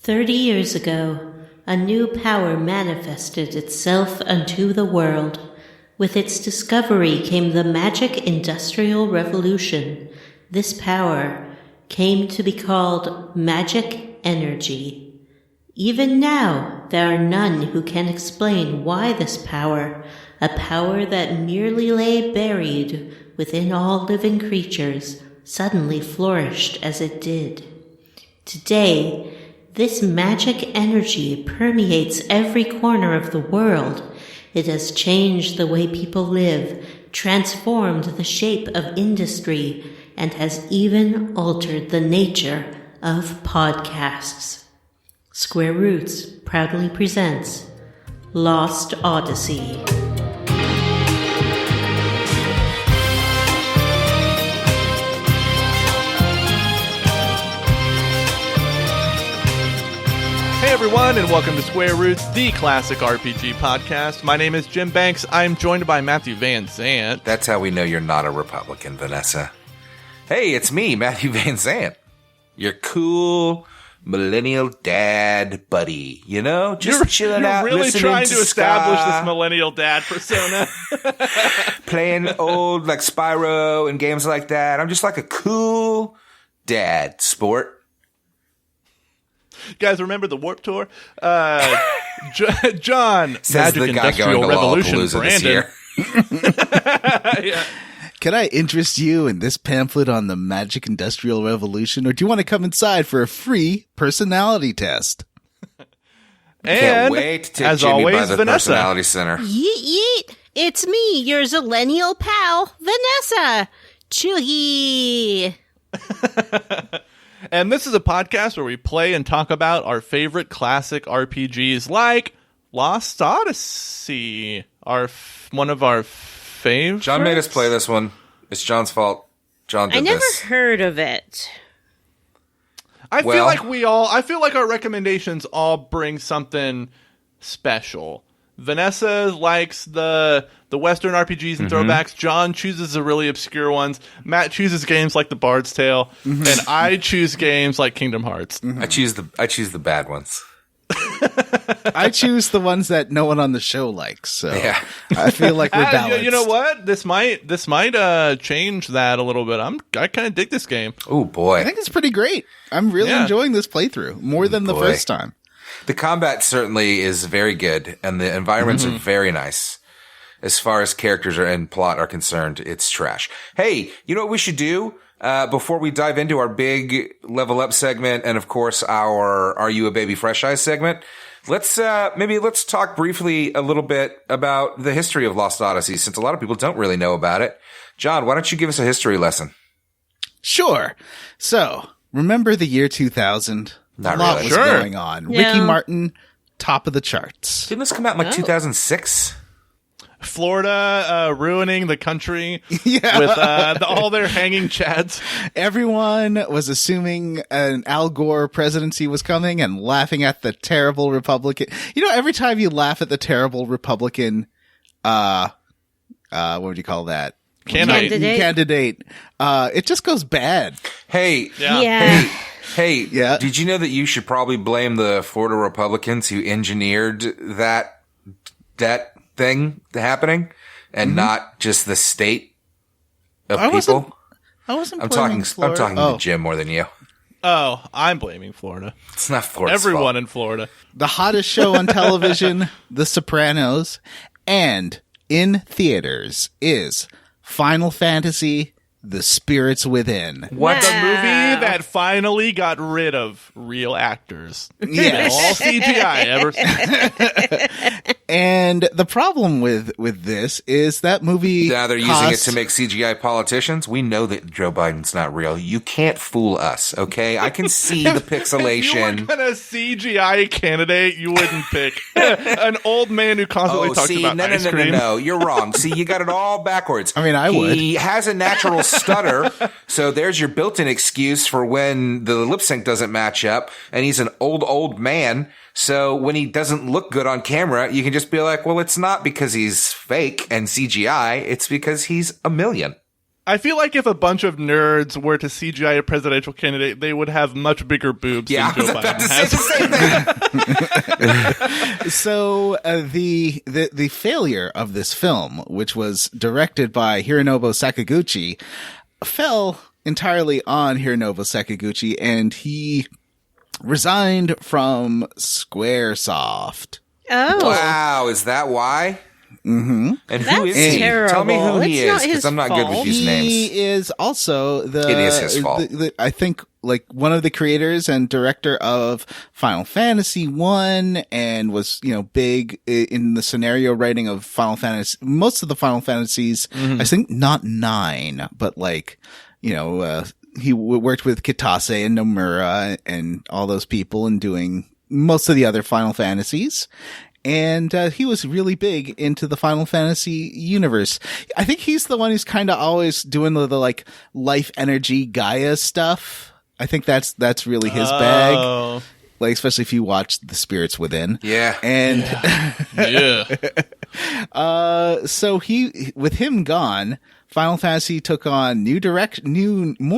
30 years ago, a new power manifested itself unto the world. With its discovery came the magic industrial revolution. This power came to be called magic energy. Even now, there are none who can explain why this power, a power that merely lay buried within all living creatures, suddenly flourished as it did. Today, this magic energy permeates every corner of the world. It has changed the way people live, transformed the shape of industry, and has even altered the nature of podcasts. Square Roots proudly presents Lost Odyssey. Hey everyone, and welcome to Square Roots, the classic RPG podcast. My name is Jim Banks. I'm joined by Matthew Van Zandt. That's how we know you're not a Republican, Vanessa. Hey, it's me, Matthew Van Zandt. Your cool millennial dad buddy, you know? Just chilling out, really listening trying to establish ska, this millennial dad persona. playing old, like, Spyro and games like that. I'm just like a cool dad, sport. Guys, remember the Warp Tour? John, Says Magic the guy Industrial going to Revolution, Lollapalooza this Brandon. year. Yeah. Can I interest you in this pamphlet on the Magic Industrial Revolution, or do you want to come inside for a free personality test? And, Can't wait to take as Jimmy always, by the Vanessa. Personality Center. Yeet yeet! It's me, your Zillennial pal, Vanessa! Chuggy! And this is a podcast where we play and talk about our favorite classic RPGs like Lost Odyssey, one of our favorites. John made us play this one. It's John's fault. John did I never this. heard of it. I feel like our recommendations all bring something special. Vanessa likes the Western RPGs and throwbacks. John chooses the really obscure ones. Matt chooses games like The Bard's Tale, and I choose games like Kingdom Hearts. I choose the bad ones. I choose the ones that no one on the show likes, so Yeah. I feel like we're balanced. You know what? This might change that a little bit. I kind of dig this game. Oh boy. I think it's pretty great. I'm really enjoying this playthrough, more than the Boy. first time. The combat certainly is very good, and the environments are very nice. As far as characters and plot are concerned, it's trash. Hey, you know what we should do? Before we dive into our big level up segment, and of course our Are You a Baby Fresh Eyes segment, let's talk briefly a little bit about the history of Lost Odyssey, since a lot of people don't really know about it. John, why don't you give us a history lesson? Sure. So, remember the year 2000? Not a lot really. was Sure. going on. Yeah. Ricky Martin, top of the charts. Didn't this come out in like 2006? Florida ruining the country Yeah. with all their hanging chads. Everyone was assuming an Al Gore presidency was coming and laughing at the terrible Republican. You know, every time you laugh at the terrible Republican, what would you call that? Candidate. It just goes bad. Hey, Yeah. Hey, Yeah. did you know that you should probably blame the Florida Republicans who engineered that thing happening and not just the state of I wasn't people? I'm talking Florida. to Jim more than you. Oh, I'm blaming Florida. It's not Florida's Everyone fault. in Florida. The hottest show on television, The Sopranos, and in theaters is Final Fantasy, The Spirits Within. What? The movie that finally got rid of real actors. Yes. All CGI ever since. And the problem with this is that movie Now they're using it to make CGI politicians. We know that Joe Biden's not real. You can't fool us, okay? I can see the If you pixelation. were gonna CGI candidate, you wouldn't pick an old man who constantly talks about ice cream. No. You're wrong. See, you got it all backwards. I mean, I would. He has a natural stutter, so there's your built-in excuse for when the lip sync doesn't match up, and he's an old man. So when he doesn't look good on camera, you can just be like, well, it's not because he's fake and CGI. It's because he's a million. I feel like if a bunch of nerds were to CGI a presidential candidate, they would have much bigger boobs than Joe Biden has. So the failure of this film, which was directed by Hironobu Sakaguchi, fell entirely on Hironobu Sakaguchi, and he resigned from Squaresoft. Oh. Wow, is that why? Mm-hmm. And who is he? Terrible. Tell me who he It's is, because I'm not good with these names. He is also It is his fault. I think like one of the creators and director of Final Fantasy 1, and was, big in the scenario writing of Final Fantasy, most of the Final Fantasies. I think not 9, but he worked with Kitase and Nomura and all those people and doing most of the other Final Fantasies. And he was really big into the Final Fantasy universe. I think he's the one who's kind of always doing the like life energy Gaia stuff. I think that's really his bag. Like, especially if you watch The Spirits Within. Yeah. And Yeah. so with him gone, Final Fantasy took on more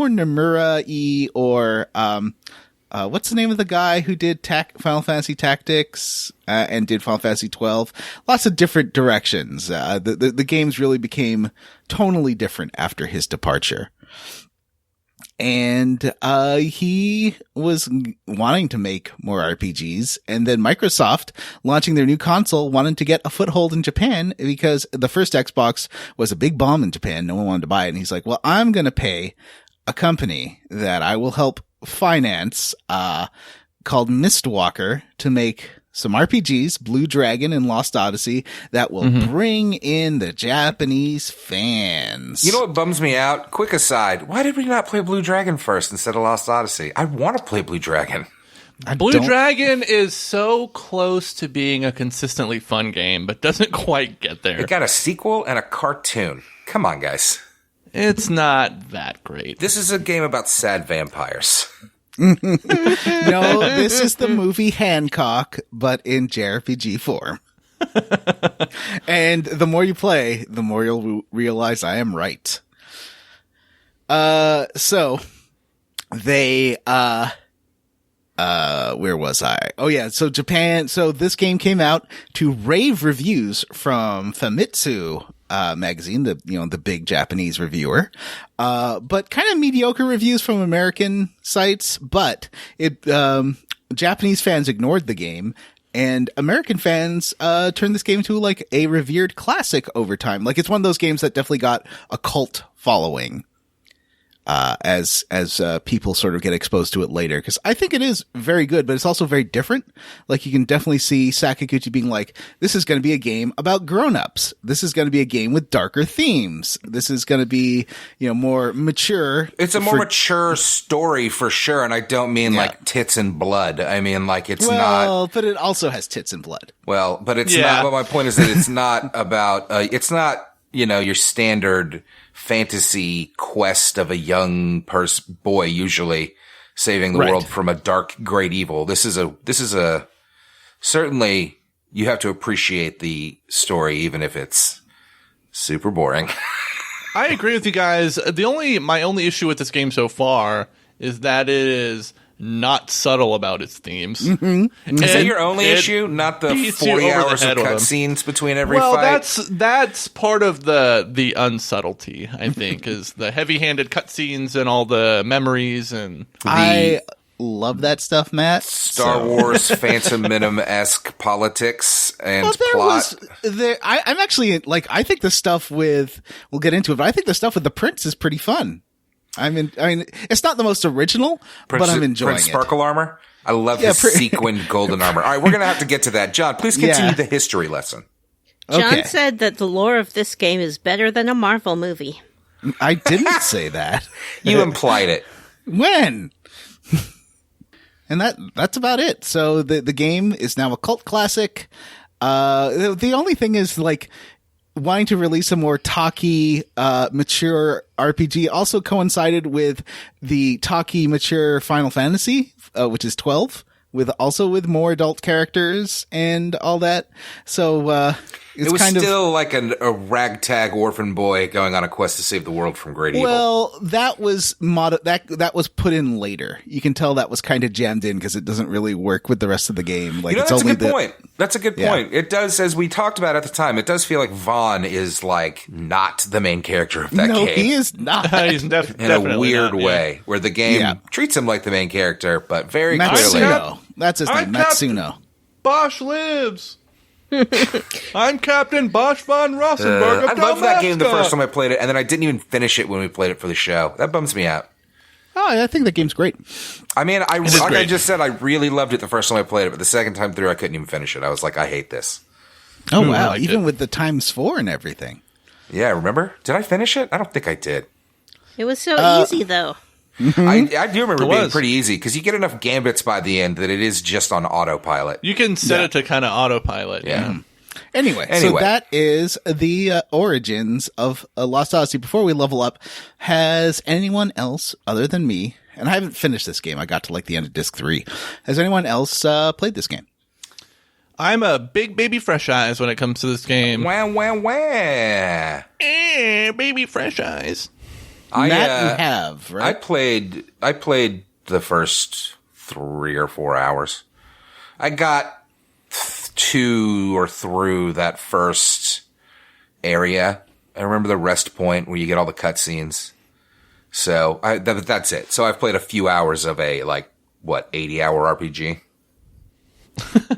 Nomura-y, or what's the name of the guy who did Final Fantasy Tactics and did Final Fantasy 12? Lots of different directions. The games really became tonally different after his departure. And he was wanting to make more RPGs, and then Microsoft, launching their new console, wanted to get a foothold in Japan because the first Xbox was a big bomb in Japan. No one wanted to buy it. And he's like, well, I'm going to pay a company that I will help finance, called Mistwalker, to make some RPGs, Blue Dragon and Lost Odyssey, that will bring in the Japanese fans. You know what bums me out? Quick aside, why did we not play Blue Dragon first instead of Lost Odyssey? I want to play Blue Dragon. Blue Dragon is so close to being a consistently fun game, but doesn't quite get there. It got a sequel and a cartoon. Come on, guys. It's not that great. This is a game about sad vampires. No, this is the movie Hancock, but in JRPG form. And the more you play, the more you'll realize I am right. So they, where was I? Oh yeah, so Japan, so this game came out to rave reviews from Famitsu magazine, the big Japanese reviewer, but kind of mediocre reviews from American sites. But Japanese fans ignored the game, and American fans turned this game into like a revered classic over time. Like, it's one of those games that definitely got a cult following. As people sort of get exposed to it later. Cause I think it is very good, but it's also very different. Like, you can definitely see Sakaguchi being like, this is going to be a game about grown-ups. This is going to be a game with darker themes. This is going to be, more mature. It's a more mature story for sure. And I don't mean like tits and blood. I mean, like, it's not. Well, but it also has tits and blood. Well, but it's not. But my point is that it's not about, it's not, your standard fantasy quest of a young boy, usually saving the world from a dark, great evil. This is a certainly, you have to appreciate the story, even if it's super boring. I agree with you guys. My only issue with this game so far is that it is not subtle about its themes. Mm-hmm. Is that your only issue? Not the 40 hours of cutscenes between every fight? Well, that's part of the unsubtlety, I think, is the heavy-handed cutscenes and all the memories and I love that stuff, Matt. Star Wars Phantom Menace-esque politics and plot. I'm actually, like, I think the stuff with, we'll get into it, but I think the stuff with the prince is pretty fun. I mean, it's not the most original, but I'm enjoying Prince Sparkle Armor? I love his sequined golden armor. All right, we're going to have to get to that. John, please continue the history lesson. John said that the lore of this game is better than a Marvel movie. I didn't say that. You implied it. When? And that's about it. So the game is now a cult classic. The only thing is, like, wanting to release a more talky, mature RPG also coincided with the talky, mature Final Fantasy, which is 12, with more adult characters and all that. So, it was still like a ragtag orphan boy going on a quest to save the world from great evil. Well, that was that was put in later. You can tell that was kind of jammed in because it doesn't really work with the rest of the game. Like, that's a good point. That's a good point. It does, as we talked about at the time, it does feel like Vaughn is like not the main character of that game. No, he is not. He's in a weird way, where the game treats him like the main character, but very Matsuno. clearly. That's his name, Matsuno. Bosch lives. I'm Captain Bosch von Rossenberg of I loved that game the Dalmasca. first time I played it, and then I didn't even finish it when we played it for the show. That bums me out. Oh, I think that game's great. I mean, like great. I just said, I really loved it the first time I played it, but the second time through, I couldn't even finish it. I was like, I hate this. Oh, wow. Even with the ×4 and everything. Yeah, remember? Did I finish it? I don't think I did. It was so easy, though. I do remember it being pretty easy, because you get enough gambits by the end that it is just on autopilot. You can set it to kind of autopilot. Yeah. Anyway, so that is the origins of Lost Odyssey. Before we level up, has anyone else other than me, and I haven't finished this game, I got to like the end of disc 3, has anyone else played this game? I'm a big baby fresh eyes when it comes to this game. Wah, wah, wah. Baby fresh eyes. Matt, you have, right? I played the first 3 or 4 hours. I got to or through that first area. I remember the rest point where you get all the cutscenes. So that's it. So I've played a few hours of a 80-hour RPG.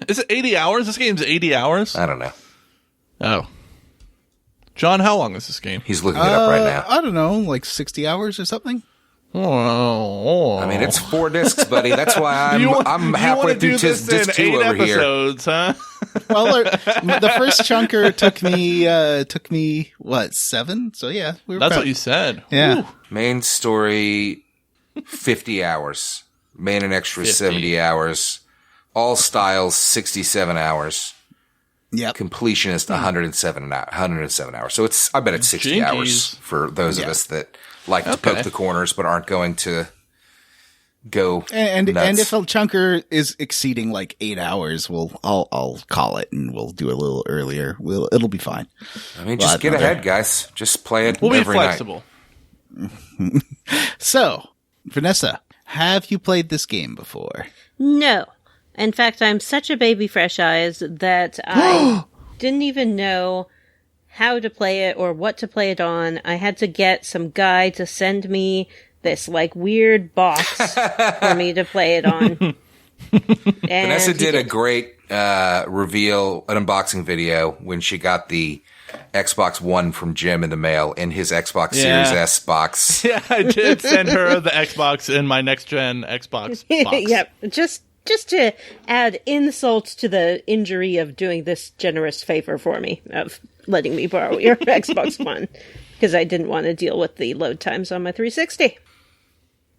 Is it 80 hours? This game's 80 hours? I don't know. Oh. John, how long is this game? He's looking it up right now. I don't know, like 60 hours or something. Oh. I mean, it's 4 discs, buddy. That's why I'm halfway through disc 2 over episodes, here. Huh? Well, the first chunker took me what, 7? So yeah, that's what you said. Yeah. Woo. Main story, 50 hours. Main and extra 70 hours. All styles, 67 hours. Yep. Completionist, 107 hours. So I bet it's 60 hours for those of us that like to poke the corners but aren't going to go and nuts. if a chunker is exceeding like 8 hours, I'll call it and we'll do a little earlier. It'll be fine. I mean, just get ahead, guys. Just play it. We'll be every flexible. Night. So, Vanessa, have you played this game before? No. In fact, I'm such a baby fresh eyes that I didn't even know how to play it or what to play it on. I had to get some guy to send me this like weird box for me to play it on. And Vanessa did a great reveal, an unboxing video when she got the Xbox One from Jim in the mail in his Xbox Series S box. Yeah, I did send her the Xbox in my next gen Xbox box. Yep, just to add insult to the injury of doing this generous favor for me, of letting me borrow your Xbox One, because I didn't want to deal with the load times on my 360.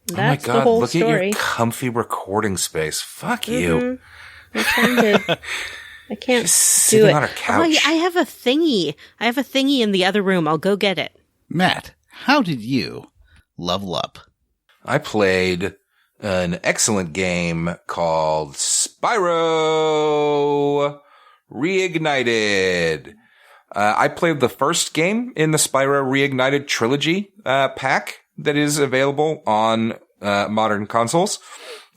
That's oh my God, the whole look story. at your comfy recording space. Fuck you. I can't Just do sitting it. on a couch. Oh, yeah, I have a thingy. in the other room. I'll go get it. Matt, how did you level up? I played an excellent game called Spyro Reignited. I played the first game in the Spyro Reignited trilogy pack that is available on modern consoles.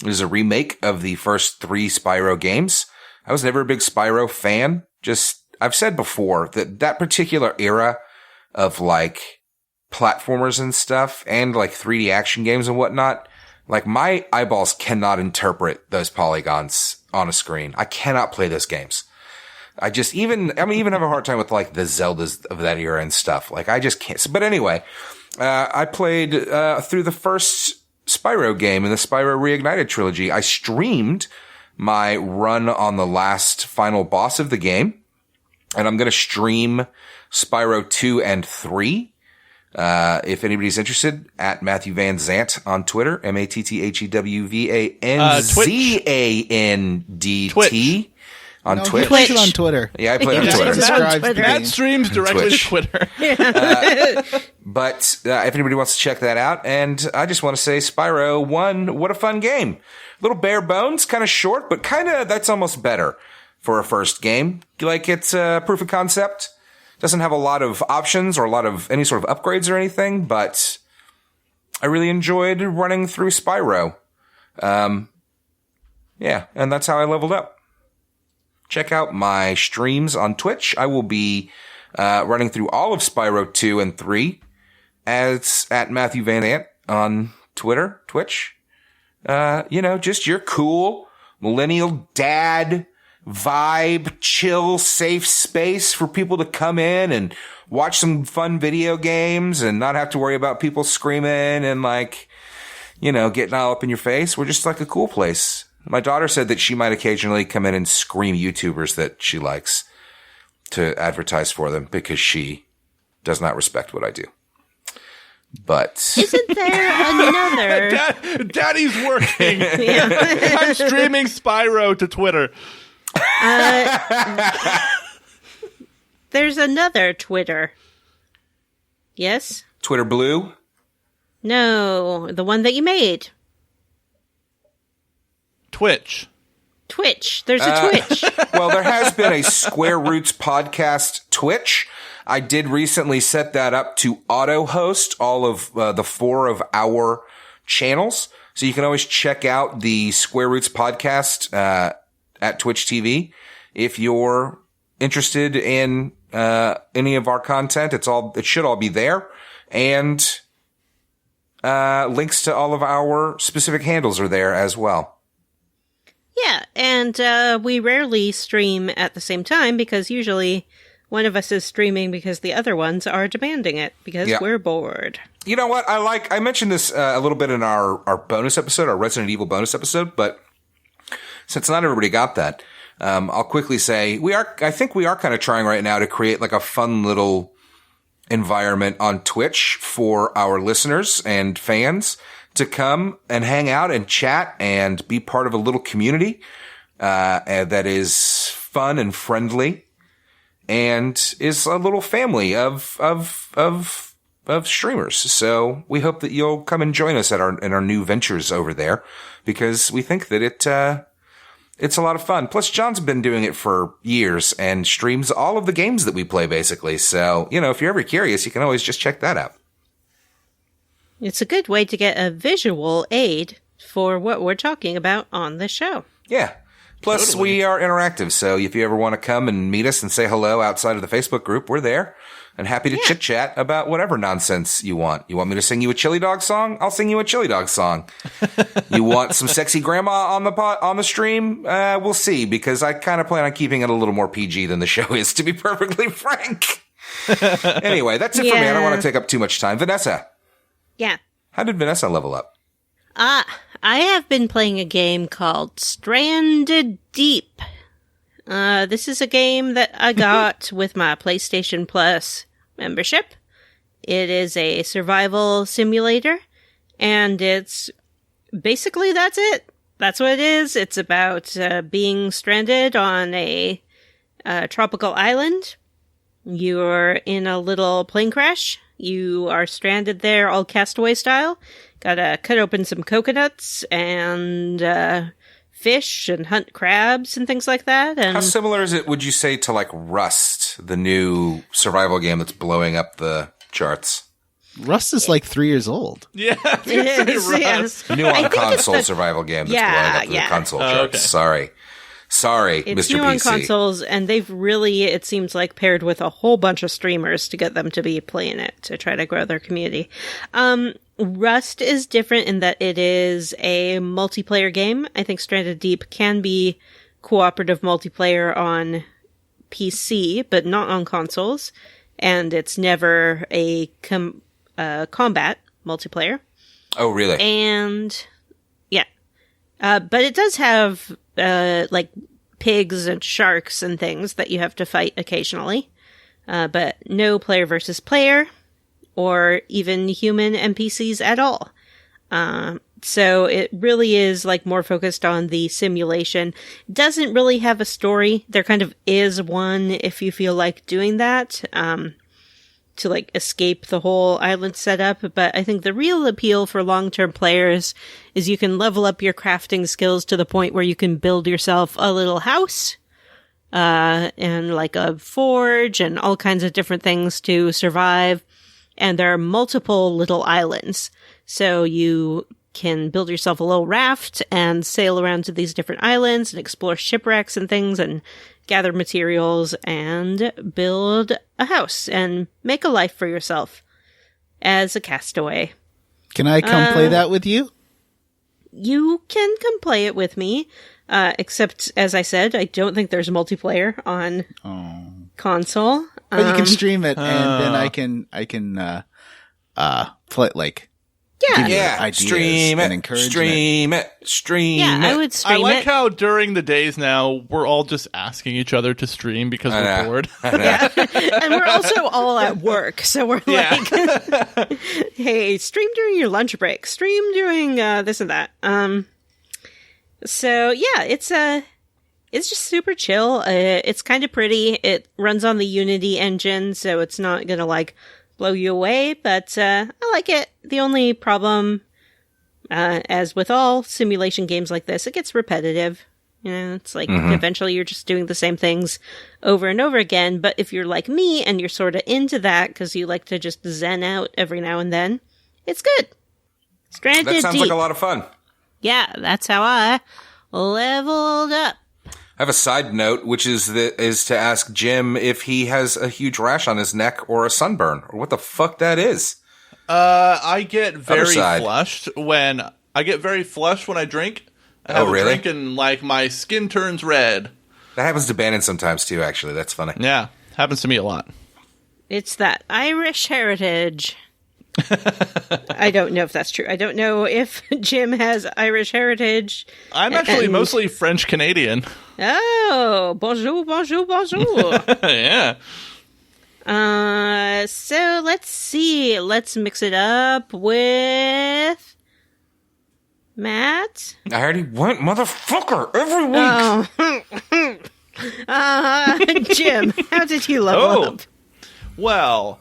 It is a remake of the first 3 Spyro games. I was never a big Spyro fan. I've said before that particular era of like platformers and stuff and like 3D action games and whatnot, like my eyeballs cannot interpret those polygons on a screen. I cannot play those games. I even have a hard time with like the Zeldas of that era and stuff. Like I just can't. But anyway, I played through the first Spyro game in the Spyro Reignited trilogy. I streamed my run on the last final boss of the game, and I'm going to stream Spyro 2 and 3. If anybody's interested, at Matthew Van Zant on Twitter, MatthewVanZandt on Twitch. Twitch on Twitter. Yeah, I play on Twitter. Matt streams directly to Twitter. But if anybody wants to check that out, and I just want to say, Spyro 1, what a fun game. little bare bones, kind of short, but that's almost better for a first game. Like, it's a proof of concept. Doesn't have a lot of options or a lot of any sort of upgrades or anything, but I really enjoyed running through Spyro. Yeah, and that's how I leveled up. Check out my streams on Twitch. I will be running through all of Spyro 2 and 3 as at Matthew Van Ant on Twitch. Just your cool millennial dad vibe, chill, safe space for people to come in and watch some fun video games and not have to worry about people screaming and getting all up in your face. We're just like a cool place. My daughter said that she might occasionally come in and scream YouTubers that she likes to advertise for them because she does not respect what I do. But isn't there another? Daddy's working. I'm streaming Spyro to Twitter. There's another Twitter. Yes? Twitter Blue? No, the one that you made. Twitch. There's a Twitch. Well, there has been a Square Roots podcast Twitch. I did recently set that up to auto-host all of the 4 of our channels. So you can always check out the Square Roots podcast at Twitch TV. If you're interested in any of our content, it should all be there. And links to all of our specific handles are there as well. Yeah, and we rarely stream at the same time because usually one of us is streaming because the other ones are demanding it because we're bored. You know what? I mentioned this a little bit in our bonus episode, our Resident Evil bonus episode, but since not everybody got that, I'll quickly say I think we are kind of trying right now to create like a fun little environment on Twitch for our listeners and fans to come and hang out and chat and be part of a little community that is fun and friendly and is a little family of streamers. So we hope that you'll come and join us in our new ventures over there because we think that it's a lot of fun. Plus, John's been doing it for years and streams all of the games that we play, basically. So, if you're ever curious, you can always just check that out. It's a good way to get a visual aid for what we're talking about on the show. Yeah. Plus, totally. We are interactive, so if you ever want to come and meet us and say hello outside of the Facebook group, we're there and happy to chit-chat about whatever nonsense you want. You want me to sing you a chili dog song? I'll sing you a chili dog song. You want some sexy grandma on the stream? We'll see, because I kind of plan on keeping it a little more PG than the show is, to be perfectly frank. Anyway, that's it for me. I don't want to take up too much time. Vanessa. Yeah. How did Vanessa level up? I have been playing a game called Stranded Deep. This is a game that I got with my PlayStation Plus membership. It is a survival simulator, and it's basically that's it. That's what it is. It's about being stranded on a tropical island. You're in a little plane crash. You are stranded there all Castaway style. Gotta cut open some coconuts and fish and hunt crabs and things like that. And how similar is it, would you say, to like Rust, the new survival game that's blowing up the charts? Rust is like 3 years old. Yeah, it is. Yes. New on console survival game that's blowing up the console charts. Okay. Sorry, it's Mr. new PC. on consoles, and they've really, it seems like, paired with a whole bunch of streamers to get them to be playing it, to try to grow their community. Rust is different in that it is a multiplayer game. I think Stranded Deep can be cooperative multiplayer on PC, but not on consoles. And it's never a combat multiplayer. Oh, really? And, yeah. But it does have like pigs and sharks and things that you have to fight occasionally. But no player versus player or even human NPCs at all. So it really is like more focused on the simulation. Doesn't really have a story. There kind of is one if you feel like doing that. to like escape the whole island setup, but I think the real appeal for long-term players is you can level up your crafting skills to the point where you can build yourself a little house, and like a forge and all kinds of different things to survive. And there are multiple little islands. So you can build yourself a little raft and sail around to these different islands and explore shipwrecks and things and gather materials and build a house and make a life for yourself as a castaway. Can I come play that with you? You can come play it with me, except, as I said, I don't think there's multiplayer on console. But you can stream it, and then I can play, like, stream it. Yeah, I would stream it. I like how during the days now, we're all just asking each other to stream because we're bored. Yeah. And we're also all at work, so we're like, hey, stream during your lunch break, stream during this and that. So yeah, it's just super chill. It's kind of pretty. It runs on the Unity engine, so it's not gonna like blow you away, but I like it. The only problem, as with all simulation games like this, it gets repetitive. You know, it's like eventually you're just doing the same things over and over again. But if you're like me and you're sort of into that because you like to just zen out every now and then, it's good. Stranded That sounds Deep. like a lot of fun. Yeah, that's how I leveled up. I have a side note, which is to ask Jim if he has a huge rash on his neck or a sunburn, or what the fuck that is. I get very flushed when I drink. I have a drink and like my skin turns red. That happens to Bannon sometimes too, actually. That's funny. Yeah, happens to me a lot. It's that Irish heritage. I don't know if that's true. I don't know if Jim has Irish heritage. I'm actually mostly French Canadian. Oh, bonjour, bonjour, bonjour. Yeah. So let's see. Let's mix it up with Matt. I already went, motherfucker, every week. Jim, how did you level up? Well,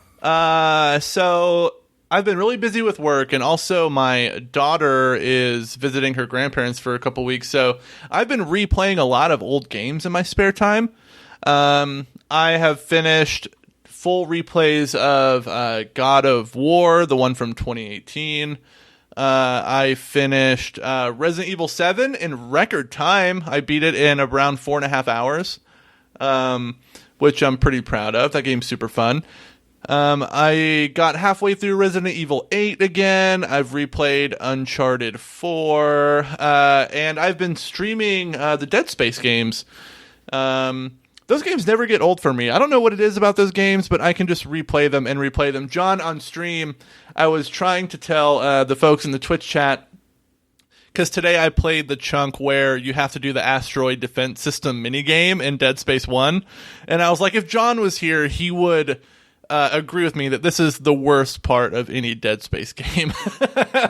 so I've been really busy with work, and also my daughter is visiting her grandparents for a couple weeks, so I've been replaying a lot of old games in my spare time. I have finished full replays of God of War, the one from 2018. I finished Resident Evil 7 in record time. I beat it in around 4.5 hours, which I'm pretty proud of. That game's super fun. I got halfway through Resident Evil 8 again. I've replayed Uncharted 4, and I've been streaming the Dead Space games. Those games never get old for me. I don't know what it is about those games, but I can just replay them and replay them. John, on stream, I was trying to tell the folks in the Twitch chat, because today I played the chunk where you have to do the asteroid defense system minigame in Dead Space 1, and I was like, if John was here, he would agree with me that this is the worst part of any Dead Space game.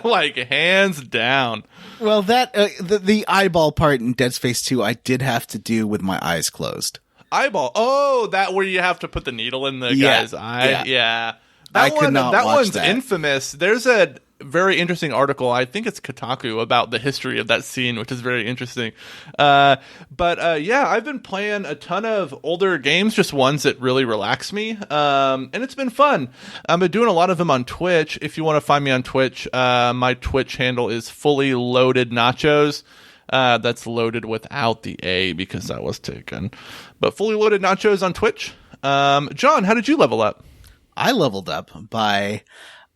Like, hands down. Well, that the eyeball part in Dead Space 2 I did have to do with my eyes closed. Eyeball. Oh, that where you have to put the needle in the guy's eye. Yeah. That one's infamous. There's a very interesting article, I think it's Kotaku, about the history of that scene, which is very interesting. But I've been playing a ton of older games, just ones that really relax me. And it's been fun. I've been doing a lot of them on Twitch. If you want to find me on Twitch, my Twitch handle is Fully Loaded Nachos. That's loaded without the A because that was taken. But Fully Loaded Nachos on Twitch. John, how did you level up? I leveled up by...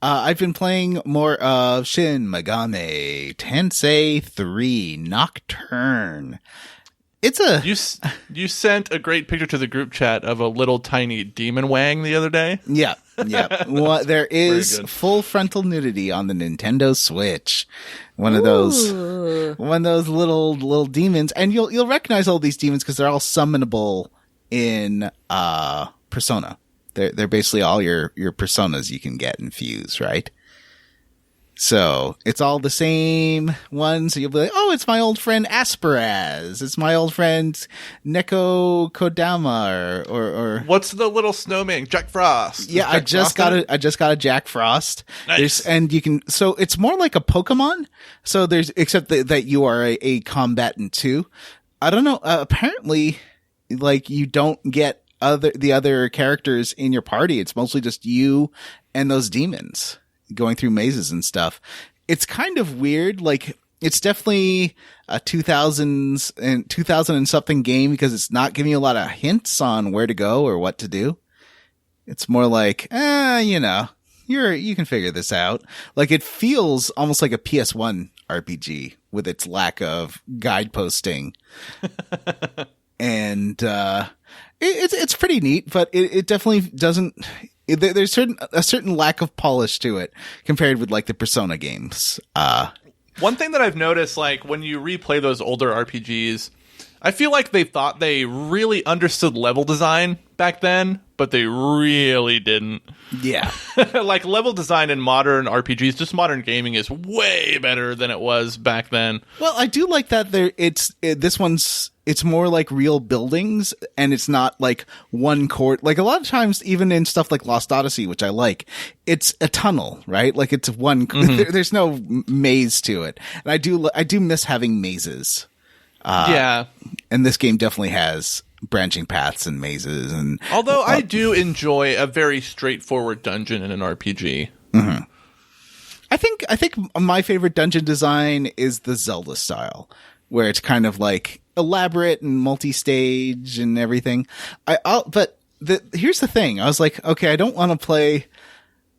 I've been playing more of Shin Megami Tensei 3 Nocturne. It's a... You sent a great picture to the group chat of a little tiny demon wang the other day. Yeah. Well, there is full frontal nudity on the Nintendo Switch. One of those little demons, and you'll recognize all these demons because they're all summonable in Persona. They're basically all your personas you can get and fuse, right? So it's all the same ones. So you'll be like, oh, it's my old friend Asperaz. It's my old friend Neko Kodama or what's the little snowman? Jack Frost. Yeah, I just got a Jack Frost. Nice. So it's more like a Pokemon. So except that you are a combatant too. I don't know. Apparently, like you don't get the other characters in your party. It's mostly just you and those demons going through mazes and stuff. It's kind of weird. Like it's definitely a 2000 and something game because it's not giving you a lot of hints on where to go or what to do. It's more like, you can figure this out. Like it feels almost like a PS1 RPG with its lack of guideposting. And, it's pretty neat, but it definitely doesn't, there's a certain lack of polish to it compared with like the Persona games. One thing that I've noticed, like when you replay those older RPGs, I feel like they thought they really understood level design back then, but they really didn't. Yeah. Like level design in modern RPGs, just modern gaming is way better than it was back then. Well, I do like that it's more like real buildings and it's not like one court. Like a lot of times, even in stuff like Lost Odyssey, which I like, it's a tunnel, right? Like it's one, there's no maze to it. And I do miss having mazes. Yeah. And this game definitely has branching paths and mazes. And although I do enjoy a very straightforward dungeon in an RPG. Mm-hmm. I think my favorite dungeon design is the Zelda style, where it's kind of like elaborate and multi-stage and everything. Here's the thing. I was like, okay, I don't want to play,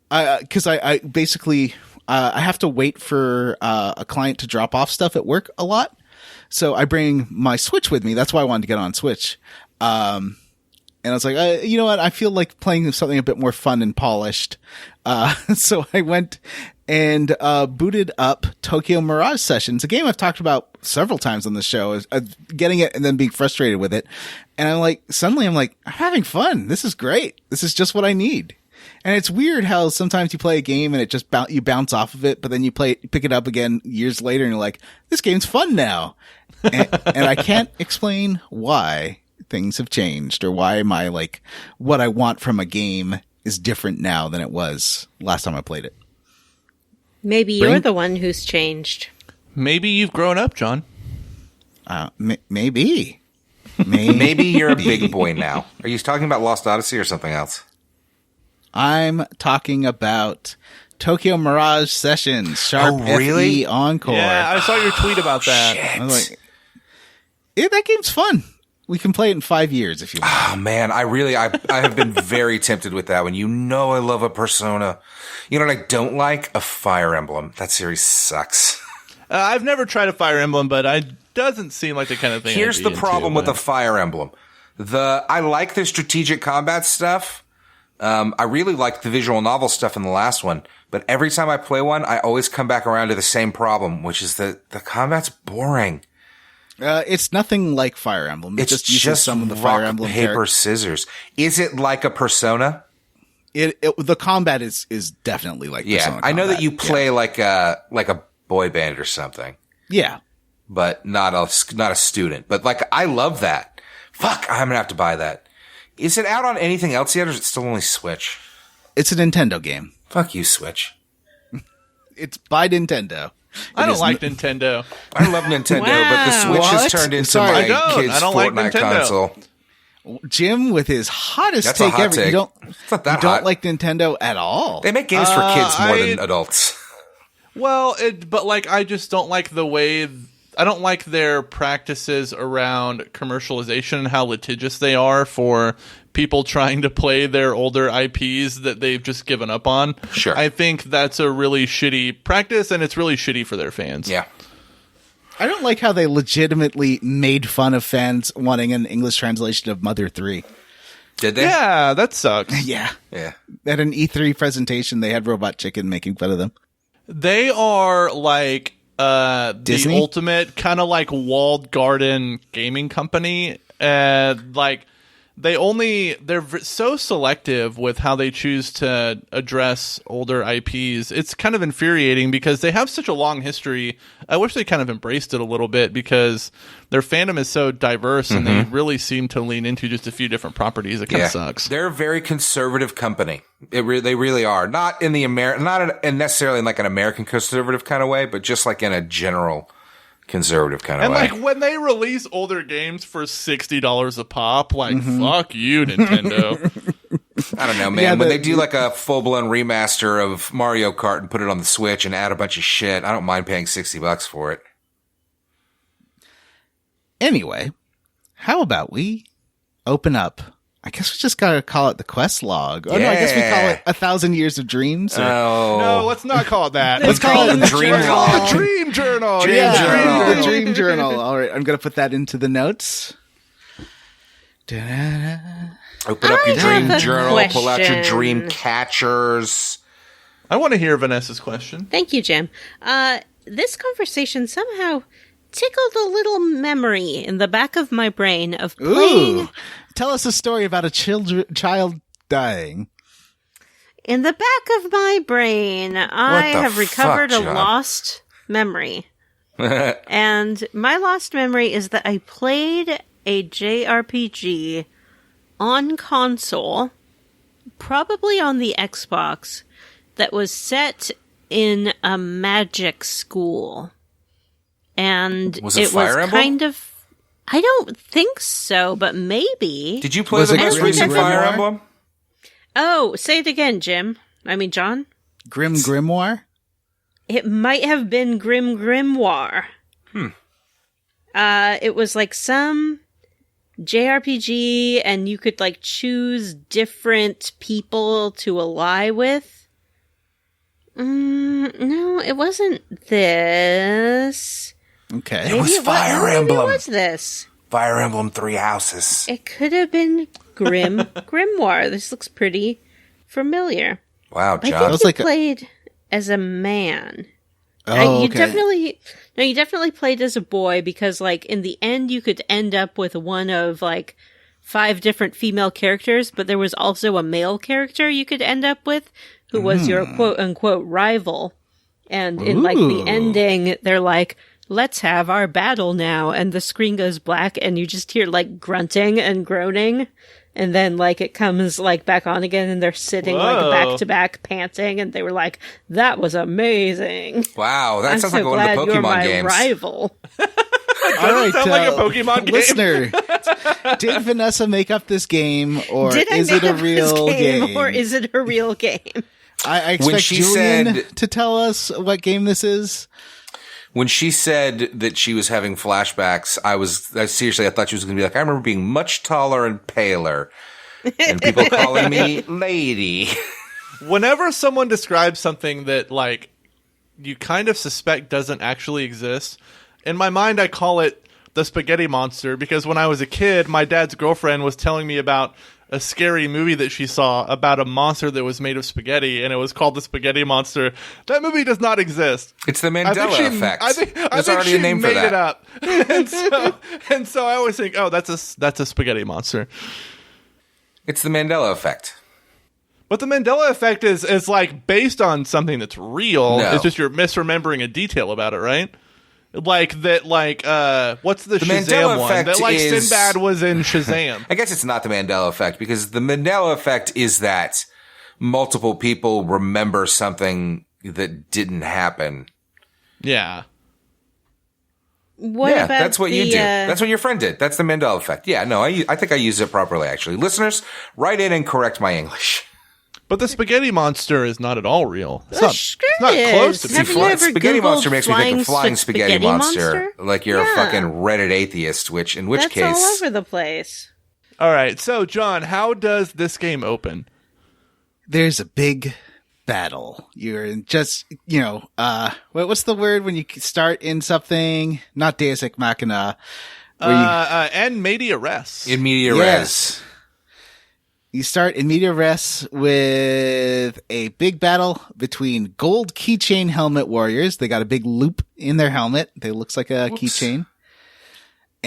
cause I basically, I have to wait for, a client to drop off stuff at work a lot. So I bring my Switch with me. That's why I wanted to get on Switch. And I was like, you know what? I feel like playing something a bit more fun and polished. So I went and booted up Tokyo Mirage Sessions, a game I've talked about several times on the show, getting it and then being frustrated with it. And suddenly I'm like, I'm having fun. This is great. This is just what I need. And it's weird how sometimes you play a game and it just you bounce off of it, but then you pick it up again years later and you're like, this game's fun now. And I can't explain why things have changed or why what I want from a game is different now than it was last time I played it. Maybe you're the one who's changed. Maybe you've grown up, John. Maybe. Maybe you're a big boy now. Are you talking about Lost Odyssey or something else? I'm talking about Tokyo Mirage Sessions, Sharp FE Encore. Yeah, I saw your tweet about that. Shit. I was like, that game's fun. We can play it in 5 years if you want. Oh man, I have been very tempted with that one. I love a Persona. You know what I don't like? A Fire Emblem. That series sucks. I've never tried a Fire Emblem, but it doesn't seem like the kind of thing. Here's the problem with a Fire Emblem. I like the strategic combat stuff. I really liked the visual novel stuff in the last one, but every time I play one, I always come back around to the same problem, which is that the combat's boring. It's nothing like Fire Emblem. It's just some of the Fire Emblem paper scissors. Is it like a Persona? The combat is definitely like Persona combat. I know that you play like a boy band or something. Yeah, but not a student. But I love that. Fuck, I'm gonna have to buy that. Is it out on anything else yet, or is it still only Switch? It's a Nintendo game. Fuck you, Switch. It's by Nintendo. I don't like Nintendo. I love Nintendo, but the Switch has turned into my kid's Fortnite console. Jim, with his hottest take ever, you don't like Nintendo at all. They make games for kids more than adults. Well, I just don't like the way. I don't like their practices around commercialization and how litigious they are for people trying to play their older IPs that they've just given up on. Sure. I think that's a really shitty practice, and it's really shitty for their fans. Yeah. I don't like how they legitimately made fun of fans wanting an English translation of Mother 3. Did they? Yeah, that sucks. Yeah. At an E3 presentation, they had Robot Chicken making fun of them. They are like Disney? the ultimate kind of like walled garden gaming company. they're so selective with how they choose to address older IPs. It's kind of infuriating because they have such a long history. I wish they kind of embraced it a little bit because their fandom is so diverse and they really seem to lean into just a few different properties. It kind of sucks. They're a very conservative company. They really are. Not in the not necessarily in like an American conservative kind of way, but just like in a general conservative kind of way. And like when they release older games for $60 a pop, like fuck you, Nintendo. I don't know, man. When they do like a full-blown remaster of Mario Kart and put it on the Switch and add a bunch of shit, I don't mind paying $60 for it. Anyway, how about we open up? I guess we just gotta call it the quest log. Oh no, I guess we call it 1,000 Years of Dreams. No, let's not call it that. Let's call it the Dream Log. The Dream Journal. The Dream Journal. All right, I'm gonna put that into the notes. Open up your Dream Journal. Pull out your Dream Catchers. I want to hear Vanessa's question. Thank you, Jim. This conversation somehow tickled a little memory in the back of my brain of playing. Ooh. Tell us a story about a child dying. In the back of my brain, I have recovered a lost memory. And my lost memory is that I played a JRPG on console, probably on the Xbox, that was set in a magic school. And was it Fire Emblem? Kind of... I don't think so, but maybe. Did you play the most recent Fire Emblem? Oh, say it again, Jim. I mean, John? Grim Grimoire? It might have been Grim Grimoire. It was like some JRPG, and you could like choose different people to ally with. No, it wasn't this. Okay. It was Fire Emblem. What was this? Fire Emblem 3 Houses. It could have been Grim Grimoire. This looks pretty familiar. Wow, John. I think you played as a man. Oh, you definitely played as a boy because, like, in the end, you could end up with one of, like, 5 different female characters, but there was also a male character you could end up with who was your quote-unquote rival. And in, like, the ending, they're like, let's have our battle now. And the screen goes black and you just hear like grunting and groaning. And then like it comes like back on again and they're sitting like back to back panting. And they were like, that was amazing. Wow. That sounds so like one of the Pokemon you're my games. Rival. All right, sound like a Pokemon game. Listener, did Vanessa make up this game or is it a real game? Or is it a real game? I expect Julian to tell us what game this is. When she said that she was having flashbacks, I thought she was going to be like, I remember being much taller and paler and people calling me lady. Whenever someone describes something that like you kind of suspect doesn't actually exist, in my mind I call it the spaghetti monster because when I was a kid, my dad's girlfriend was telling me about a scary movie that she saw about a monster that was made of spaghetti, and it was called the Spaghetti Monster. That movie does not exist. It's the Mandela Effect. I think already she a name made for that. it up. and so I always think, oh, that's a spaghetti monster. It's the Mandela Effect. But the Mandela Effect is like based on something that's real. No. It's just you're misremembering a detail about it, right? Like that, like what's the Shazam one? That like Sinbad was in Shazam. I guess it's not the Mandela Effect because the Mandela Effect is that multiple people remember something that didn't happen. Yeah. That's what you do. That's what your friend did. That's the Mandela Effect. Yeah, no, I think I used it properly, actually. Listeners, write in and correct my English. But the spaghetti monster is not at all real. It's not it close to is. Have being. you ever Spaghetti Googled monster makes me think of flying spaghetti monster. Like you're a Yeah. fucking Reddit atheist, in which That's case. all over the place. All right, so John, how does this game open? There's a big battle. You're in just, what's the word when you start in something? Not Deus Ex Machina. And media res. In media res. You start in media res with a big battle between gold keychain helmet warriors. They got a big loop in their helmet. They looks like a keychain.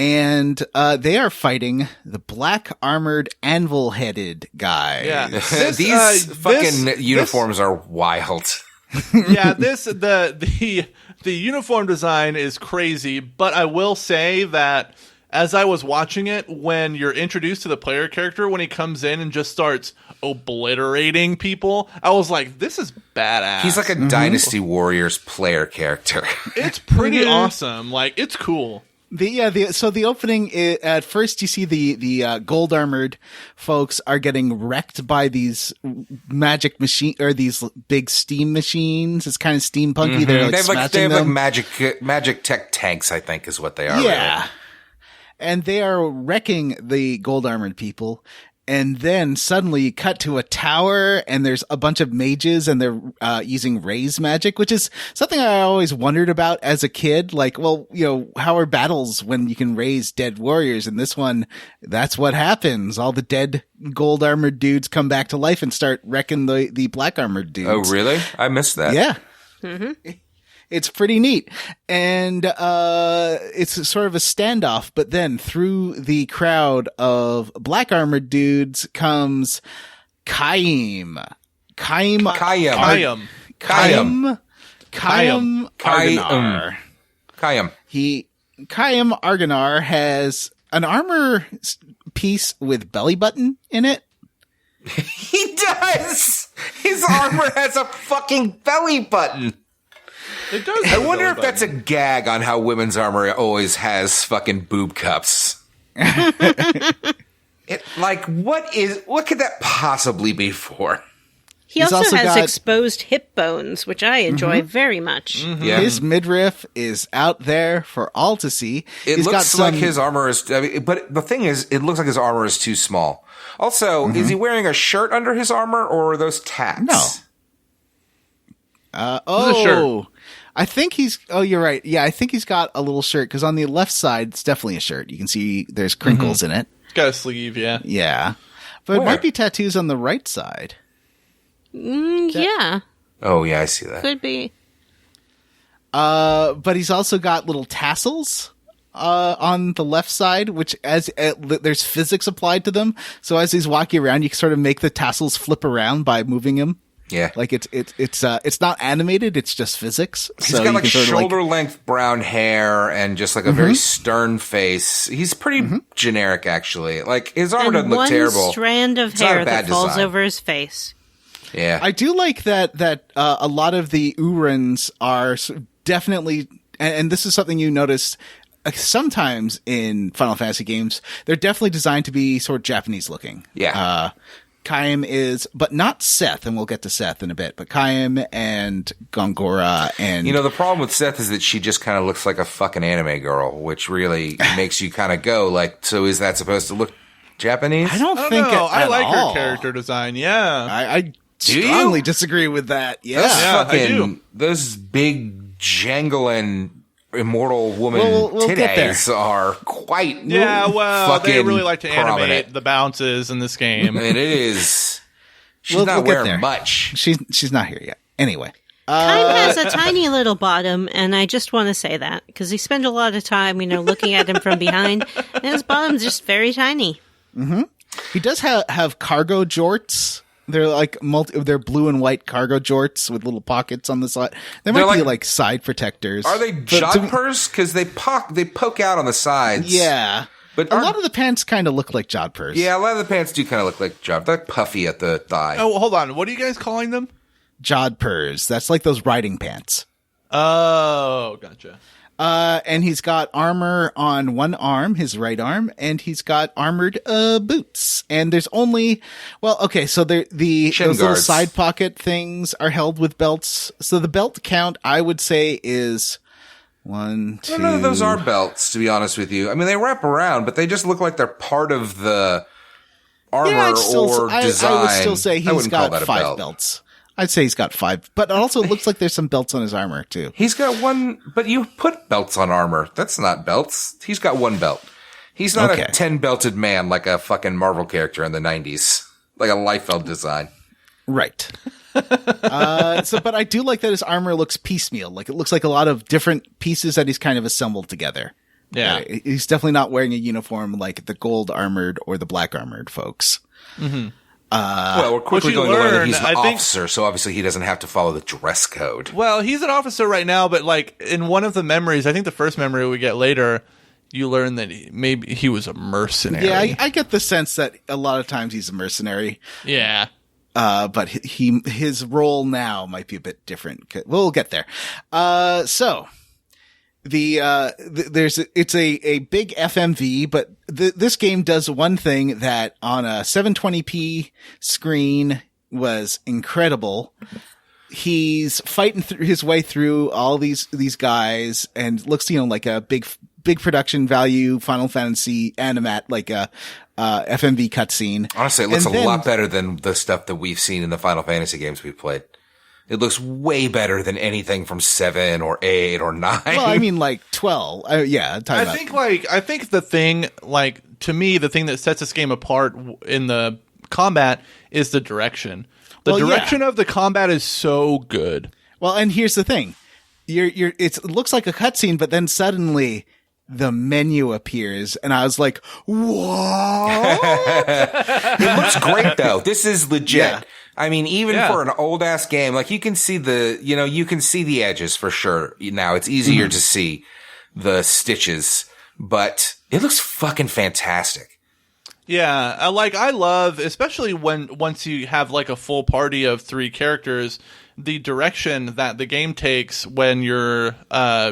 And they are fighting the black armored anvil headed guy. Yeah. These fucking uniforms are wild. Yeah, the uniform design is crazy, but I will say that as I was watching it, when you're introduced to the player character, when he comes in and just starts obliterating people, I was like, this is badass. He's like a Dynasty Warriors player character. It's pretty awesome. Like, it's cool. So the opening, at first you see the gold armored folks are getting wrecked by these magic machine, or these big steam machines. It's kind of steampunky. They're like smashing them. Like magic tech tanks, I think is what they are. Yeah. Really. And they are wrecking the gold armored people. And then suddenly you cut to a tower and there's a bunch of mages and they're using raise magic, which is something I always wondered about as a kid. Like, well, how are battles when you can raise dead warriors? And this one, that's what happens. All the dead gold armored dudes come back to life and start wrecking the black armored dudes. Oh, really? I missed that. Yeah. Mm-hmm. It's pretty neat. And it's sort of a standoff, but then through the crowd of black armored dudes comes Kaim. Kaim Argonar. Kaim Argonar has an armor piece with belly button in it. He does! His armor has a fucking belly button. It does. I wonder if that's a gag on how women's armor always has fucking boob cups. What could that possibly be for? He also has exposed hip bones, which I enjoy very much. Mm-hmm. Yeah. His midriff is out there for all to see. It looks like his armor is, but the thing is, it looks like his armor is too small. Also, is he wearing a shirt under his armor, or are those tats? No. It's a shirt. I think you're right. Yeah, I think he's got a little shirt, because on the left side, it's definitely a shirt. You can see there's crinkles in it. It's got a sleeve, yeah. Yeah. But it might be tattoos on the right side. Yeah. Oh, yeah, I see that. Could be. But he's also got little tassels on the left side, which there's physics applied to them. So as he's walking around, you can sort of make the tassels flip around by moving him. Yeah. Like it's not animated, it's just physics. He's got like shoulder-length brown hair and just like a very stern face. He's pretty generic, actually. Like, his armor doesn't look terrible. One strand of hair that falls over his face. Yeah. I do like that a lot of the Urans are definitely, and this is something you notice sometimes in Final Fantasy games, they're definitely designed to be sort of Japanese looking. Yeah. Kaim is, but not Seth, and we'll get to Seth in a bit, but Kaim and Gongora and... the problem with Seth is that she just kind of looks like a fucking anime girl, which really makes you kind of go, like, so is that supposed to look Japanese? I don't think know. I like all. her character design, yeah. I strongly disagree with that, yeah. I do. Those big jangling immortal woman we'll titties are quite they really like to prominent. animate the bounces in this game. It is. She's We'll not get wearing there. much. She's not here yet. Anyway. Kaim has a tiny little bottom, and I just want to say that, because he spent a lot of time, looking at him from behind, and his bottom's just very tiny. Mm-hmm. He does have cargo jorts. They're like they're blue and white cargo jorts with little pockets on the side. They might be like side protectors. Are they jodhpurs? Because they poke out on the sides. Yeah. But a lot of the pants kind of look like jodhpurs. Yeah, a lot of the pants do kind of look like jodhpurs. They're puffy at the thigh. Oh, hold on. What are you guys calling them? Jodhpurs. That's like those riding pants. Oh, gotcha. And he's got armor on one arm, his right arm, and he's got armored boots. And there's only, so those little side pocket things are held with belts. So the belt count, I would say, is 1, 2. None of those are belts, to be honest with you. I mean, they wrap around, but they just look like they're part of the armor design. I would still say he's got 5 belts. I'd say he's got 5, but it also looks like there's some belts on his armor, too. He's got 1, but you put belts on armor. That's not belts. He's got 1 belt. He's not a 10-belted man like a fucking Marvel character in the 90s. Like a Liefeld design. Right. But I do like that his armor looks piecemeal. Like, it looks like a lot of different pieces that he's kind of assembled together. Yeah. He's definitely not wearing a uniform like the gold armored or the black armored folks. Mm-hmm. Well, we're quickly going to learn that he's an officer, so obviously he doesn't have to follow the dress code. Well, he's an officer right now, but like in one of the memories, I think the first memory we get later, you learn that maybe he was a mercenary. Yeah, I get the sense that a lot of times he's a mercenary. Yeah. But his role now might be a bit different. We'll get there. So it's a big FMV, but this game does one thing that on a 720p screen was incredible. He's fighting his way through all these guys and looks, like a big production value Final Fantasy animat, like a FMV cutscene. Honestly, it looks a lot better than the stuff that we've seen in the Final Fantasy games we've played. It looks way better than anything from 7 or 8 or 9. Well, I mean, like 12. I think the thing, to me, the thing that sets this game apart in the combat is the direction. The direction of the combat is so good. Well, and here's the thing. It looks like a cutscene, but then suddenly the menu appears, and I was like, "Whoa!" It looks great, though. This is legit. Yeah. I mean, even for an old ass game, you can see you can see the edges for sure. Now it's easier to see the stitches, but it looks fucking fantastic. Yeah, I love, especially once you have a full party of 3 characters, the direction that the game takes when your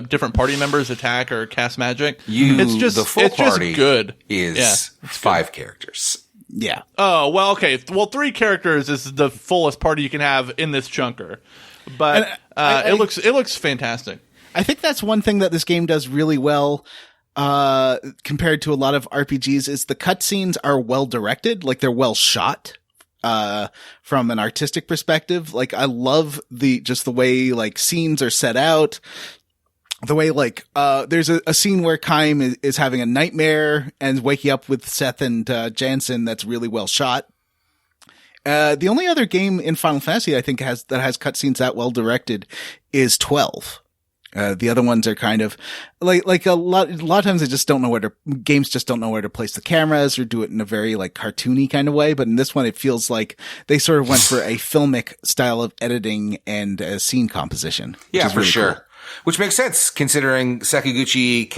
different party members attack or cast magic. The full party good. Is 5 characters. Yeah. Oh, well, okay. Well, 3 characters is the fullest party you can have in this chunker. But it looks fantastic. I think that's one thing that this game does really well compared to a lot of RPGs is the cutscenes are well directed, they're well shot. From an artistic perspective, I love the way scenes are set out. The way there's a scene where Kaim is having a nightmare and waking up with Seth and Jansen that's really well shot. The only other game in Final Fantasy I think has cutscenes that well directed is 12. The other ones are kind of like a lot of times games just don't know where to place the cameras or do it in a very cartoony kind of way. But in this one, it feels like they sort of went for a filmic style of editing and scene composition. Yeah, for really sure. Cool. Which makes sense considering Sakaguchi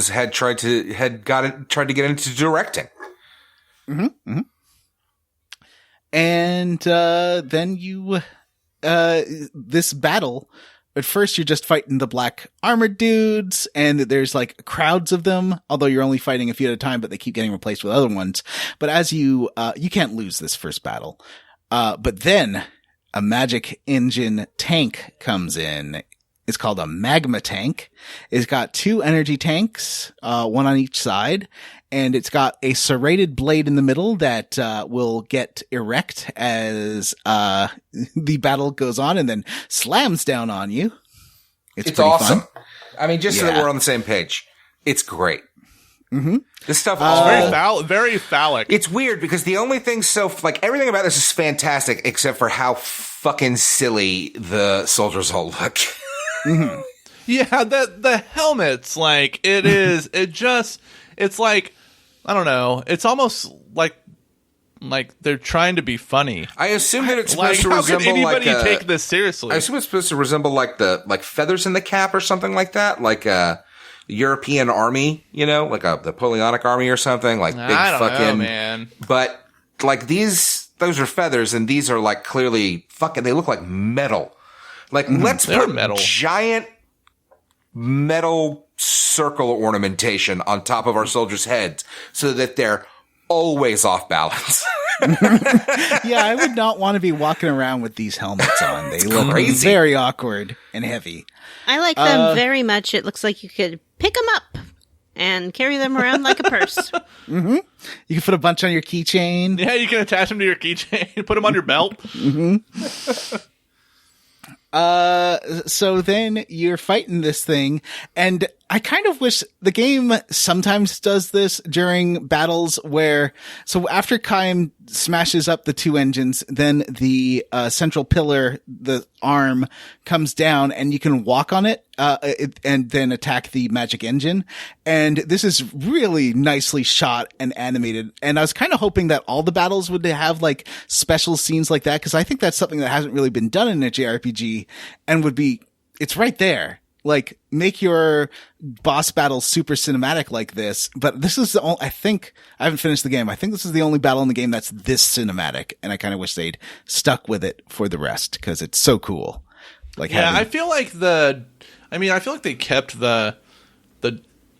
had tried to get into directing. Mm-hmm. Mm-hmm. And then this battle. At first, you're just fighting the black armored dudes, and there's crowds of them, although you're only fighting a few at a time, but they keep getting replaced with other ones. But as you can't lose this first battle. But then a magic engine tank comes in. It's called a magma tank. It's got 2 energy tanks, one on each side, and it's got a serrated blade in the middle that will get erect as the battle goes on and then slams down on you. It's awesome. Fun. I mean, just so that we're on the same page, it's great. Mm-hmm. This stuff very phallic. It's weird because the only thing everything about this is fantastic except for how fucking silly the soldiers all look. Mm-hmm. Yeah, the helmets, it's I don't know. It's almost like they're trying to be funny. I assume that it's supposed to how resemble could anybody take this seriously? I assume it's supposed to resemble the feathers in the cap or something like that, like a European army, like a Napoleonic army or something, big I don't fucking know, man. But those are feathers, and these are clearly fucking. They look like metal. Let's put metal. Giant metal circle ornamentation on top of our soldiers' heads so that they're always off balance. Yeah, I would not want to be walking around with these helmets on. They look crazy. Very awkward and heavy. I like them very much. It looks like you could pick them up and carry them around like a purse. Mm-hmm. You can put a bunch on your keychain. Yeah, you can attach them to your keychain. Put them on your belt. Mm-hmm. So then you're fighting this thing, and I kind of wish the game sometimes does this during battles where, so after Kaim smashes up the two engines, then the central pillar, the arm, comes down and you can walk on it, and then attack the magic engine. And this is really nicely shot and animated. And I was kind of hoping that all the battles would have like special scenes like that, because I think that's something that hasn't really been done in a JRPG and it's right there. Like, make your boss battle super cinematic like this. But this is I haven't finished the game. I think this is the only battle in the game that's this cinematic. And I kind of wish they'd stuck with it for the rest, because it's so cool. Like, I feel like they kept the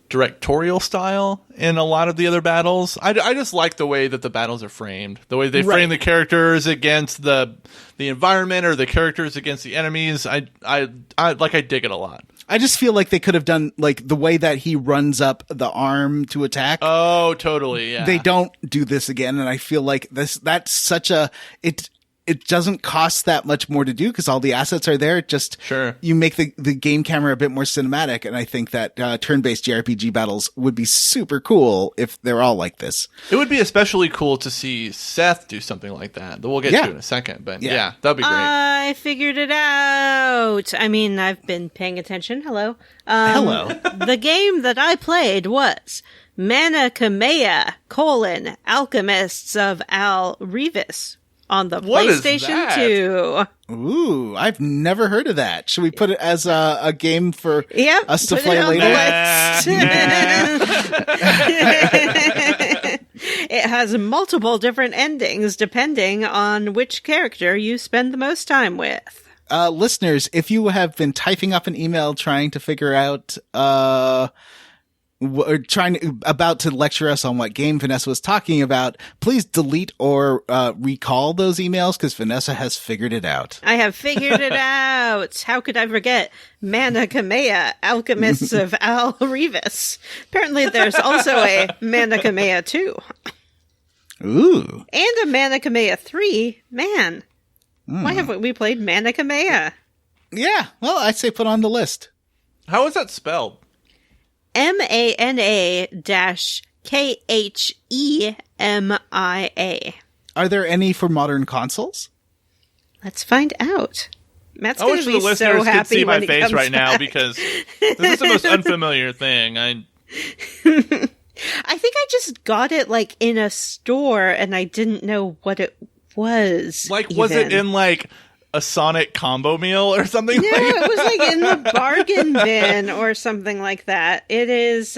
directorial style in a lot of the other battles. I just like the way that the battles are framed. The way they frame the characters against the environment, or the characters against the enemies. I dig it a lot. I just feel like they could have done, like, the way that he runs up the arm to attack. Oh, totally, yeah. They don't do this again, and I feel like that's such a... It doesn't cost that much more to do because all the assets are there. You make the game camera a bit more cinematic. And I think that turn-based JRPG battles would be super cool if they're all like this. It would be especially cool to see Seth do something like that we'll get to in a second. But yeah, that'd be great. I figured it out. I mean, I've been paying attention. Hello. Hello. The game that I played was Mana Kamea, Alchemists of Al Revis. On the PlayStation 2. Ooh, I've never heard of that. Should we put it as a game for us to play later? It has multiple different endings depending on which character you spend the most time with. Listeners, if you have been typing up an email trying to figure out about to lecture us on what game Vanessa was talking about, please delete or recall those emails, because Vanessa has figured it out. I have figured it out. How could I forget? Mana Kamea, Alchemists of Al Revis. Apparently there's also a Mana Kamea 2. Ooh. And a Mana Kamea 3. Man, why haven't we played Mana Kamea? Yeah, well, I'd say put on the list. How is that spelled? MANA-KHEMIA. Are there any for modern consoles? Let's find out. Matt's going to be the so listeners happy could see my when he face comes right now, back. because this is the most unfamiliar thing. I think I just got it like in a store and I didn't know what it was. Like, was it in like a Sonic combo meal or something? Yeah, it was like in the bargain bin or something like that. It is,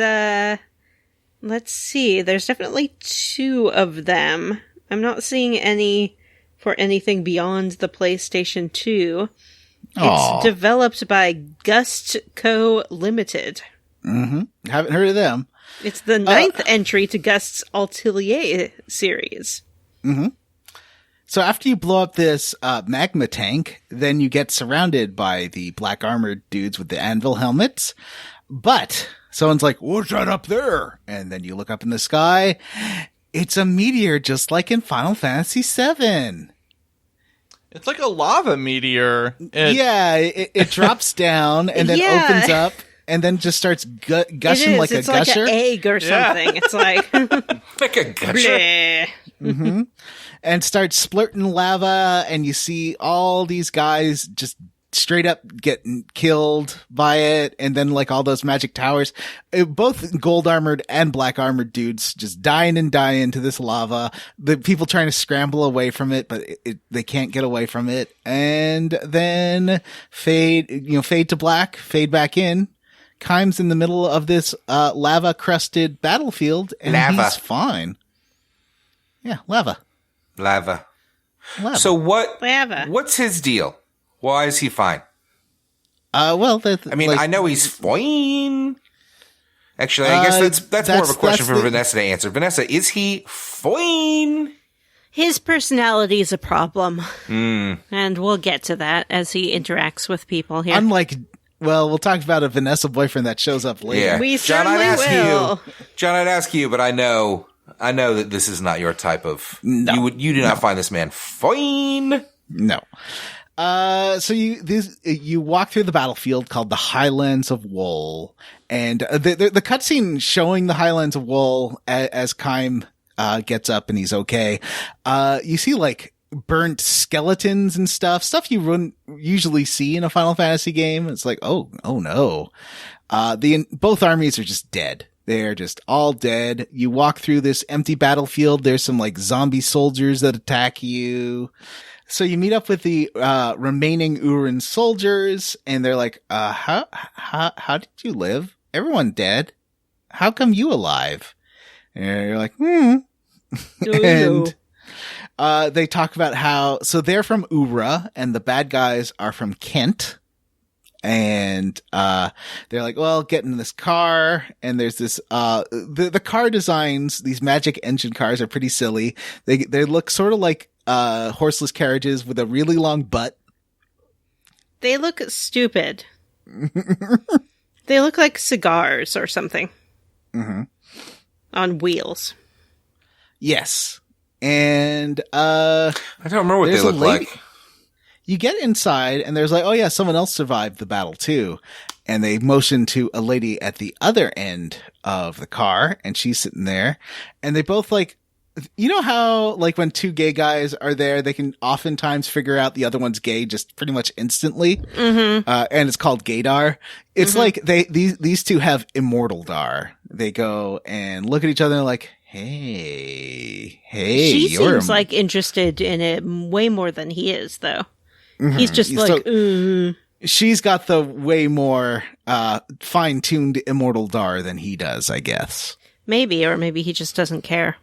let's see. There's definitely 2 of them. I'm not seeing any for anything beyond the PlayStation 2. Aww. It's developed by Gust Co. Limited. Mm-hmm. Haven't heard of them. It's the 9th entry to Gust's Atelier series. Mm-hmm. So after you blow up this magma tank, then you get surrounded by the black armored dudes with the anvil helmets. But someone's like, "What's that up there?" And then you look up in the sky. It's a meteor, just like in Final Fantasy VII. It's like a lava meteor. It drops down and then opens up and then just starts gushing like a gusher. It's like an egg or something. It's like... like a gusher. Mm-hmm. And starts splurting lava, and you see all these guys just straight up getting killed by it, and then like all those magic towers, both gold armored and black armored dudes just dying to this lava. The people trying to scramble away from it, but they can't get away from it. And then fade to black, fade back in. Kaim's in the middle of this lava crusted battlefield, and he's fine. Yeah, lava. So what's his deal? Why is he fine? I know he's fine. Actually, I guess that's more of a question for Vanessa to answer. Vanessa, is he fine? His personality is a problem. And we'll get to that as he interacts with people here. We'll talk about a Vanessa boyfriend that shows up later. Yeah. We certainly will. John, I'd ask you, but I know that this is not your type of... No. You do not find this man fine. No. So you walk through the battlefield called the Highlands of Wool, and the cutscene showing the Highlands of Wool as Kaim gets up and he's okay. You see like burnt skeletons and stuff you wouldn't usually see in a Final Fantasy game. It's like, oh no. Both armies are just dead. They're just all dead. You walk through this empty battlefield. There's some like zombie soldiers that attack you. So you meet up with the remaining Uran soldiers, and they're like, how did you live? Everyone dead. How come you alive? And you're like, And they talk about so they're from Ura, and the bad guys are from Kent. And they're like, well, get in this car. And there's this the car designs, these magic engine cars are pretty silly. They look sort of like horseless carriages with a really long butt. They look stupid. They look like cigars or something. Mm-hmm. On wheels. Yes. And I don't remember what they look like. You get inside, and there's like, oh yeah, someone else survived the battle too. And they motion to a lady at the other end of the car, and she's sitting there. And they both like, you know how like when two gay guys are there, they can oftentimes figure out the other one's gay just pretty much instantly. Mm-hmm. And it's called gaydar. It's like these two have immortal dar. They go and look at each other and like, hey, she seems like interested in it way more than he is, though. Mm-hmm. He's just like, she's got the way more fine-tuned immortal dar than he does, I guess. Maybe, or maybe he just doesn't care.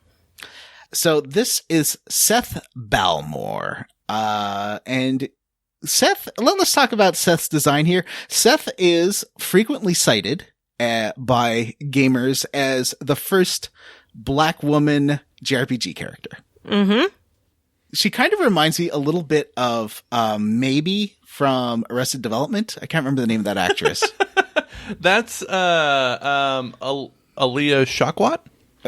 So this is Seth Balmore. And Seth, let's talk about Seth's design here. Seth is frequently cited by gamers as the first black woman JRPG character. Mm-hmm. She kind of reminds me a little bit of Maybe from Arrested Development. I can't remember the name of that actress. That's Aaliyah Shawkat?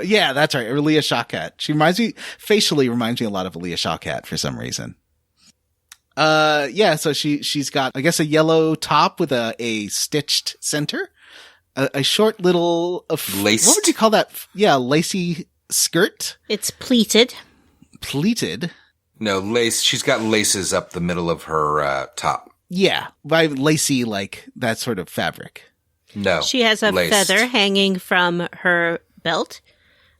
Yeah, that's right. Aaliyah Shawkat. She facially reminds me a lot of Aaliyah Shawkat for some reason. So she's got, I guess, a yellow top with a stitched center. A short little lace. What would you call that? Yeah, lacy skirt. It's pleated. Pleated? No, lace. She's got laces up the middle of her top. Yeah, by lacy, like that sort of fabric. No, she has a feather hanging from her belt.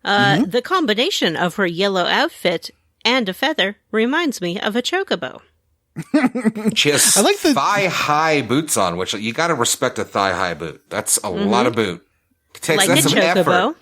The combination of her yellow outfit and a feather reminds me of a chocobo. She has thigh-high boots on, which you got to respect a thigh-high boot. That's a lot of boot. That's some effort.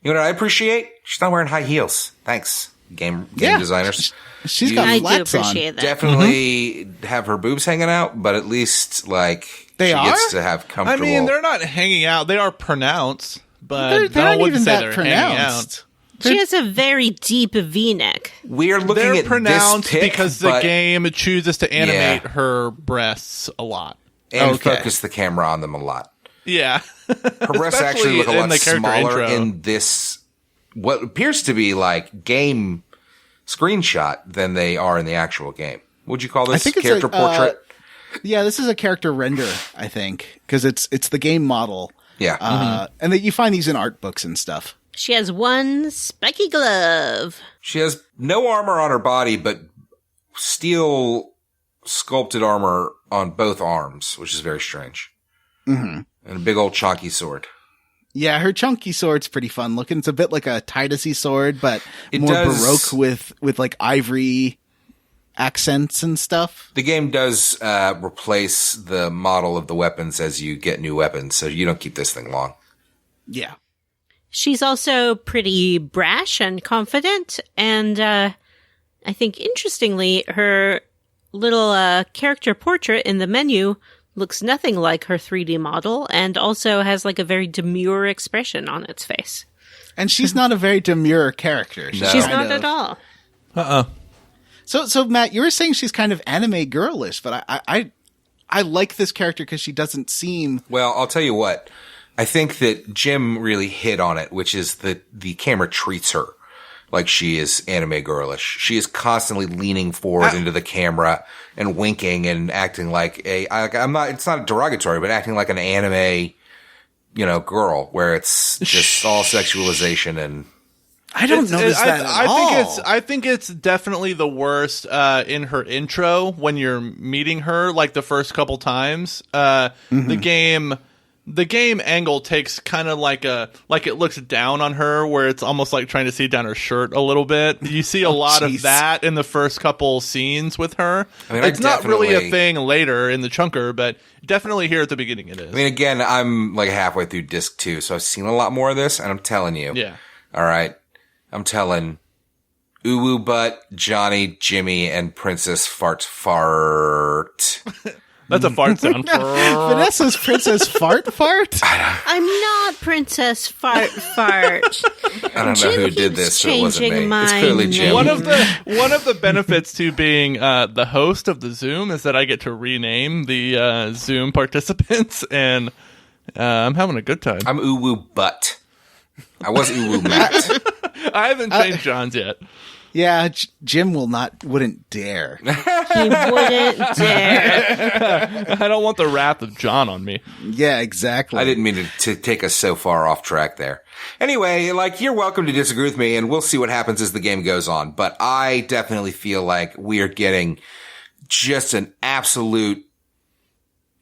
You know what I appreciate? She's not wearing high heels. Thanks, game designers. She's got flats on. I do appreciate that. Definitely have her boobs hanging out, but at least gets to have comfortable. I mean, they're not hanging out. They are pronounced, but they're not even that they're pronounced. She has a very deep V-neck. We're looking at pronounced this pic, because the game chooses to animate her breasts a lot and focus the camera on them a lot. Yeah, her breasts actually look a lot smaller in this what appears to be like game screenshot than they are in the actual game. Would you call this character portrait? Yeah, this is a character render, I think, because it's the game model. Yeah, and that you find these in art books and stuff. She has one spiky glove. She has no armor on her body, but steel sculpted armor on both arms, which is very strange. Mm-hmm. And a big old chalky sword. Yeah, her chunky sword's pretty fun looking. It's a bit like a Tidusy sword, but more Baroque with like ivory accents and stuff. The game does replace the model of the weapons as you get new weapons, so you don't keep this thing long. Yeah. She's also pretty brash and confident, and I think interestingly, her little character portrait in the menu looks nothing like her 3D model, and also has like a very demure expression on its face. And she's not a very demure character. No. She's not at all. So Matt, you were saying she's kind of anime girlish, but I like this character because she doesn't seem. Well, I'll tell you what. I think that Jim really hit on it, which is that the camera treats her like she is anime girlish. She is constantly leaning forward into the camera and winking and acting like it's not derogatory, but acting like an anime, girl, where it's just all sexualization and. I don't notice that at all. I think it's definitely the worst in her intro when you're meeting her, like the first couple times. The game angle takes kind of like it looks down on her, where it's almost like trying to see down her shirt a little bit. You see a lot of that in the first couple scenes with her. I mean, it's not really a thing later in the chunker, but definitely here at the beginning it is. I mean, again, I'm like halfway through disc 2, so I've seen a lot more of this, and I'm telling you. Yeah. All right. I'm telling Uwu Butt, Johnny, Jimmy, and Princess Fart. That's a fart sound. Vanessa's Princess Fart? I'm not Princess Fart. I don't know who did this, so it wasn't me. It's clearly Jim. One of the benefits to being the host of the Zoom is that I get to rename the Zoom participants, and I'm having a good time. I'm Uwu Butt. I was Uwu Matt. I haven't changed John's yet. Yeah, Jim wouldn't dare. He wouldn't dare. I don't want the wrath of John on me. Yeah, exactly. I didn't mean to take us so far off track there. Anyway, you're welcome to disagree with me, and we'll see what happens as the game goes on. But I definitely feel like we are getting just an absolute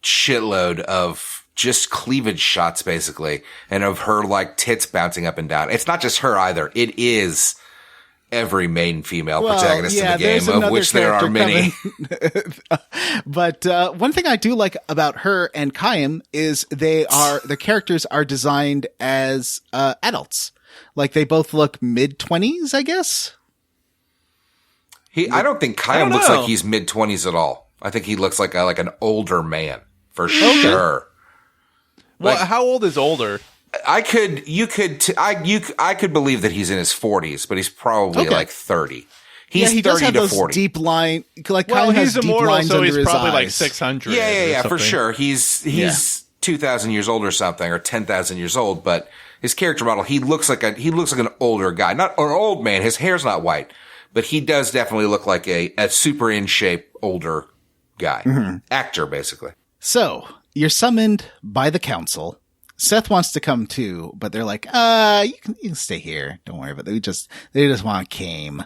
shitload of just cleavage shots, basically, and of her tits bouncing up and down. It's not just her either. It is every main female protagonist in the game, of which there are many. But one thing I do like about her and Kaim is the characters are designed as adults. Like they both look mid-20s, I guess. I don't think Kaim looks like he's mid-20s at all. I think he looks like an older man for sure. Well, how old is older? I could believe that he's in his 40s, but he's probably 30. He's he 30 does have to those 40. deep line. He's immortal, so he's probably 600. Yeah, for sure. He's 2,000 years old or something, or 10,000 years old. But his character model, he looks like an older guy, not an old man. His hair's not white, but he does definitely look like a super in shape older guy, actor basically. So you're summoned by the council. Seth wants to come too, but they're like, you can stay here. Don't worry about it. They just want Kaim.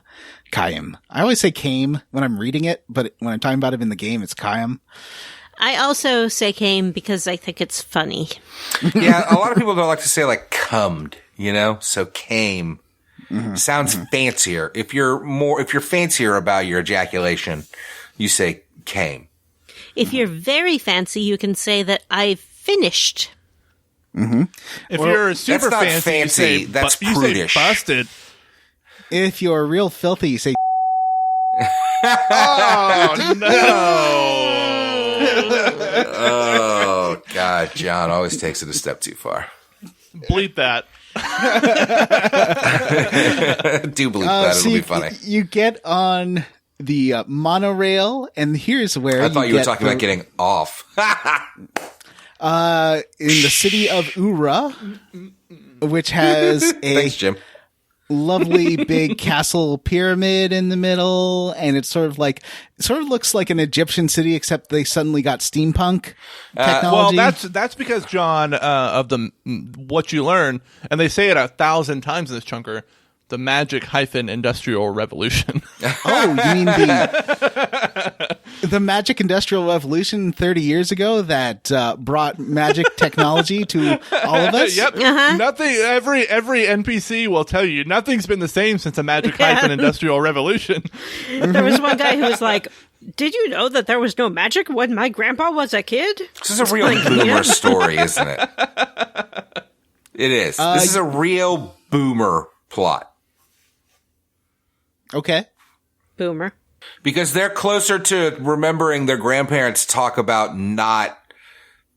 I always say Kaim when I'm reading it, but when I'm talking about it in the game, it's Kaim. I also say Kaim because I think it's funny. Yeah, a lot of people don't like to say cummed, so Kaim sounds fancier. If you're fancier about your ejaculation, you say Kaim. If you're very fancy, you can say that I've finished. If you're super that's fancy, you say, that's prudish. You say busted. If you're real filthy, you say Oh, no. Oh, God, John always takes it a step too far. Bleep that. Do bleep that. It'll be funny. You get on the monorail, and here's where I thought you were talking about getting off. In the city of Ura, which has a Thanks, Jim. lovely big castle pyramid in the middle, and it sort of looks like an Egyptian city, except they suddenly got steampunk technology. Well, that's because, John, of what you learn, and they say it 1,000 times in this chunker, the magic Industrial Revolution. Oh, you mean the magic Industrial Revolution 30 years ago that brought magic technology to all of us? Yep. Nothing. Every NPC will tell you nothing's been the same since the magic Industrial Revolution. There was one guy who was like, "Did you know that there was no magic when my grandpa was a kid?" This is a real boomer story, isn't it? It is. This is a real boomer plot. Okay. Boomer. Because they're closer to remembering their grandparents talk about not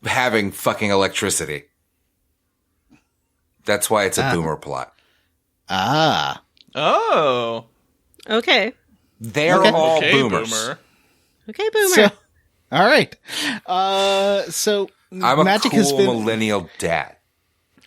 having fucking electricity. That's why it's a boomer plot. Ah. Oh. Okay. They're all boomers. Boomer. Okay, boomer. So, all right. So I'm a magic cool has been millennial dad.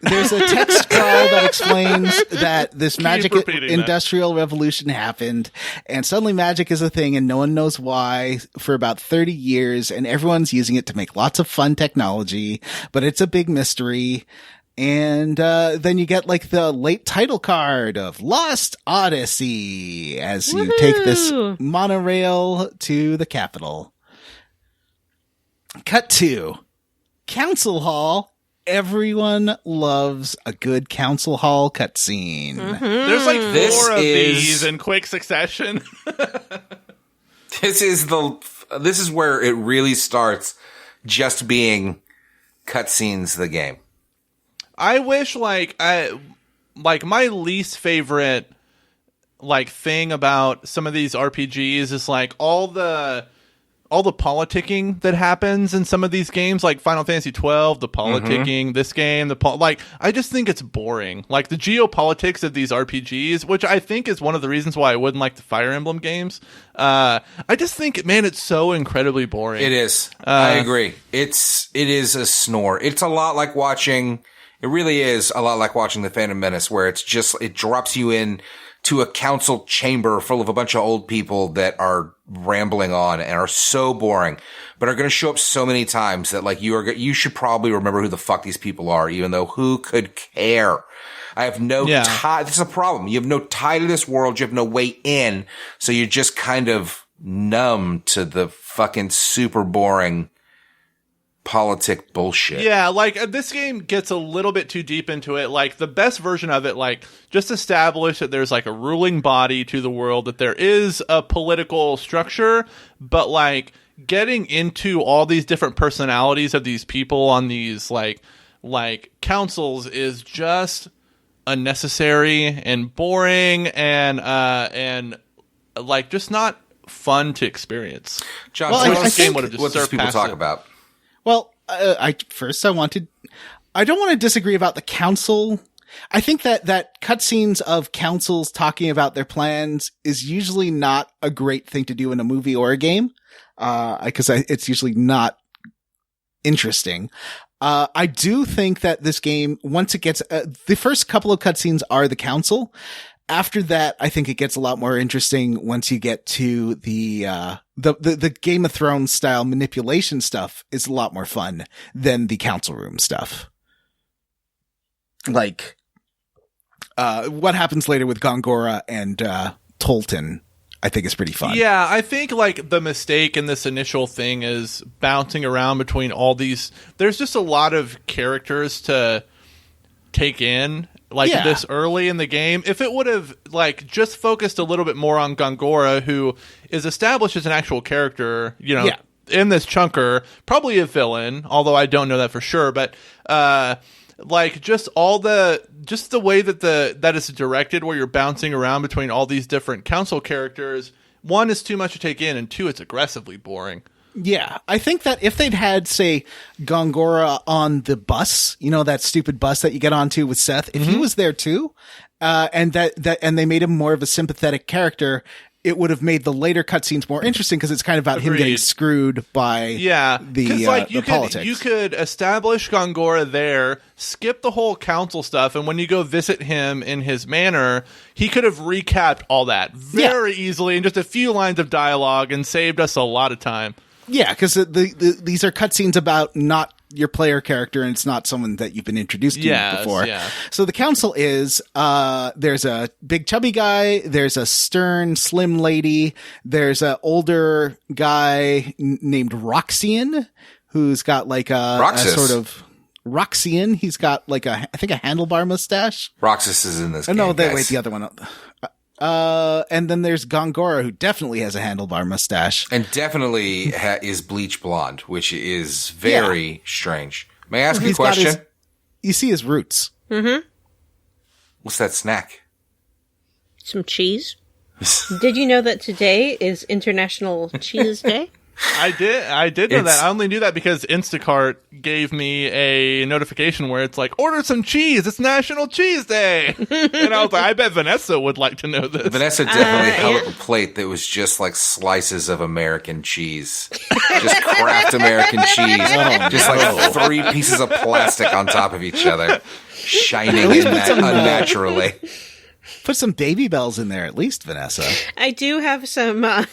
There's a text crawl that explains that this magic repeating industrial revolution happened, and suddenly magic is a thing, and no one knows why for about 30 years, and everyone's using it to make lots of fun technology, but it's a big mystery. And then you get like the late title card of Lost Odyssey as you take this monorail to the capital. Cut to Council Hall. Everyone loves a good Council Hall cutscene. There's like four of these in quick succession. This is where it really starts just being cutscenes the game. I wish like my least favorite like thing about some of these RPGs is like all the politicking that happens in some of these games, like Final Fantasy 12, the politicking, this game, I just think it's boring. Like the geopolitics of these RPGs, which I think is one of the reasons why I wouldn't like the Fire Emblem games. I just think, man, it's so incredibly boring. It is. I agree. It is a snore. It's a lot like watching. It really is a lot like watching The Phantom Menace, where it drops you in to a council chamber full of a bunch of old people that are rambling on and are so boring, but are going to show up so many times that like you should probably remember who the fuck these people are, even though who could care? I have no tie. This is a problem. You have no tie to this world. You have no way in. So you're just kind of numb to the fucking super boring politic bullshit. Yeah, like this game gets a little bit too deep into it. Like the best version of it, like just establish that there's like a ruling body to the world, that there is a political structure, but like getting into all these different personalities of these people on these like councils is just unnecessary and boring and like just not fun to experience. John, what does people talk about? Well, I don't want to disagree about the council. I think that cutscenes of councils talking about their plans is usually not a great thing to do in a movie or a game, because it's usually not interesting. I do think that this game, once it gets, the first couple of cutscenes are the council. After that, I think it gets a lot more interesting once you get to the Game of Thrones style manipulation stuff is a lot more fun than the council room stuff. Like, what happens later with Gongora and, Tolton, I think is pretty fun. Yeah, I think like the mistake in this initial thing is bouncing around between all these. There's just a lot of characters to take in. This early in the game. If it would have like just focused a little bit more on Gongora, who is established as an actual character, in this chunker, probably a villain, although I don't know that for sure, but like just the way that is directed, where you're bouncing around between all these different council characters, one is too much to take in, and two, it's aggressively boring. Yeah, I think that if they'd had, say, Gongora on the bus, that stupid bus that you get onto with Seth, if he was there too, and they made him more of a sympathetic character, it would have made the later cutscenes more interesting, because it's kind of about him getting screwed by the politics. You could establish Gongora there, skip the whole council stuff, and when you go visit him in his manor, he could have recapped all that very easily in just a few lines of dialogue and saved us a lot of time. Yeah, because these are cutscenes about not your player character, and it's not someone that you've been introduced to before. Yeah. So the council is, there's a big chubby guy, there's a stern, slim lady, there's an older guy named Roxian, who's got like a sort of... Roxian, he's got like I think a handlebar mustache. Roxas is in this game, wait, the other one. And then there's Gongora, who definitely has a handlebar mustache. And definitely is bleach blonde, which is very strange. May I ask you a question? You see his roots. Mm-hmm. What's that snack? Some cheese. Did you know that today is International Cheese Day? I did know that. I only knew that because Instacart gave me a notification where it's like, order some cheese. It's National Cheese Day. And I was like, I bet Vanessa would like to know this. Vanessa definitely held up a plate that was just like slices of American cheese. Just Kraft American cheese. Just like 3 pieces of plastic on top of each other. Shining unnaturally. Put some Baby Bells in there at least, Vanessa. I do have some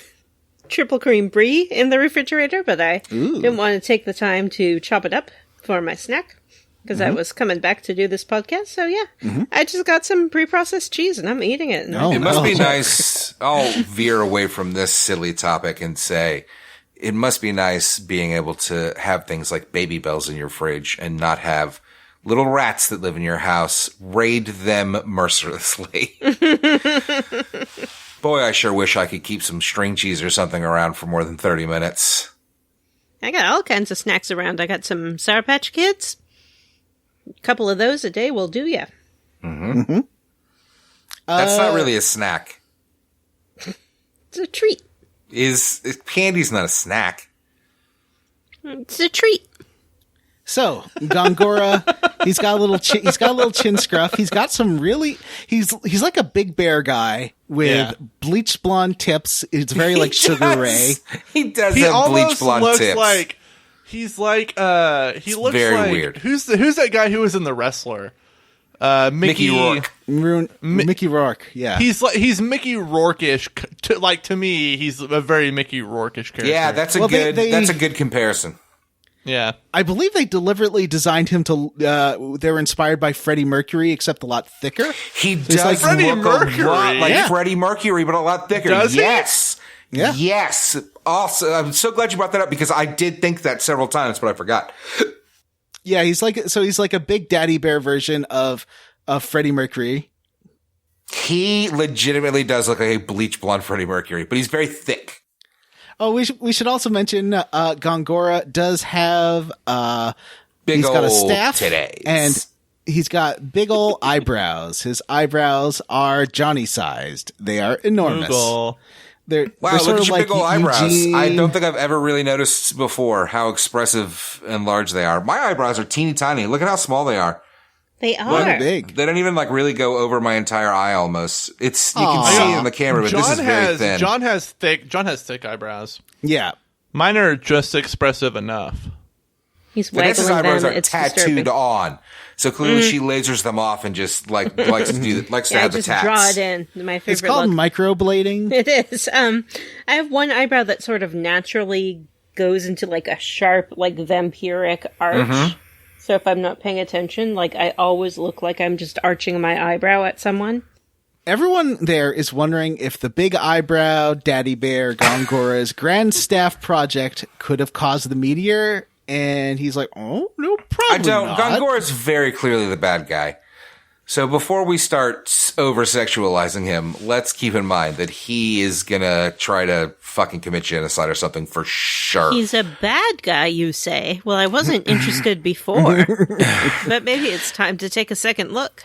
triple cream brie in the refrigerator, but I didn't want to take the time to chop it up for my snack because I was coming back to do this podcast. So yeah, I just got some pre-processed cheese and I'm eating it. It must be nice. I'll veer away from this silly topic and say it must be nice being able to have things like Baby Bells in your fridge and not have little rats that live in your house raid them mercilessly. Boy, I sure wish I could keep some string cheese or something around for more than 30 minutes. I got all kinds of snacks around. I got some Sour Patch Kids. A couple of those a day will do ya. That's not really a snack. It's a treat. Candy's not a snack. It's a treat. So Gongora, he's got a little chin scruff. He's got some really. He's like a big bear guy with bleached blonde tips. It's very like Sugar Ray. He does have bleached blonde tips. He looks very like weird. Who's that guy who was in The Wrestler? Mickey Rourke. Mickey Rourke. Yeah, he's Mickey Rourke-ish. To me, he's a very Mickey Rourke-ish character. Yeah, that's a good comparison. Yeah. I believe they deliberately designed him to, they were inspired by Freddie Mercury, except a lot thicker. He does like Freddie Mercury. Like Freddie Mercury, but a lot thicker. Does yes. He? Yeah. Yes. Also, I'm so glad you brought that up because I did think that several times, but I forgot. Yeah, he's like a big daddy bear version of Freddie Mercury. He legitimately does look like a bleach blonde Freddie Mercury, but he's very thick. Oh, we should also mention Gongora does have Big got a old staff titties. And he's got big old eyebrows. His eyebrows are Johnny-sized. They are enormous. Google. They're Look sort at of your like big old eyebrows. Eugene. I don't think I've ever really noticed before how expressive and large they are. My eyebrows are teeny tiny. Look at how small they are. They are. They're big. They don't even like really go over my entire eye almost. You can see it on the camera, but this is very thin. John has thick eyebrows. Yeah. Mine are just expressive enough. He's Vanessa's waggling eyebrows them. are It's tattooed disturbing. on. So clearly she lasers them off and just likes to I have the just tats. draw it in. My favorite It's called look. microblading. It is. I have one eyebrow that sort of naturally goes into like a sharp, like vampiric arch. So if I'm not paying attention, like I always look like I'm just arching my eyebrow at someone. Everyone there is wondering if the big eyebrow daddy bear Gongora's grand staff project could have caused the meteor. And he's like, oh, no, probably not. Gongora is very clearly the bad guy. So before we start over-sexualizing him, let's keep in mind that he is gonna try to fucking commit genocide or something for sure. He's a bad guy, you say. Well, I wasn't interested before. But maybe it's time to take a second look.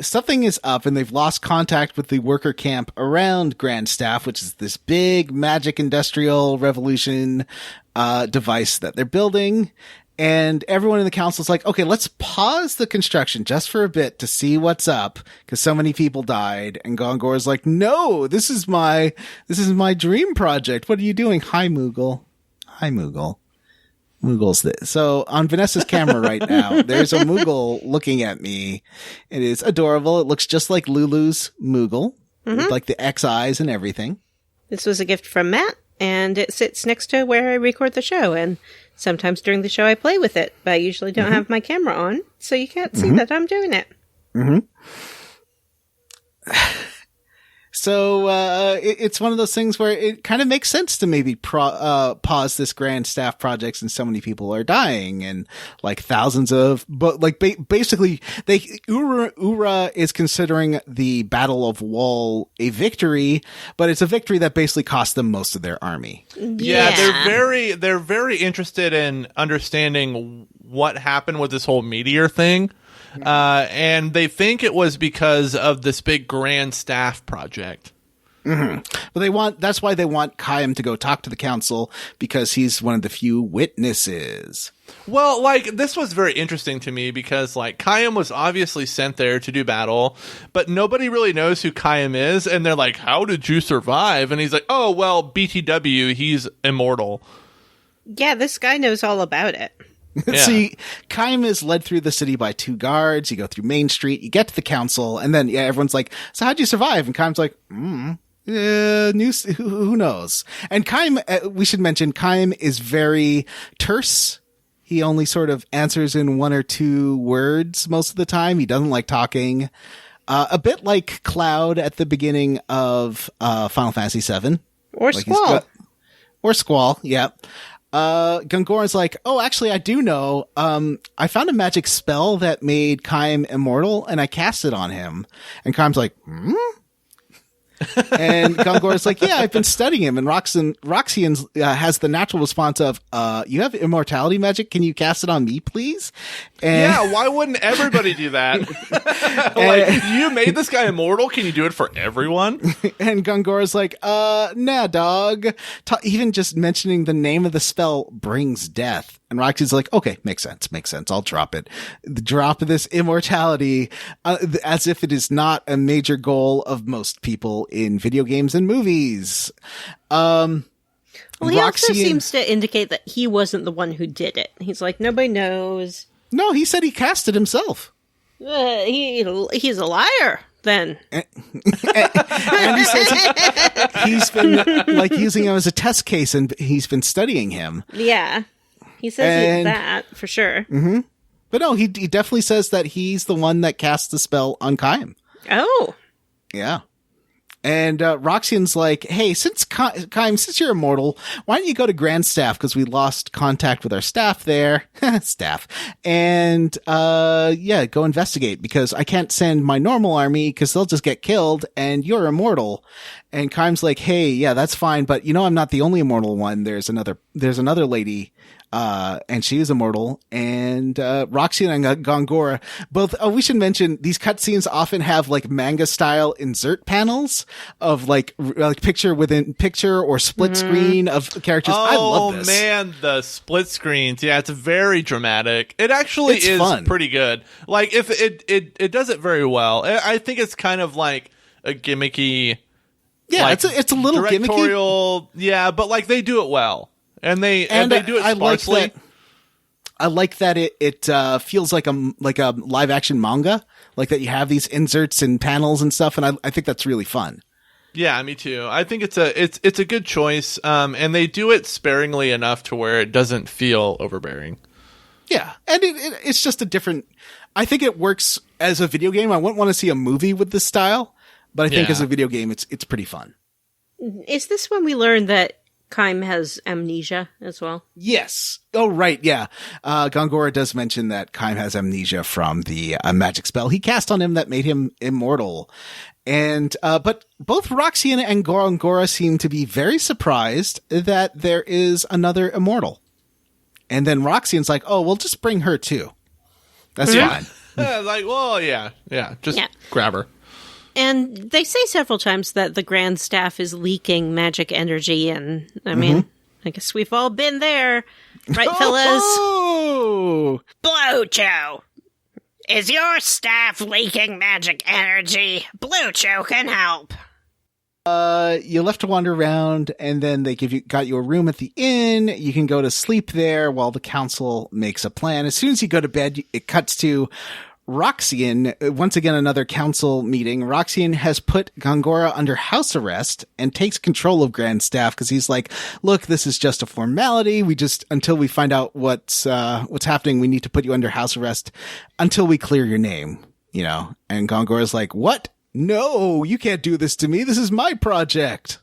Something is up and they've lost contact with the worker camp around Grand Staff, which is this big magic industrial revolution device that they're building. And everyone in the council is like, okay, let's pause the construction just for a bit to see what's up because so many people died. And Gongora's like, no, this is my dream project. What are you doing? Hi, Moogle. Hi, Moogle. Moogle's this. So on Vanessa's camera right now, there's a Moogle looking at me. It is adorable. It looks just like Lulu's Moogle with like the X eyes and everything. This was a gift from Matt, and it sits next to where I record the show. And sometimes during the show I play with it, but I usually don't have my camera on, so you can't see that I'm doing it. So it's one of those things where it kind of makes sense to maybe pause this grand staff project since so many people are dying and like thousands of, but like basically Ura is considering the Battle of Wall a victory, but it's a victory that basically cost them most of their army. Yeah, they're very interested in understanding what happened with this whole meteor thing. And they think it was because of this big grand staff project. But that's why they want Kaim to go talk to the council, because he's one of the few witnesses. Well, like, this was very interesting to me because, like, Kaim was obviously sent there to do battle, but nobody really knows who Kaim is, and they're like, how did you survive? And he's like, oh, well, BTW, he's immortal. Yeah, this guy knows all about it. Yeah. See, Kaim is led through the city by 2 guards. You go through Main Street, you get to the council, and then everyone's like, so how'd you survive? And Kaim's like, who knows? And Kaim, we should mention, Kaim is very terse. He only sort of answers in 1 or 2 words most of the time. He doesn't like talking. A bit like Cloud at the beginning of Final Fantasy VII. Or Squall. Or Squall, yeah. Gungora's like, oh, actually, I do know. I found a magic spell that made Kaim immortal, and I cast it on him. And Kaim's like, And Gungora's like, yeah, I've been studying him. And Roxian has the natural response of, you have immortality magic? Can you cast it on me, please? And yeah, why wouldn't everybody do that? Like, you made this guy immortal. Can you do it for everyone? And Gungora's like, nah, dog. Even just mentioning the name of the spell brings death. And Roxy's like, okay, makes sense. I'll drop it. Drop this immortality, as if it is not a major goal of most people in video games and movies. Well, he also seems to indicate that he wasn't the one who did it. He's like, nobody knows. No, he said he cast it himself. He's a liar, then. And he says he's been like using him as a test case, and he's been studying him. Yeah. He says that, for sure. Mm-hmm. But no, he definitely says that he's the one that cast the spell on Kaim. Oh. Yeah. And Roxian's like, hey, Kaim, since you're immortal, why don't you go to Grand Staff? Because we lost contact with our staff there. Staff. And go investigate, because I can't send my normal army because they'll just get killed, and you're immortal. And Kaim's like, hey, yeah, that's fine, but I'm not the only immortal one. There's another lady, and she is immortal, and Roxian and Gongora both. Oh, we should mention these cutscenes often have like manga style insert panels of like picture within picture or split screen of characters. I love this. Oh man, the split screens. Yeah, it's very dramatic. It actually is fun. Pretty good. Like, if it does it very well. I think it's kind of like a gimmicky. Yeah, like, it's a little directorial, gimmicky. Yeah, but like they do it well. And they do it sparsely. I like that it feels like a live action manga, like that you have these inserts and panels and stuff, and I think that's really fun. Yeah, me too. I think it's a good choice, and they do it sparingly enough to where it doesn't feel overbearing. Yeah, and it's just a different. I think it works as a video game. I wouldn't want to see a movie with this style, but I think as a video game, it's pretty fun. Is this when we learn that Kaim has amnesia as well? Yes. Oh, right. Yeah. Gongora does mention that Kaim has amnesia from the magic spell he cast on him that made him immortal. And, but both Roxian and Gongora seem to be very surprised that there is another immortal. And then Roxian's like, oh, well, just bring her too. That's fine. Like, well, yeah. Just grab her. And they say several times that the Grand Staff is leaking magic energy, and I mean, I guess we've all been there, right, fellas? Oh! Bluecho! Is your staff leaking magic energy? Bluecho can help. You left to wander around, and then they got you a room at the inn. You can go to sleep there while the council makes a plan. As soon as you go to bed, it cuts to Roxian, once again, another council meeting. Roxian has put Gongora under house arrest and takes control of Grand Staff because he's like, look, this is just a formality. Until we find out what's happening, we need to put you under house arrest until we clear your name, And Gongora's like, what? No, you can't do this to me. This is my project.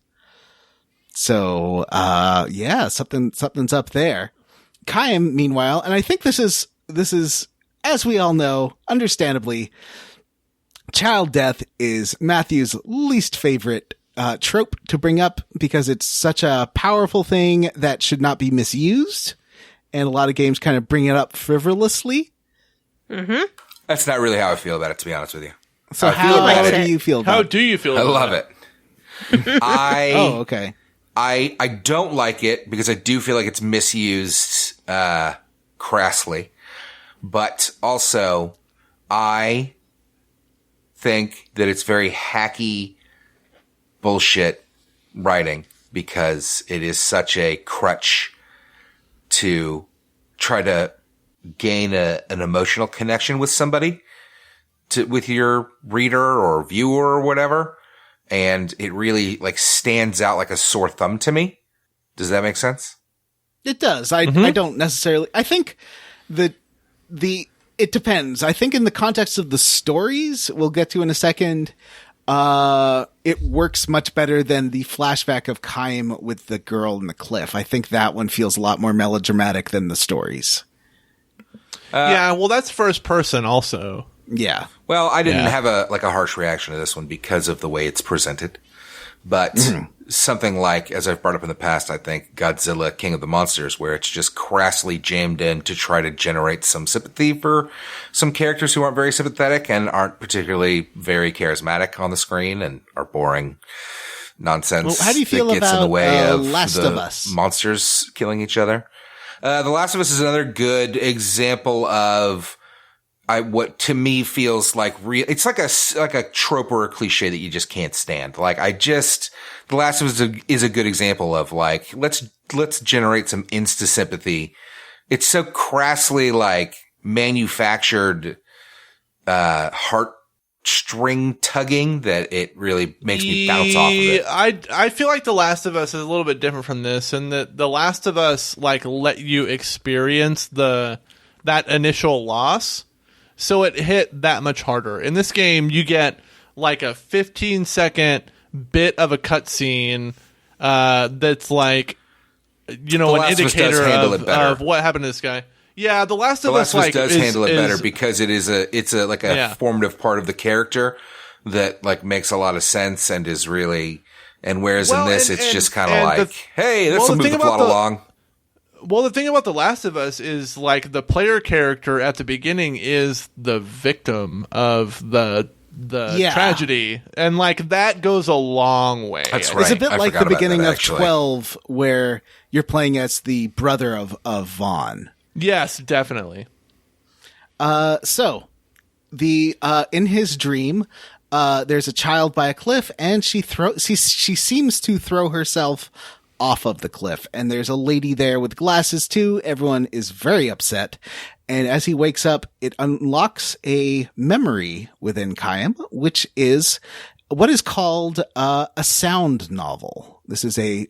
So, something's up there. Kaim, meanwhile, and I think this is, as we all know, understandably, child death is Matthew's least favorite trope to bring up because it's such a powerful thing that should not be misused. And a lot of games kind of bring it up frivolously. Mm-hmm. That's not really how I feel about it, to be honest with you. So how do you feel about it? How do you feel about it? I love it. Oh, okay. I don't like it because I do feel like it's misused crassly. But also, I think that it's very hacky bullshit writing because it is such a crutch to try to gain an emotional connection with somebody, with your reader or viewer or whatever. And it really like stands out like a sore thumb to me. Does that make sense? It does. I don't necessarily. I think that it depends. I think in the context of the stories we'll get to in a second, it works much better than the flashback of Kaim with the girl in the cliff. I think that one feels a lot more melodramatic than the stories. Yeah, well, that's first person also. Yeah. Well, I didn't have a harsh reaction to this one because of the way it's presented. But something like, as I've brought up in the past, I think Godzilla, King of the Monsters, where it's just crassly jammed in to try to generate some sympathy for some characters who aren't very sympathetic and aren't particularly very charismatic on the screen and are boring nonsense. Well, how do you feel that gets in the way of Last the of Us? Monsters killing each other? The Last of Us is another good example of what to me feels like real. It's like a trope or a cliche that you just can't stand. Like The Last of Us is a good example of like, let's generate some insta sympathy. It's so crassly like manufactured, heartstring tugging that it really makes me bounce off of it. I feel like The Last of Us is a little bit different from this, and that The Last of Us like let you experience that initial loss. So it hit that much harder. In this game, you get like a 15-second bit of a cutscene that's like, an indicator of what happened to this guy. Yeah, The Last of Us does handle it better because it's a formative part of the character that like makes a lot of sense and is really. And whereas in this, it's just kind of like, hey, this will move the plot along. Well, the thing about The Last of Us is, like, the player character at the beginning is the victim of the tragedy. And, like, that goes a long way. That's right. It's a bit like the beginning of 12, where you're playing as the brother of Vaughn. Yes, definitely. So, in his dream, there's a child by a cliff, and she seems to throw herself off of the cliff, and there's a lady there with glasses too. Everyone is very upset, and as he wakes up, it unlocks a memory within Kaim, which is what is called a sound novel. This is a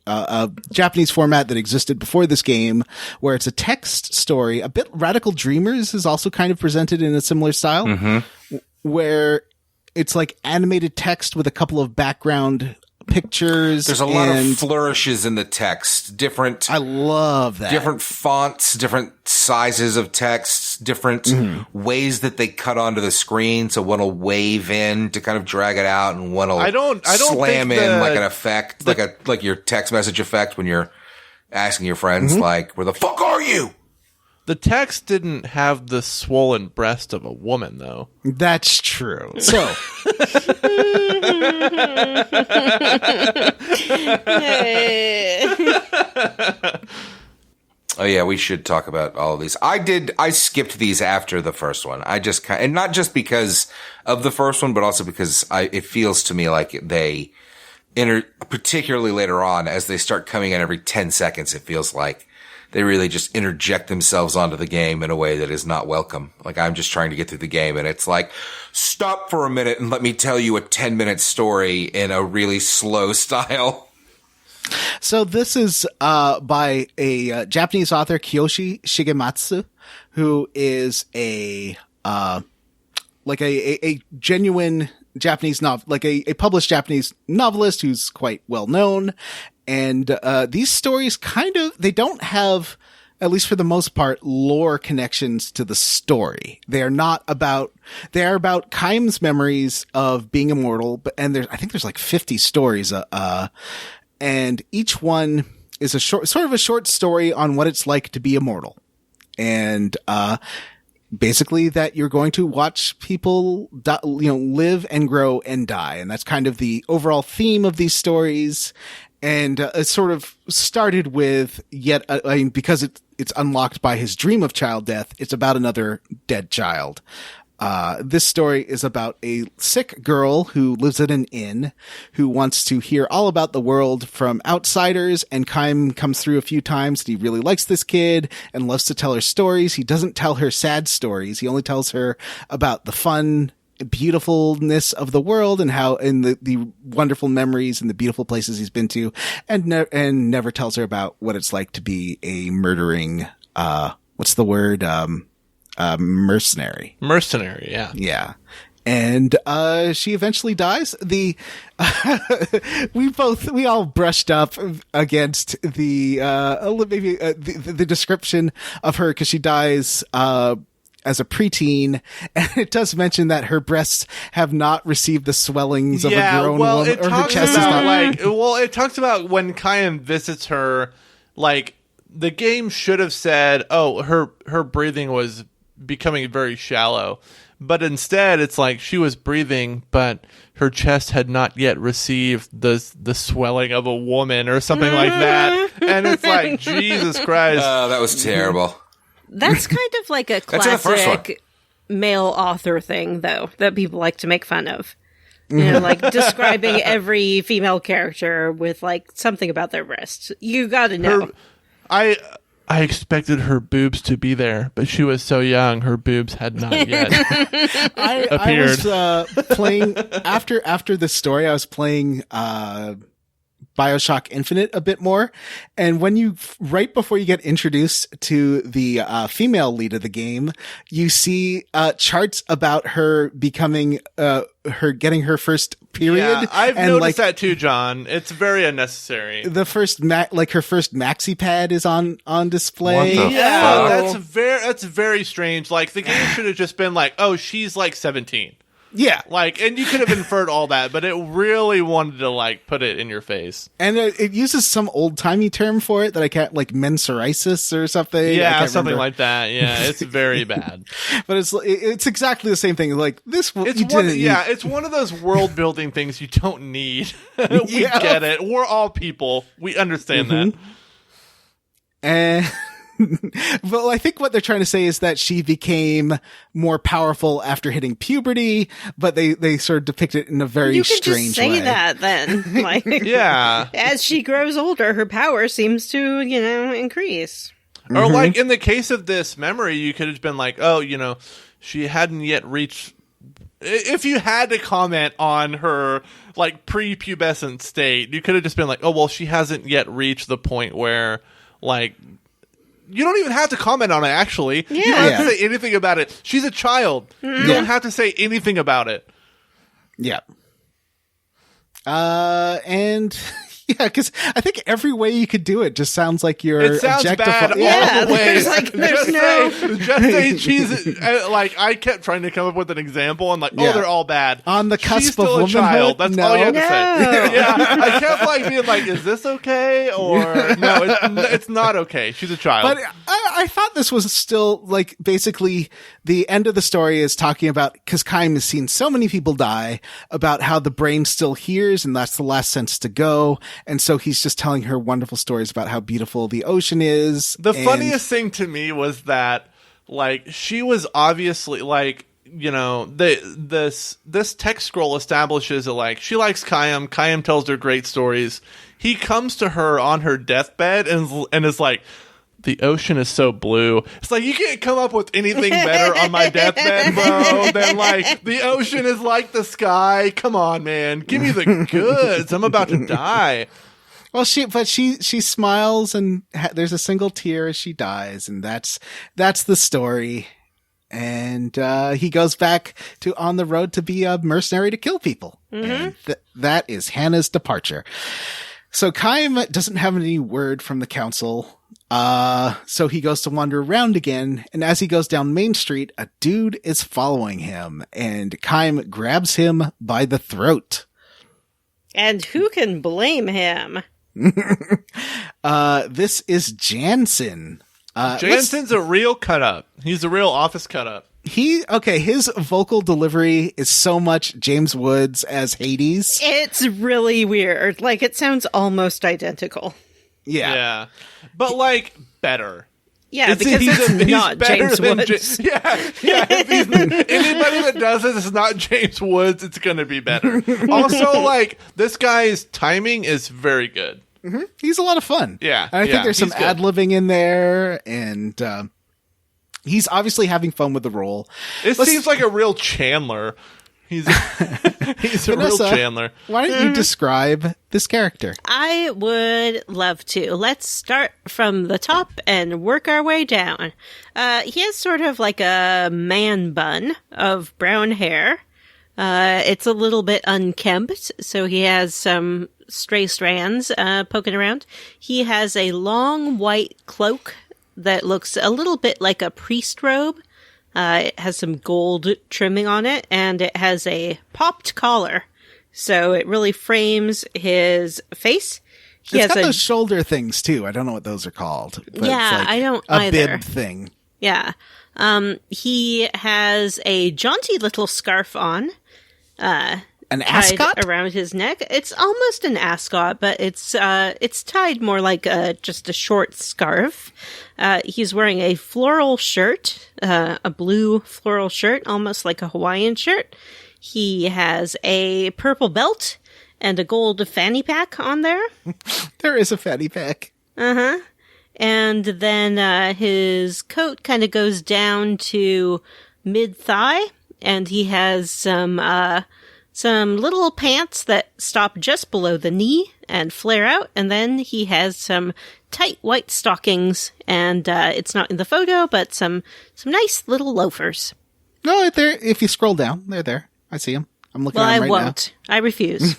Japanese format that existed before this game, where it's a text story. A bit Radical Dreamers is also kind of presented in a similar style, where it's like animated text with a couple of background pictures. There's a lot of flourishes in the text. I love that. Different fonts, different sizes of texts, different ways that they cut onto the screen. So one will wave in to kind of drag it out, and one will slam in like an effect, like your text message effect when you're asking your friends, like, "Where the fuck are you?" The text didn't have the swollen breast of a woman, though. That's true. So. Oh yeah, we should talk about all of these. I skipped these after the first one. And not just because of the first one, but also because it feels to me like they particularly later on, as they start coming in every 10 seconds, it feels like they really just interject themselves onto the game in a way that is not welcome. Like, I'm just trying to get through the game, and it's like, stop for a minute and let me tell you a 10-minute story in a really slow style. So this is by a Japanese author, Kiyoshi Shigematsu, who is a genuine Japanese a published Japanese novelist who's quite well known. And these stories they don't have, at least for the most part, lore connections to the story. They are about Kaim's memories of being immortal, I think there's like 50 stories, and each one is a short story on what it's like to be immortal. And basically that you're going to watch people live and grow and die. And that's kind of the overall theme of these stories. And it sort of started with because it's unlocked by his dream of child death. It's about another dead child. This story is about a sick girl who lives at an inn who wants to hear all about the world from outsiders, and Kaim comes through a few times and he really likes this kid and loves to tell her stories. He doesn't tell her sad stories. He only tells her about the fun, beautifulness of the world and the wonderful memories and the beautiful places he's been to, and never tells her about what it's like to be a murdering, what's the word? Mercenary. Mercenary, yeah. Yeah. And, she eventually dies. We all brushed up against the description of her, cause she dies, as a preteen, and it does mention that her breasts have not received the swellings of a grown woman, or her chest is not. It talks about when Kaim visits her, like, the game should have said, oh, her breathing was becoming very shallow, but instead it's like she was breathing, but her chest had not yet received the swelling of a woman or something like that, and it's like, Jesus Christ. That was terrible. That's kind of like a classic male author thing, though, that people like to make fun of. You know, like describing every female character with like something about their breasts. You gotta know. I expected her boobs to be there, but she was so young, her boobs had not yet appeared. I was playing after the story. I was playing BioShock Infinite a bit more, and right before you get introduced to the female lead of the game, you see charts about her becoming her getting her first period. Yeah, I've noticed that too, John. It's very unnecessary. The first her first maxi pad is on display. What the fuck? That's very strange. Like, the game should have just been like, oh, she's like 17. Yeah. Like, and you could have inferred all that, but it really wanted to, like, put it in your face. And it uses some old-timey term for it that I can't, like, mensorisis or something. Yeah, something like that. Yeah, it's very bad. But it's exactly the same thing. Like, it's one of those world-building things you don't need. We get it. We're all people. We understand that. And... Well, I think what they're trying to say is that she became more powerful after hitting puberty, but they sort of depict it in a very strange way. You could just say that then. Like, yeah. As she grows older, her power seems to, increase. Or like in the case of this memory, you could have been like, oh, she hadn't yet reached... If you had to comment on her, like, prepubescent state, you could have just been like, oh, well, she hasn't yet reached the point where, like... You don't even have to comment on it, actually. Yeah. You don't have to say anything about it. She's a child. You don't have to say anything about it. Yeah. And... Yeah, because I think every way you could do it just sounds like you're objectifying. Bad all the ways. Just say she's like, I kept trying to come up with an example and like, they're all bad. On the cusp she's still of a child. That's all you have to say. Yeah, I kept like being like, is this okay or no? It's not okay. She's a child. But I thought this was still like basically the end of the story is talking about, because Kaim has seen so many people die, about how the brain still hears and that's the last sense to go. And so he's just telling her wonderful stories about how beautiful the ocean is. The funniest thing to me was that, like, she was obviously, like, this text scroll establishes that, like, she likes Kaim. Kaim tells her great stories. He comes to her on her deathbed and is like, the ocean is so blue. It's like, you can't come up with anything better on my deathbed, bro, than like, the ocean is like the sky. Come on, man. Give me the goods. I'm about to die. Well, she smiles and there's a single tear as she dies. And that's the story. And, he goes back to on the road to be a mercenary to kill people. And that is Hannah's departure. So Kaim doesn't have any word from the council. So he goes to wander around again, and as he goes down Main Street, a dude is following him, and Kaim grabs him by the throat. And who can blame him? This is Jansen. Jansen's a real cut-up. He's a real office cut-up. His vocal delivery is so much James Woods as Hades. It's really weird. Like, it sounds almost identical. Yeah. But, like, better. Yeah, because it's not James Woods. Anybody that does this is not James Woods, it's going to be better. Also, like, this guy's timing is very good. Mm-hmm. He's a lot of fun. Yeah. And I think there's some ad-libbing in there, and he's obviously having fun with the role. It seems like a real Chandler. He's a real Chandler. Why don't you describe this character? I would love to. Let's start from the top and work our way down. He has sort of like a man bun of brown hair. It's a little bit unkempt, so he has some stray strands poking around. He has a long white cloak that looks a little bit like a priest robe. It has some gold trimming on it, and it has a popped collar. So it really frames his face. It's got those shoulder things, too. I don't know what those are called. But yeah, it's like I don't a either. bib thing. Yeah. He has a jaunty little scarf on. An ascot? Tied around his neck. It's almost an ascot, but it's tied more like just a short scarf. He's wearing a floral shirt, a blue floral shirt, almost like a Hawaiian shirt. He has a purple belt and a gold fanny pack on there. There is a fanny pack. Uh-huh. And then his coat kind of goes down to mid-thigh, and he has some little pants that stop just below the knee and flare out, and then he has some tight white stockings, and it's not in the photo, but some nice little loafers. No, there. If you scroll down, they're there. I see them. I'm looking at them right now. Well, I won't. I refuse.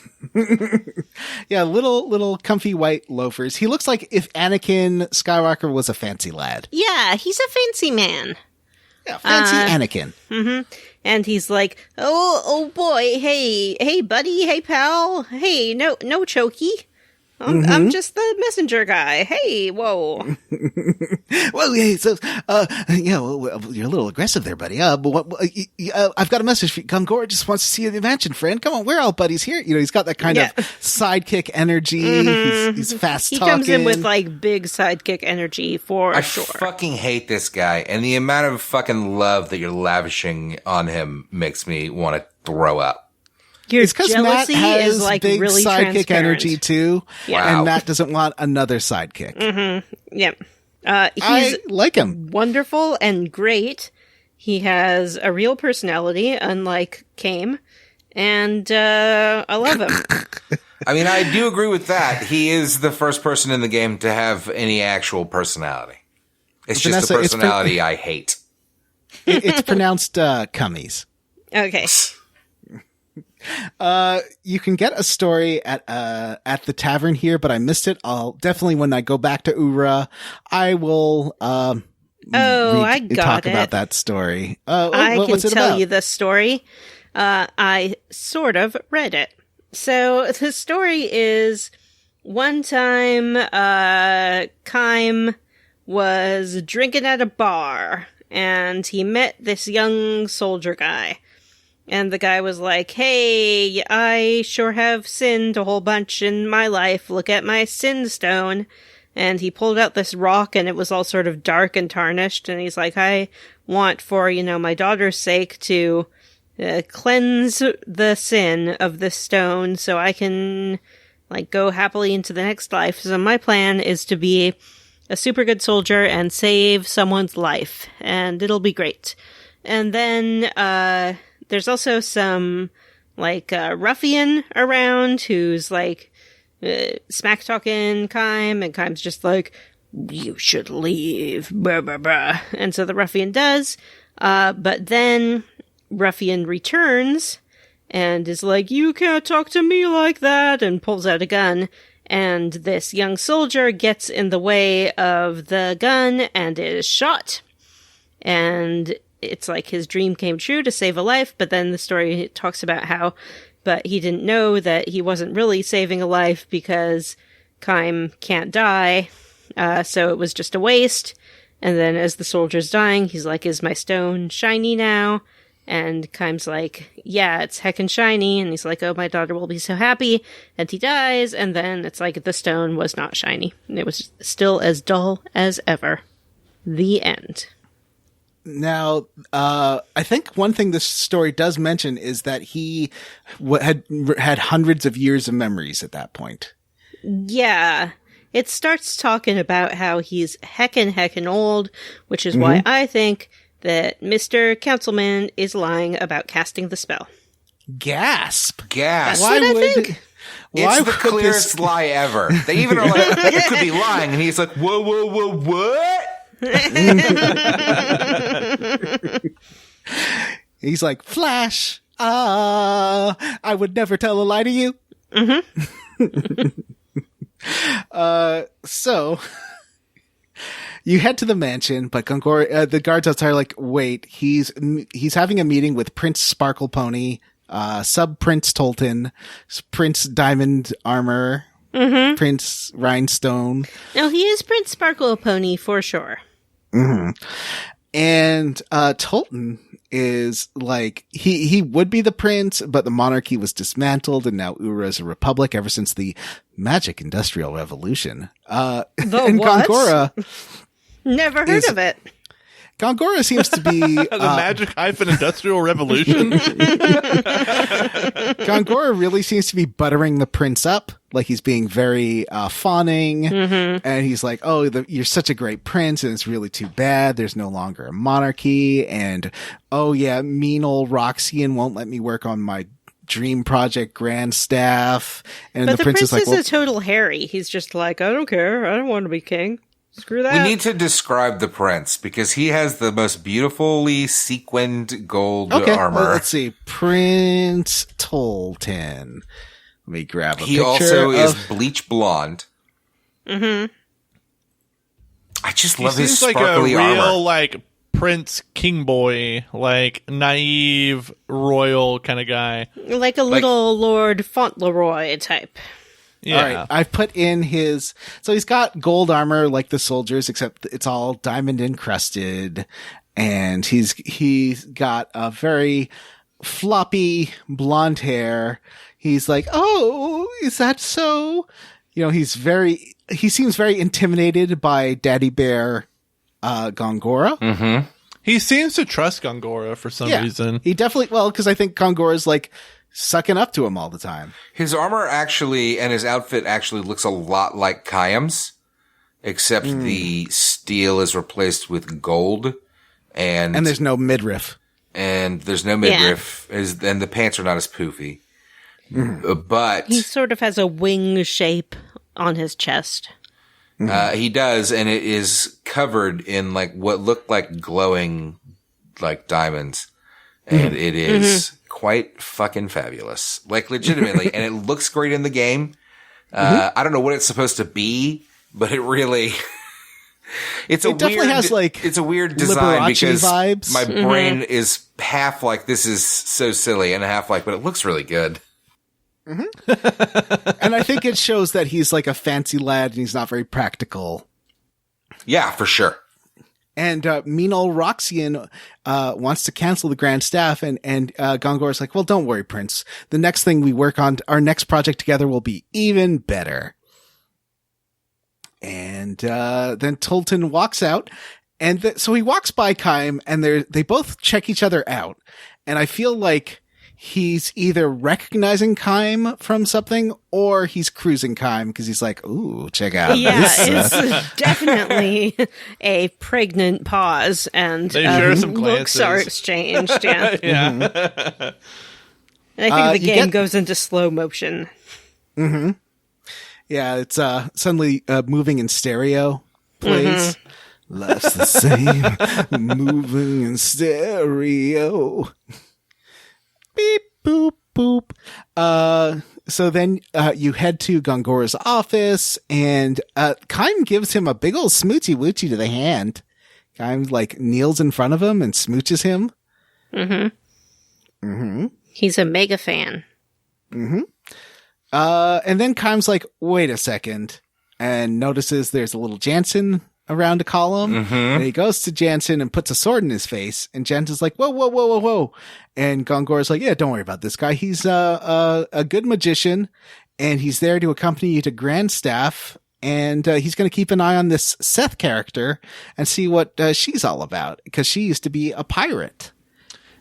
Yeah, little comfy white loafers. He looks like if Anakin Skywalker was a fancy lad. Yeah, he's a fancy man. Yeah, fancy Anakin. Mm-hmm. And he's like, oh boy, hey buddy, hey pal, hey, no chokey. I'm just the messenger guy. Hey, whoa. Well, hey, so, well, you're a little aggressive there, buddy. But I've got a message for you. Gungor just wants to see you in the mansion, friend. Come on, we're all buddies here. You know, he's got that kind of sidekick energy. Mm-hmm. He's fast talking. He comes in with like big sidekick energy for sure. I fucking hate this guy, and the amount of fucking love that you're lavishing on him makes me want to throw up. Your it's because Matt has is like big really sidekick energy too, yeah. And Matt doesn't want another sidekick. Mm-hmm. Yeah, I like him. Wonderful and great. He has a real personality, unlike Kaim, and I love him. I mean, I do agree with that. He is the first person in the game to have any actual personality. It's Vanessa, just a personality I hate. It's pronounced cummies. Okay. You can get a story at the tavern here, but I missed it. I'll definitely, when I go back to Ura, I will, I got talk it. about that story. I what's can it tell about? you the story. I sort of read it. So the story is one time, Kaim was drinking at a bar and he met this young soldier guy. And the guy was like, hey, I sure have sinned a whole bunch in my life. Look at my sin stone. And he pulled out this rock and it was all sort of dark and tarnished. And he's like, I want for, my daughter's sake to cleanse the sin of this stone so I can, go happily into the next life. So my plan is to be a super good soldier and save someone's life. And it'll be great. And then, there's also some, ruffian around who's, smack-talking Kaim, and Kaim's just like, you should leave, blah, blah, blah. And so the ruffian does, but then ruffian returns and is like, you can't talk to me like that, and pulls out a gun, and this young soldier gets in the way of the gun and is shot. And it's like his dream came true to save a life, but then the story talks about how, but he didn't know that he wasn't really saving a life because Kaim can't die, so it was just a waste, And then as the soldier's dying, he's like, is my stone shiny now? And Kaim's like, yeah, it's heckin' shiny. And he's like, oh, my daughter will be so happy. And he dies. And then it's like the stone was not shiny. And it was still as dull as ever. The end. Now, I think one thing this story does mention is that he had hundreds of years of memories at that point. Yeah. It starts talking about how he's heckin' old, which is why I think that Mr. Councilman is lying about casting the spell. Gasp. That's what I think. It's the clearest lie ever. They even are like, you could be lying. And he's like, whoa, what? He's like, Flash, I would never tell a lie to you. So you head to the mansion, but Gongora, the guards outside are like, wait, he's having a meeting with Prince Sparkle Pony, Sub Prince Tolton, Prince Diamond Armor, Prince Rhinestone. No, he is Prince Sparkle Pony for sure. And Tolton is like, he would be the prince, but the monarchy was dismantled, and now Ura is a republic ever since the Magic Industrial Revolution. And what? Gongora Never heard of it. Gongora seems to be the Magic Hyphen Industrial Revolution. Gongora really seems to be buttering the prince up, like he's being very fawning, and he's like, "Oh, you're such a great prince, and it's really too bad there's no longer a monarchy." And oh yeah, mean old Roxian won't let me work on my dream project Grand Staff. And but the prince is like, a total Harry. He's just like, I don't care. I don't want to be king. Screw that. We need to describe the prince because he has the most beautifully sequined gold armor. Well, let's see. Prince Tolton. Let me grab a picture. He also is bleach blonde. Mm-hmm. I just love his sparkly sparkly like a real, armor. like, Prince King Boy, like, naive, royal kind of guy. Like a little Lord Fauntleroy type. Yeah. All right, I've put in his... So he's got gold armor like the soldiers, except it's all diamond encrusted. And he's got a very floppy blonde hair. He's like, oh, is that so? You know, he seems very intimidated by Daddy Bear Gongora. Mm-hmm. He seems to trust Gongora for some reason. He definitely... Well, because I think Gongora's like... sucking up to him all the time. His armor actually, and his outfit actually looks a lot like Kaim's, except the steel is replaced with gold. And there's no midriff. And there's no midriff, and the pants are not as poofy. But he sort of has a wing shape on his chest. He does, and it is covered in like what look like glowing like diamonds. And it is quite fucking fabulous. Like legitimately. And it looks great in the game. I don't know what it's supposed to be, but it really it definitely has like it's a weird design Liberace because vibes. my brain is half like this is so silly and half like, but it looks really good. And I think it shows that he's like a fancy lad and he's not very practical. Yeah, for sure. And mean old Roxian wants to cancel the Grand Staff, and Gongora's like, well, don't worry, Prince. The next thing we work on, our next project together will be even better. And then Tolton walks out, and so he walks by Kaim, and they both check each other out. And I feel like he's either recognizing Kaim from something or he's cruising Kaim because he's like, ooh, check out this. It's definitely a pregnant pause, and they share some looks glances. are exchanged. Yeah. Yeah. And I think the game goes into slow motion. Mm-hmm. Yeah, it's suddenly moving in stereo plays. Life's the same, moving in stereo. Beep, boop, boop. So then you head to Gongora's office, and Kaim gives him a big old smoochy woochie to the hand. Kaim like kneels in front of him and smooches him. He's a mega fan. And then Kaim's like, wait a second, and notices there's a little Jansen around a column. And he goes to Jansen and puts a sword in his face. And Jansen's like, whoa, whoa, whoa, whoa, whoa. And Gongor's like, yeah, don't worry about this guy. He's a good magician, and he's there to accompany you to Grand Staff. And he's going to keep an eye on this Seth character and see what she's all about, because she used to be a pirate.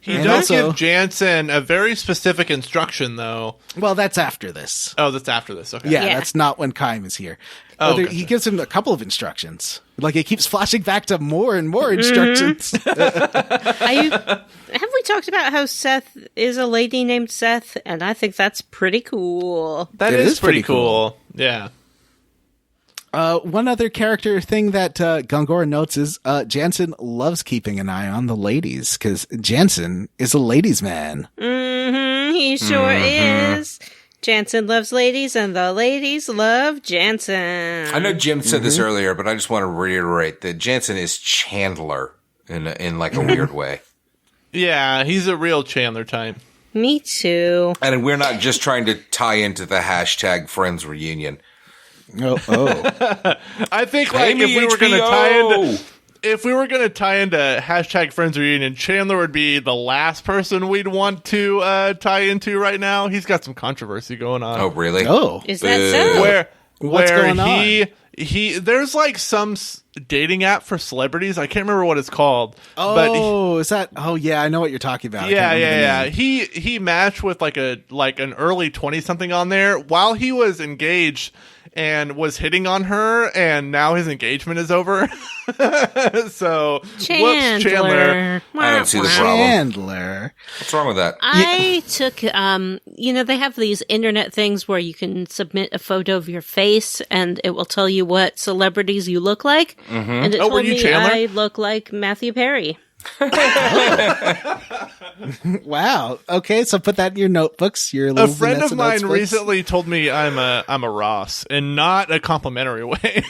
He does give Jansen a very specific instruction, though. Well, that's after this. Oh, that's after this. Okay. Yeah, that's not when Kaim is here. Gotcha. He gives him a couple of instructions. Like, it keeps flashing back to more and more instructions. Have we talked about how Seth is a lady named Seth? And I think that's pretty cool. That is pretty cool. Yeah. One other character thing that Gongor notes is Jansen loves keeping an eye on the ladies, because Jansen is a ladies' man. He sure is. Jansen loves ladies, and the ladies love Jansen. I know Jim said this earlier, but I just want to reiterate that Jansen is Chandler in like a weird way. Yeah, he's a real Chandler type. Me too. And we're not just trying to tie into the hashtag Friends Reunion. Oh. I think like if we were going to tie into hashtag Friends Reunion, Chandler would be the last person we'd want to tie into right now. He's got some controversy going on. Oh, really? Oh, is that so? What's going on? There's like some dating app for celebrities. I can't remember what it's called. Oh, but is that? Oh, yeah, I know what you're talking about. Yeah. He matched with like an early 20-something on there while he was engaged and was hitting on her, and now his engagement is over. So, whoops, Chandler. I don't see the problem. Chandler. What's wrong with that? I took, they have these internet things where you can submit a photo of your face, and it will tell you what celebrities you look like. And it told me Chandler? I look like Matthew Perry. Wow. Okay, so put that in your notebooks. Your little A friend Vanessa of mine notebooks. recently told me I'm a Ross, and not a complimentary way.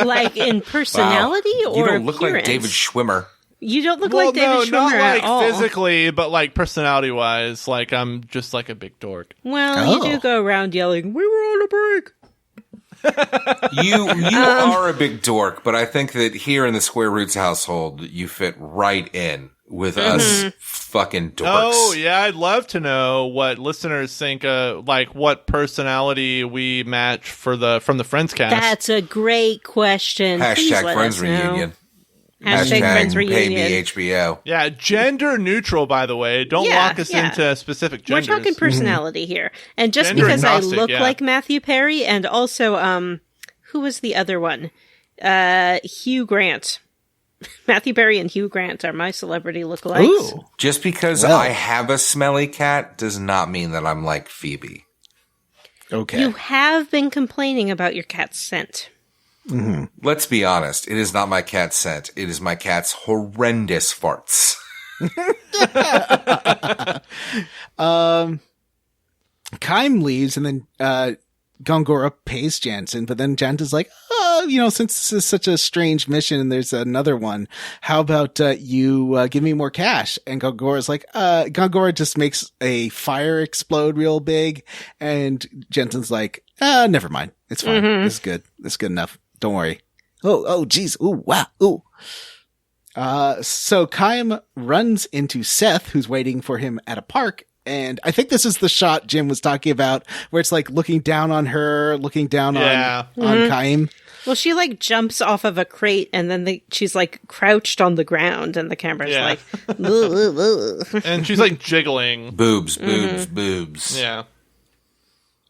Like in personality or You don't look appearance? like David Schwimmer. You don't look like David Schwimmer not at like all. physically, but like personality wise, like I'm just like a big dork. Well, you do go around yelling, "We were on a break." You are a big dork, but I think that here in the Square Roots household, you fit right in with us fucking dorks. Oh yeah, I'd love to know what listeners think. Like what personality we match from the Friends cast. That's a great question. Please Hashtag let Friends us know. Reunion. Hashtag Friends Pay Reunion. me HBO. Yeah, gender neutral, by the way. Don't lock us into specific We're genders. talking personality here. And just Gender because agnostic, I look yeah. like Matthew Perry, and also, who was the other one? Hugh Grant. Matthew Perry and Hugh Grant are my celebrity lookalikes. Ooh. Just because I have a smelly cat does not mean that I'm like Phoebe. Okay. You have been complaining about your cat's scent. Let's be honest. It is not my cat's scent. It is my cat's horrendous farts. Kaim leaves, and then Gongora pays Jansen, but then Jansen's like, since this is such a strange mission and there's another one, how about you give me more cash? And Gongora's like, Gongora just makes a fire explode real big, and Jensen's like, never mind. It's fine. This is good. This is good enough. Don't worry. Oh, geez. Ooh, wow. Ooh. So Kaim runs into Seth, who's waiting for him at a park. And I think this is the shot Jim was talking about, where it's like looking down on her, looking down on Kaim. Well, she like jumps off of a crate, and then she's like crouched on the ground, and the camera's like, and she's like jiggling. Boobs. Yeah.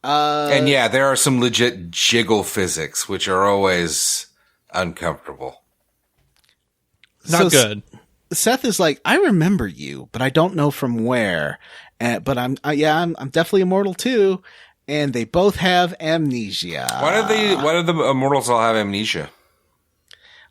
And yeah, there are some legit jiggle physics, which are always uncomfortable. Not good. Seth is like, I remember you, but I don't know from where. But I'm definitely immortal too. And they both have amnesia. Why do the immortals all have amnesia?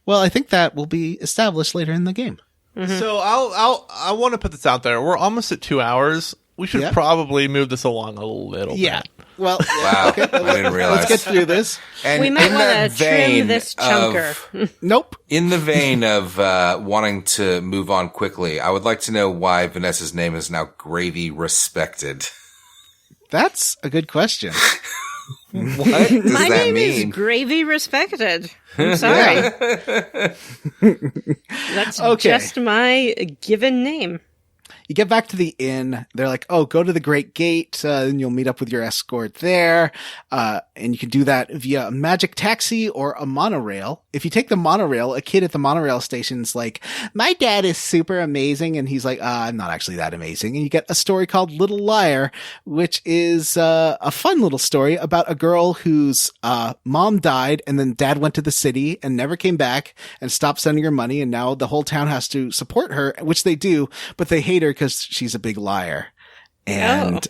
Well, I think that will be established later in the game. So I want to put this out there. We're almost at 2 hours. We should probably move this along a little bit. Well, Wow. okay, I didn't realize. let's get through this. And we might in want that to trim vein this chunker. Nope. In the vein of wanting to move on quickly, I would like to know why Vanessa's name is now Gravy Respected. That's a good question. What does My that name mean? is Gravy Respected. I'm sorry. That's just my given name. You get back to the inn. They're like, oh, go to the Great Gate, and you'll meet up with your escort there. And you can do that via a magic taxi or a monorail. If you take the monorail, a kid at the monorail station's like, my dad is super amazing. And he's like, I'm not actually that amazing. And you get a story called Little Liar, which is a fun little story about a girl whose mom died and then dad went to the city and never came back and stopped sending her money. And now the whole town has to support her, which they do, but they hate her because she's a big liar. And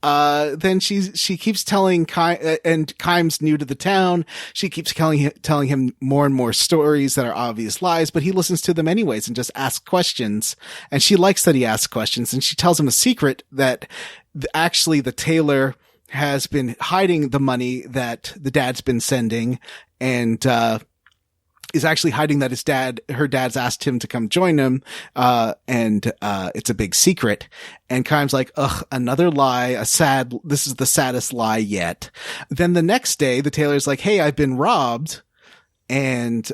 then she keeps telling Kaim, and Kaim's new to the town. She keeps telling him more and more stories that are obvious lies, but he listens to them anyways and just asks questions. And she likes that he asks questions, and she tells him a secret that actually the tailor has been hiding the money that the dad's been sending, and is actually hiding that her dad's asked him to come join him, and it's a big secret. And Kaim's like, ugh, another lie, this is the saddest lie yet. Then the next day, the tailor's like, hey, I've been robbed. And,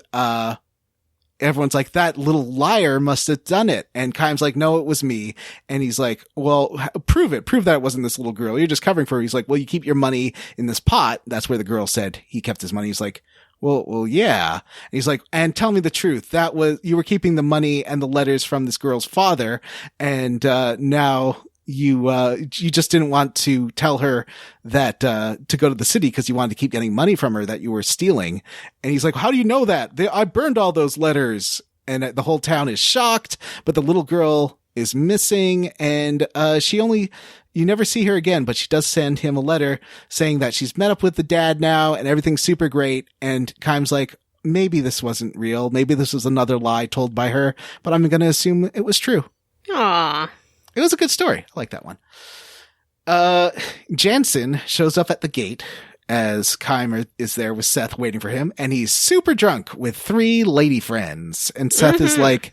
everyone's like, that little liar must have done it. And Kaim's like, no, it was me. And he's like, well, prove that it wasn't this little girl. You're just covering for her. He's like, well, you keep your money in this pot. That's where the girl said he kept his money. He's like, well, yeah. And he's like, and tell me the truth. You were keeping the money and the letters from this girl's father. And, now you just didn't want to tell her that, to go to the city because you wanted to keep getting money from her that you were stealing. And he's like, how do you know that? I burned all those letters. And the whole town is shocked, but the little girl is missing, and you never see her again, but she does send him a letter saying that she's met up with the dad now and everything's super great. And Kaim's like, maybe this wasn't real. Maybe this was another lie told by her, but I'm going to assume it was true. Aww. It was a good story. I like that one. Jansen shows up at the gate as Kaim is there with Seth waiting for him, and he's super drunk with 3 lady friends. And Seth is like,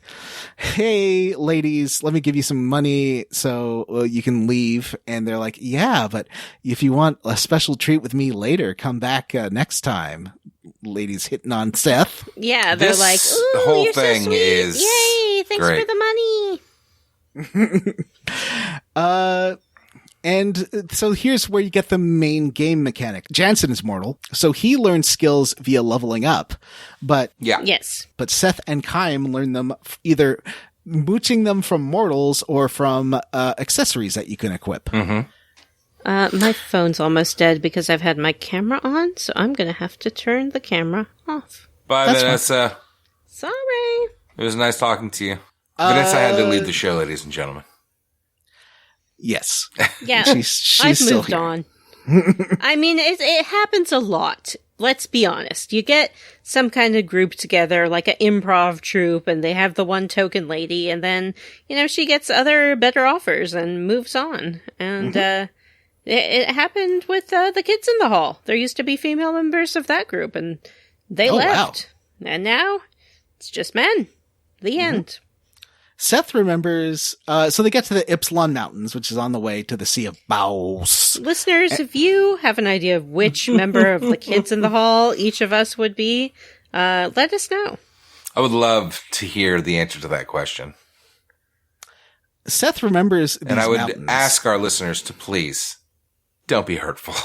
hey, ladies, let me give you some money so you can leave. And they're like, yeah, but if you want a special treat with me later, come back next time. Ladies hitting on Seth. Yeah, they're like, ooh, the whole you're thing so sweet. is yay, thanks great. for the money. And so here's where you get the main game mechanic. Jansen is mortal, so he learns skills via leveling up. But Yes. But Seth and Kaim learn them either mooching them from mortals or from accessories that you can equip. Mm-hmm. My phone's almost dead because I've had my camera on, so I'm going to have to turn the camera off. Bye, That's Vanessa. Sorry. It was nice talking to you. Vanessa had to leave the show, ladies and gentlemen. Yes. Yeah, she's I've still moved here. on. I mean, it happens a lot. Let's be honest. You get some kind of group together, like an improv troupe, and they have the one token lady, and then, she gets other better offers and moves on. And it happened with the kids in the hall. There used to be female members of that group, and they left. Wow. And now it's just men. The end. Seth remembers, so they get to the Ypsilon Mountains, which is on the way to the Sea of Baos. Listeners, if you have an idea of which member of the kids in the hall each of us would be, let us know. I would love to hear the answer to that question. Seth remembers these And I would mountains. ask our listeners to please don't be hurtful.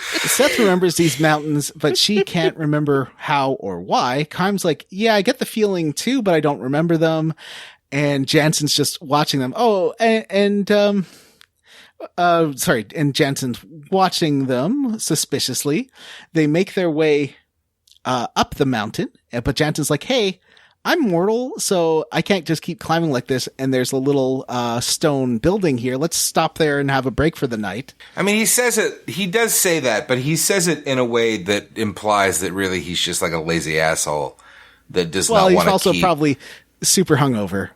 Seth remembers these mountains, but she can't remember how or why. Kaim's like, yeah, I get the feeling too, but I don't remember them. And Jansen's just watching them. And Jansen's watching them suspiciously. They make their way up the mountain, but Jansen's like, hey, I'm mortal, so I can't just keep climbing like this. And there's a little stone building here. Let's stop there and have a break for the night. I mean, he says it. He does say that, but he says it in a way that implies that really he's just like a lazy asshole that does not want to keep. Well, he's also probably super hungover.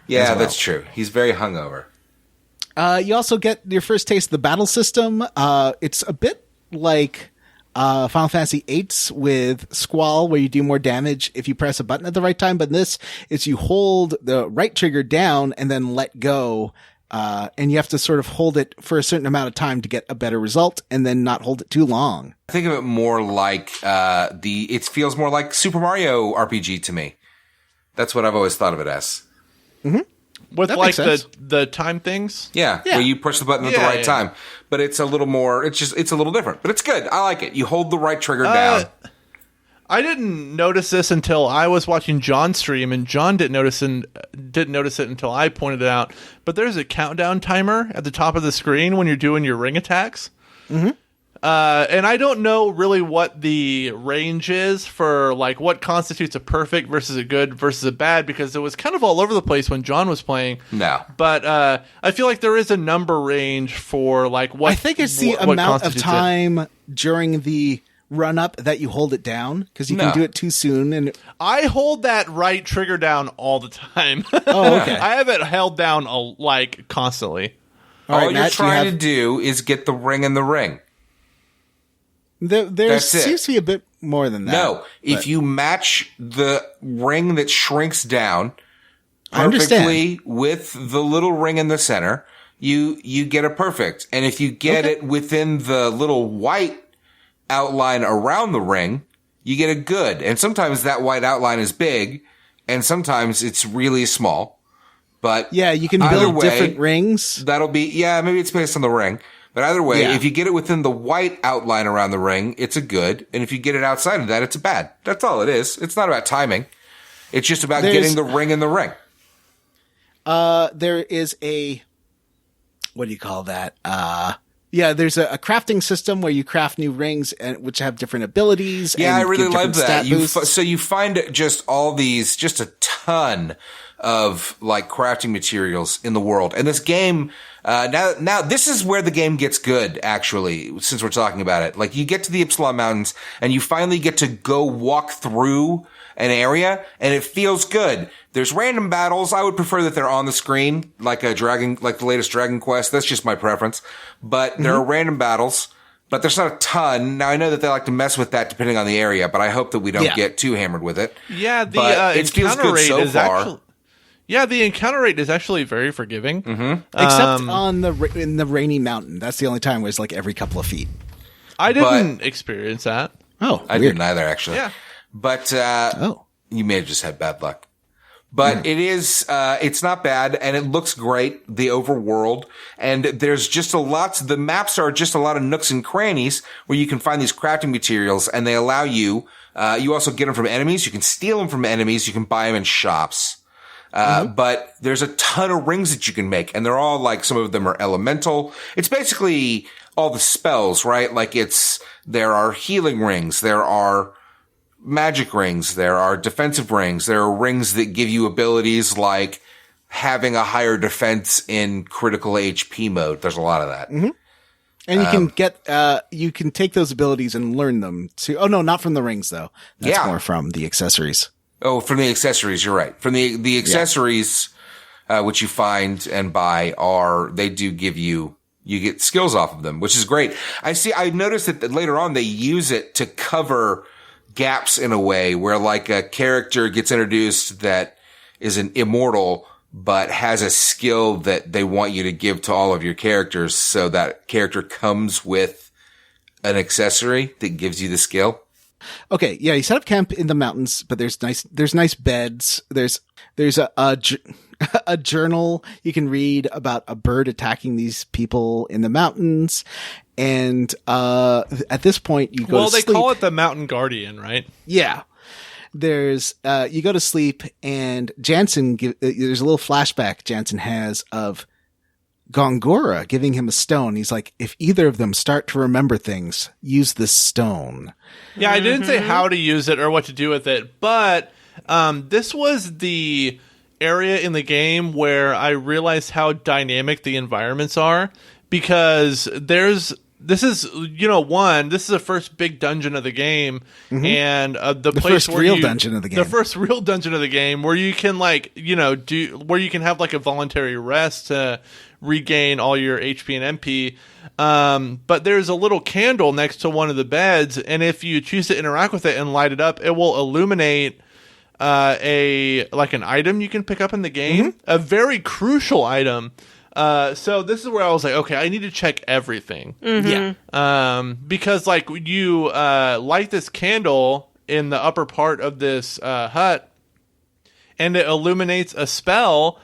Yeah, well. That's true. He's very hungover. You also get your first taste of the battle system. It's a bit like Final Fantasy VIII with Squall, where you do more damage if you press a button at the right time. But this is you hold the right trigger down and then let go and you have to sort of hold it for a certain amount of time to get a better result, and then not hold it too long. I think of it more like it feels more like Super Mario RPG to me. That's what I've always thought of it as. Mm-hmm. With that like the time things? Yeah, where you push the button at the right time. But it's a little more, it's a little different. But it's good. I like it. You hold the right trigger down. I didn't notice this until I was watching John stream, and John didn't notice it until I pointed it out. But there's a countdown timer at the top of the screen when you're doing your ring attacks. Mm-hmm. And I don't know really what the range is for like what constitutes a perfect versus a good versus a bad, because it was kind of all over the place when John was playing. No. But I feel like there is a number range for like what I think it's the amount of time during the run up that you hold it down, because you can do it too soon. And I hold that right trigger down all the time. Oh, okay. I have it held down like constantly. All you're trying to do is get the ring in the ring. There seems to be a bit more than that. No, if you match the ring that shrinks down perfectly with the little ring in the center, you get a perfect. And if you get it within the little white outline around the ring, you get a good. And sometimes that white outline is big, and sometimes it's really small. But yeah, you can build different rings. That'll be, maybe it's based on the ring. But either way, if you get it within the white outline around the ring, it's a good. And if you get it outside of that, it's a bad. That's all it is. It's not about timing. It's just about getting the ring in the ring. There is what do you call that? There's a crafting system where you craft new rings which have different abilities. Yeah, and I really love that. So you find just all these, just a ton of like crafting materials in the world. And this game, now this is where the game gets good, actually, since we're talking about it. Like you get to the Ypsilon Mountains and you finally get to go walk through an area, and it feels good. There's random battles. I would prefer that they're on the screen, like the latest Dragon Quest. That's just my preference. But there are random battles, but there's not a ton. Now I know that they like to mess with that depending on the area, but I hope that we don't get too hammered with it. Yeah, it feels good so far. The encounter rate is actually very forgiving. Mm-hmm. Except in the rainy mountain. That's the only time where it's like every couple of feet. I didn't experience that. Oh, I didn't either, actually. Yeah. But you may have just had bad luck. But it is, it's not bad, and it looks great, the overworld. And there's just the maps are just a lot of nooks and crannies where you can find these crafting materials, and they allow you, you also get them from enemies, you can steal them from enemies, you can buy them in shops. But there's a ton of rings that you can make, and they're all like, some of them are elemental. It's basically all the spells, right? Like there are healing rings, there are magic rings, there are defensive rings, there are rings that give you abilities like having a higher defense in critical HP mode. There's a lot of that. Mm-hmm. And you can you can take those abilities and learn them too. Oh no, not from the rings though. That's more from the accessories. Oh, from the accessories, you're right. From the accessories, which you find and buy they do give you get skills off of them, which is great. I noticed that later on they use it to cover gaps in a way where like a character gets introduced that is an immortal, but has a skill that they want you to give to all of your characters. So that character comes with an accessory that gives you the skill. Okay. Yeah. You set up camp in the mountains, but there's nice beds. There's a journal you can read about a bird attacking these people in the mountains. And, at this point you go to sleep. Well, they call it the Mountain Guardian, right? Yeah. There's, you go to sleep and Jansen, there's a little flashback Jansen has of Gongora giving him a stone. He's like, if either of them start to remember things, use this stone. Yeah, I didn't say how to use it or what to do with it, but this was the area in the game where I realized how dynamic the environments are, because this is the first big dungeon of the game, and the place first real dungeon of the game. The first real dungeon of the game where you can where you can have like a voluntary rest to regain all your HP and MP. But there's a little candle next to one of the beds, and if you choose to interact with it and light it up, it will illuminate an item you can pick up in the game, a very crucial item. So this is where I was like, okay, I need to check everything. Mm-hmm. Yeah. Because like you light this candle in the upper part of this hut, and it illuminates a spell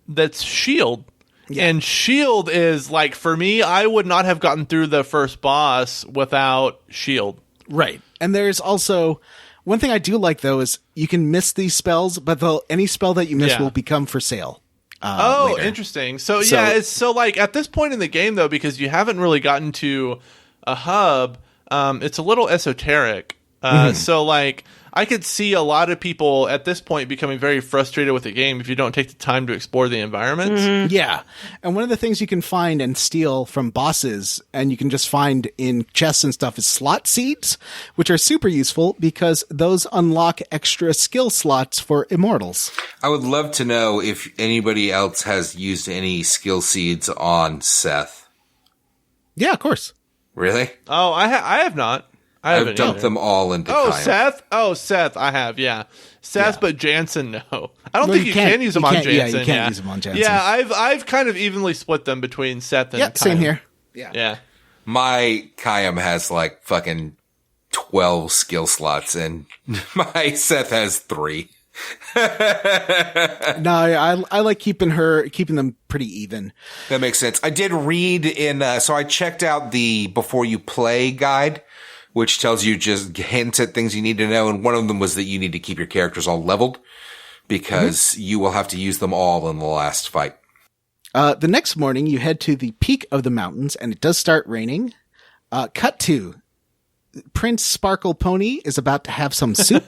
that's shield. Yeah. And shield is like, for me, I would not have gotten through the first boss without shield. Right. And there's also one thing I do like though is you can miss these spells, but any spell that you miss will become for sale. Later. Interesting. So yeah, it's so like at this point in the game though, because you haven't really gotten to a hub, it's a little esoteric. So like I could see a lot of people at this point becoming very frustrated with the game if you don't take the time to explore the environments. Mm-hmm. Yeah. And one of the things you can find and steal from bosses, and you can just find in chests and stuff, is slot seeds, which are super useful because those unlock extra skill slots for immortals. I would love to know if anybody else has used any skill seeds on Seth. Yeah, of course. Really? Oh, I have not. I've dumped them all into Kaim. Seth, I have, yeah. Seth, but Jansen, no. I don't Well, think you can use them on Jansen. Yeah, you can't use them on Jansen. Yeah, I've kind of evenly split them between Seth and Kaim. Same here. Yeah. My Kaim has like fucking 12 skill slots, and my Seth has 3. No, I like keeping them pretty even. That makes sense. I did read so I checked out the Before You Play guide, which tells you just hints at things you need to know. And one of them was that you need to keep your characters all leveled because you will have to use them all in the last fight. The next morning, you head to the peak of the mountains, and it does start raining. Cut to Prince Sparkle Pony is about to have some soup.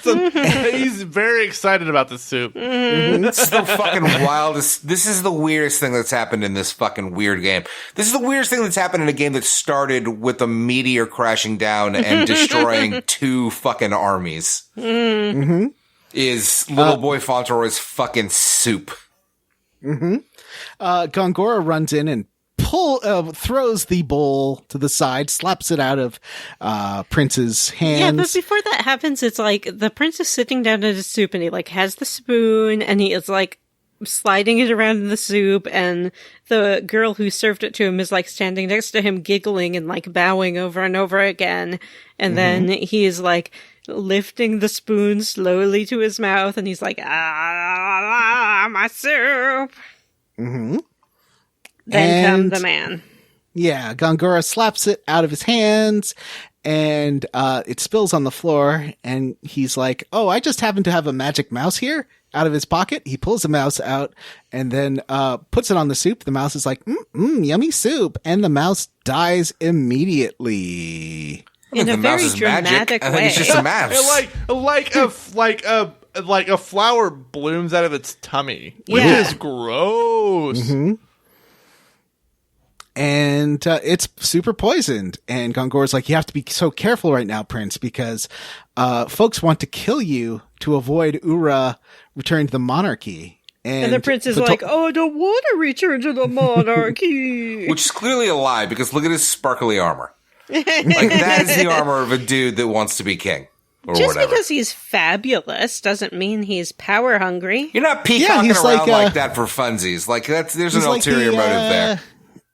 He's very excited about the soup. Mm-hmm. This is the fucking wildest. This is the weirdest thing that's happened in this fucking weird game. This is the weirdest thing that's happened in a game that started with a meteor crashing down and destroying 2 fucking armies. Mm-hmm. Is Little Boy Fauntleroy's fucking soup. Mm-hmm. Gongora runs in and throws the bowl to the side, slaps it out of Prince's hands. Yeah, but before that happens, it's like the prince is sitting down in his soup, and he like has the spoon, and he is like sliding it around in the soup, and the girl who served it to him is like standing next to him, giggling and like bowing over and over again, and then he is like lifting the spoon slowly to his mouth, and he's like, my soup. Mm-hmm. Then come the man. Yeah, Gongora slaps it out of his hands, and it spills on the floor, and he's like, oh, I just happen to have a magic mouse here. Out of his pocket, he pulls the mouse out, and then puts it on the soup. The mouse is like, yummy soup, and the mouse dies immediately. In a very dramatic way. I think it's just a mouse. like a flower blooms out of its tummy, which is gross. Mm-hmm. And it's super poisoned. And Gongora's like, you have to be so careful right now, Prince, because folks want to kill you to avoid Ura returning to the monarchy. And the prince is like, oh, I don't want to return to the monarchy. Which is clearly a lie, because look at his sparkly armor. Like, that is the armor of a dude that wants to be king. Or just whatever. Because he's fabulous doesn't mean he's power hungry. You're not peacocking around like that for funsies. Like, there's an ulterior motive there.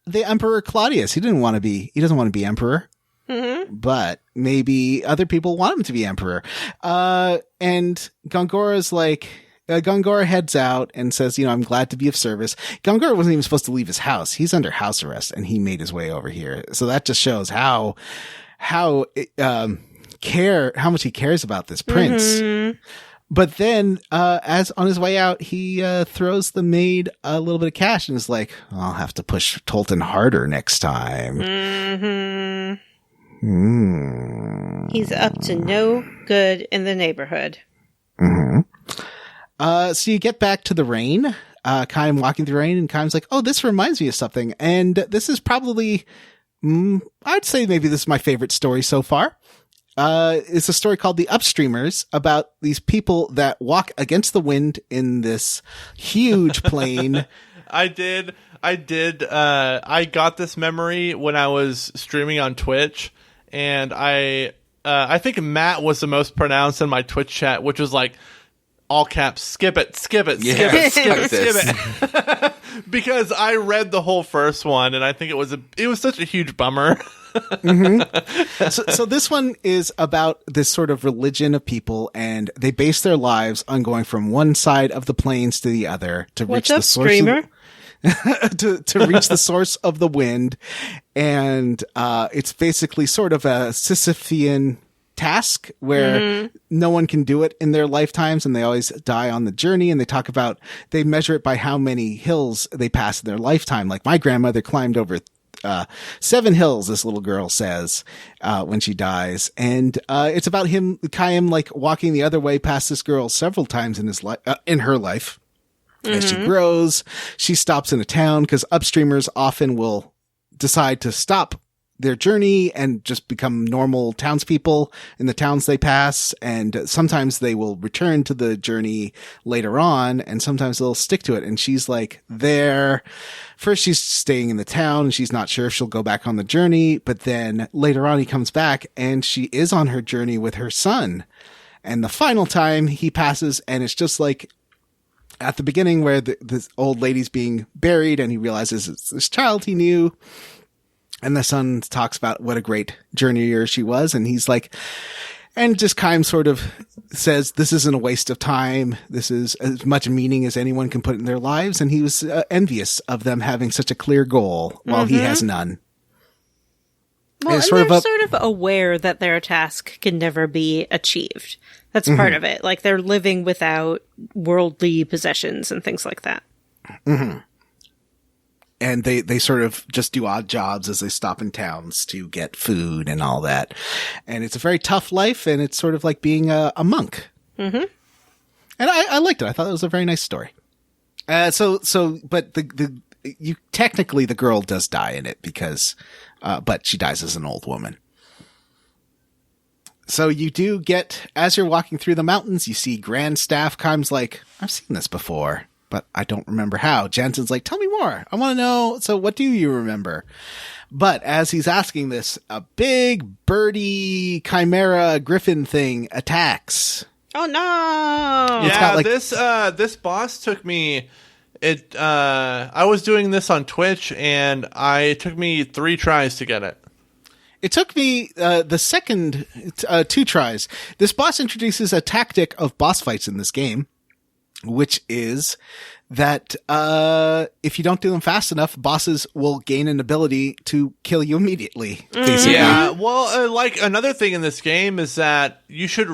The Emperor Claudius, he doesn't want to be emperor, but maybe other people want him to be emperor. And Gongora's like, Gongora heads out and says, I'm glad to be of service. Gongora wasn't even supposed to leave his house. He's under house arrest, and he made his way over here. So that just shows how much he cares about this prince. Mm-hmm. But then, as on his way out, he throws the maid a little bit of cash and is like, I'll have to push Tolton harder next time. Mm-hmm. He's up to no good in the neighborhood. Mm-hmm. So you get back to the rain, Kaim walking through the rain, and Kaim's like, oh, this reminds me of something. And this is probably, I'd say maybe this is my favorite story so far. It's a story called The Upstreamers, about these people that walk against the wind in this huge plane. I got this memory when I was streaming on Twitch, and I think Matt was the most pronounced in my Twitch chat, which was like, all caps, skip it. Because I read the whole first one, and I think it was such a huge bummer. So this one is about this sort of religion of people, and they base their lives on going from one side of the plains to the other to reach the source. Screamer? to reach the source of the wind. And it's basically sort of a Sisyphean task where no one can do it in their lifetimes, and they always die on the journey. And they measure it by how many hills they pass in their lifetime. Like my grandmother climbed over 7 hills, this little girl says, when she dies. And it's about Kaim, like walking the other way past this girl several times in her life. As she grows, she stops in a town because upstreamers often will decide to stop their journey and just become normal townspeople in the towns they pass. And sometimes they will return to the journey later on, and sometimes they'll stick to it. And she's like there. First, she's staying in the town and she's not sure if she'll go back on the journey. But then later on, he comes back and she is on her journey with her son. And the final time he passes, and it's just like at the beginning where this old lady's being buried and he realizes it's this child he knew. And the son talks about what a great journeyer she was. And he's like, and just Kaim sort of says, this isn't a waste of time. This is as much meaning as anyone can put in their lives. And he was envious of them having such a clear goal while he has none. Well, and they're sort of aware that their task can never be achieved. That's part of it. Like, they're living without worldly possessions and things like that. Mm-hmm. And they sort of just do odd jobs as they stop in towns to get food and all that. And it's a very tough life, and it's sort of like being a monk. Mm-hmm. And I liked it. I thought it was a very nice story. But technically the girl does die in it because, but she dies as an old woman. So you do get, as you're walking through the mountains, you see Grand Staff. Kaim's like, I've seen this before, but I don't remember how. Jensen's like, tell me more. I want to know. So what do you remember? But as he's asking this, a big birdie chimera griffin thing attacks. Oh no! Yeah, this boss took me. I was doing this on Twitch, and it took me 3 tries to get it. It took me the second 2 tries. This boss introduces a tactic of boss fights in this game, which is that if you don't do them fast enough, bosses will gain an ability to kill you immediately. Basically. Yeah. Well, like another thing in this game is that you should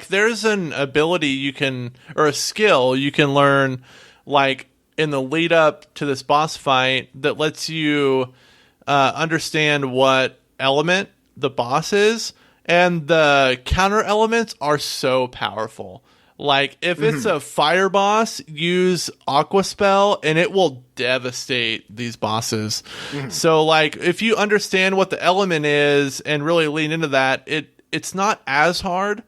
there's an ability or a skill you can learn, like in the lead up to this boss fight, that lets you understand what element the boss is, and the counter elements are so powerful. Like, if it's a fire boss, use Aqua Spell, and it will devastate these bosses. So, like, if you understand what the element is and really lean into that, it's not as hard.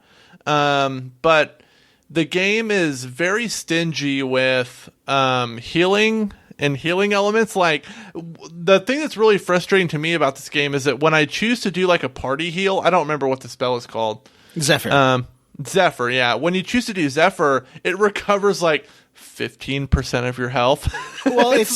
But the game is very stingy with healing and healing elements. Like, the thing that's really frustrating to me about this game is that when I choose to do, like, a party heal, I don't remember what the spell is called. Zephyr, yeah. When you choose to do Zephyr, it recovers like 15% of your health. Well, it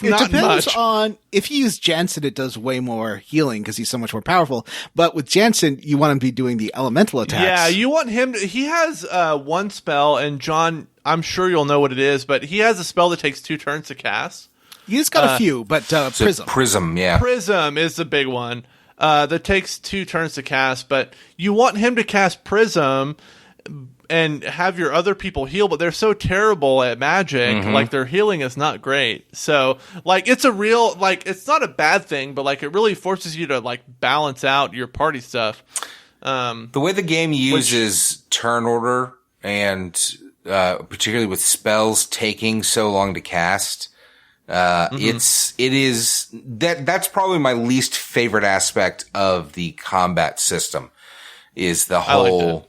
not depends much. on, if you use Jansen, it does way more healing because he's so much more powerful. But with Jansen, you want him to be doing the elemental attacks. Yeah, you want him to, he has one spell, and John, I'm sure you'll know what it is, but he has a spell that takes 2 turns to cast. He's got a few, but Prism. Prism, yeah. Prism is the big one. That takes 2 turns to cast, but you want him to cast Prism and have your other people heal, but they're so terrible at magic, like, their healing is not great. So, like, it's a real, like, it's not a bad thing, but, like, it really forces you to, like, balance out your party stuff. The way the game uses turn order, and particularly with spells taking so long to cast, that's probably my least favorite aspect of the combat system, is the whole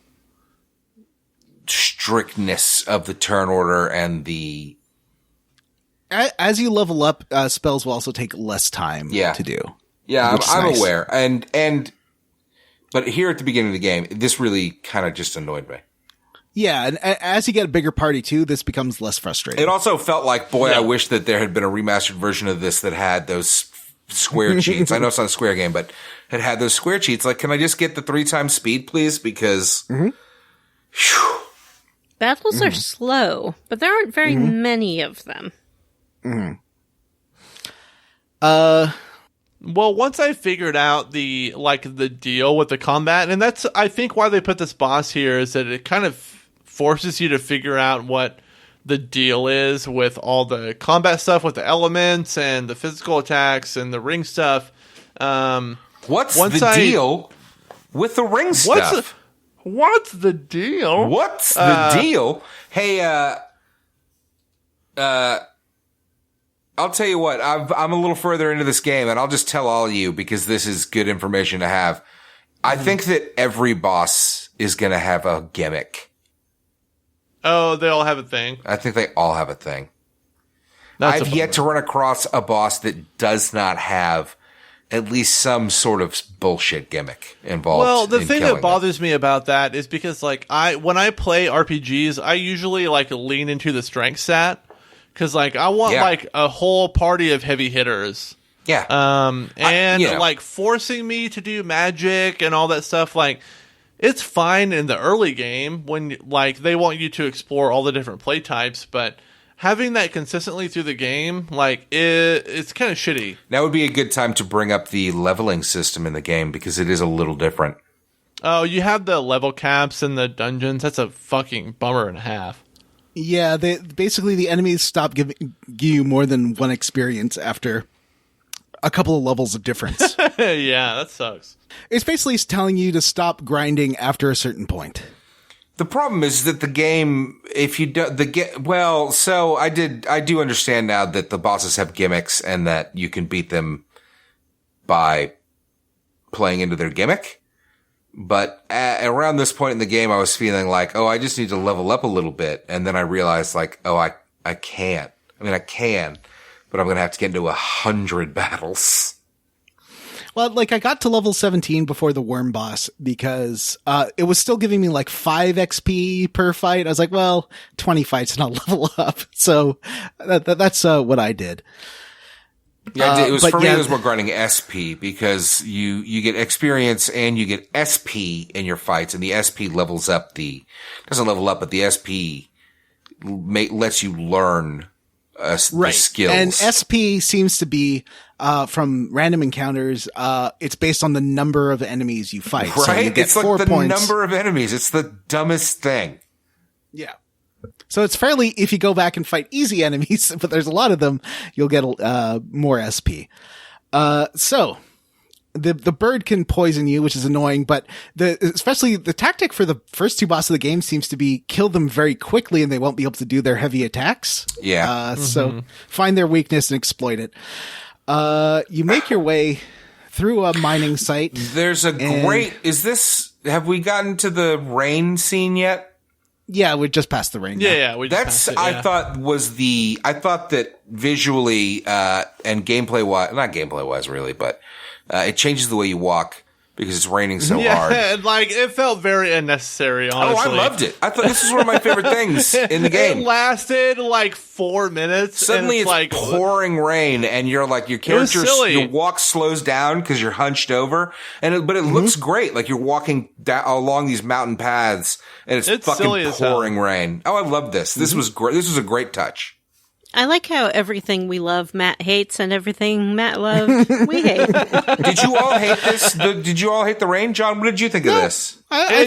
strictness of the turn order and the. As you level up, spells will also take less time to do. Yeah, I'm nice. aware. But here at the beginning of the game, this really kind of just annoyed me. Yeah, and as you get a bigger party too, this becomes less frustrating. It also felt like, boy, I wish that there had been a remastered version of this that had those square cheats. I know it's not a Square game, but it had those square cheats. Like, can I just get the 3 times speed, please? Because battles are slow, but there aren't very many of them. Well, once I figured out the deal with the combat, and that's, I think, why they put this boss here, is that it kind of forces you to figure out what the deal is with all the combat stuff, with the elements and the physical attacks and the ring stuff. What's the deal with the ring stuff? What's the deal? What's the deal? Hey, I'll tell you what, I'm a little further into this game, and I'll just tell all of you, because this is good information to have. I think that every boss is going to have a gimmick. Oh, they all have a thing? I think they all have a thing. That's I've yet to run across a boss that does not have at least some sort of bullshit gimmick involved. Well, the thing that them. bothers me about that is because, like, when I play RPGs, I usually, like, lean into the strength stat. Because, like, I want, like, a whole party of heavy hitters. Yeah. Like, forcing me to do magic and all that stuff, like, it's fine in the early game when, like, they want you to explore all the different play types, but having that consistently through the game, like, it's kind of shitty. That would be a good time to bring up the leveling system in the game, because it is a little different. Oh, you have the level caps in the dungeons? That's a fucking bummer and a half. Yeah, basically the enemies stop giving you more than one experience after a couple of levels of difference. Yeah, that sucks. It's basically telling you to stop grinding after a certain point. The problem is that the game, if you do I do understand now that the bosses have gimmicks and that you can beat them by playing into their gimmick. But around this point in the game, I was feeling like, I just need to level up a little bit. And then I realized, like, I can't. I mean, I can, but I'm going to have to get into 100 battles. Well, like, I got to level 17 before the worm boss because it was still giving me like 5 XP per fight. I was like, well, 20 fights and I'll level up. So that's what I did. Yeah, it was for me. It was more grinding SP because you get experience and you get SP in your fights, and the SP levels up doesn't level up, but the SP lets you learn the skills. And SP seems to be from random encounters. It's based on the number of enemies you fight. Right? So you get it's 4 like the points. number of enemies. It's the dumbest thing. Yeah. So it's fairly, if you go back and fight easy enemies, but there's a lot of them, you'll get more SP. So the bird can poison you, which is annoying, but especially the tactic for the first 2 bosses of the game seems to be kill them very quickly and they won't be able to do their heavy attacks. Yeah. So find their weakness and exploit it. You make your way through a mining site. There's have we gotten to the rain scene yet? Yeah, we're just past the rain. Yeah, we just passed it, yeah. I thought that visually, and not gameplay wise really, but, it changes the way you walk because it's raining so hard. Yeah, like, it felt very unnecessary, honestly. Oh, I loved it. I thought this was one of my favorite things in the game. It lasted like 4 minutes. Suddenly and it's like pouring rain and you're like, your character, your walk slows down because you're hunched over. But it looks great. Like you're walking along these mountain paths and it's fucking pouring rain. Oh, I love this. This was great. This was a great touch. I like how everything we love Matt hates and everything Matt loved we hate. Did you all hate this? Did you all hate the rain? John, what did you think of this? I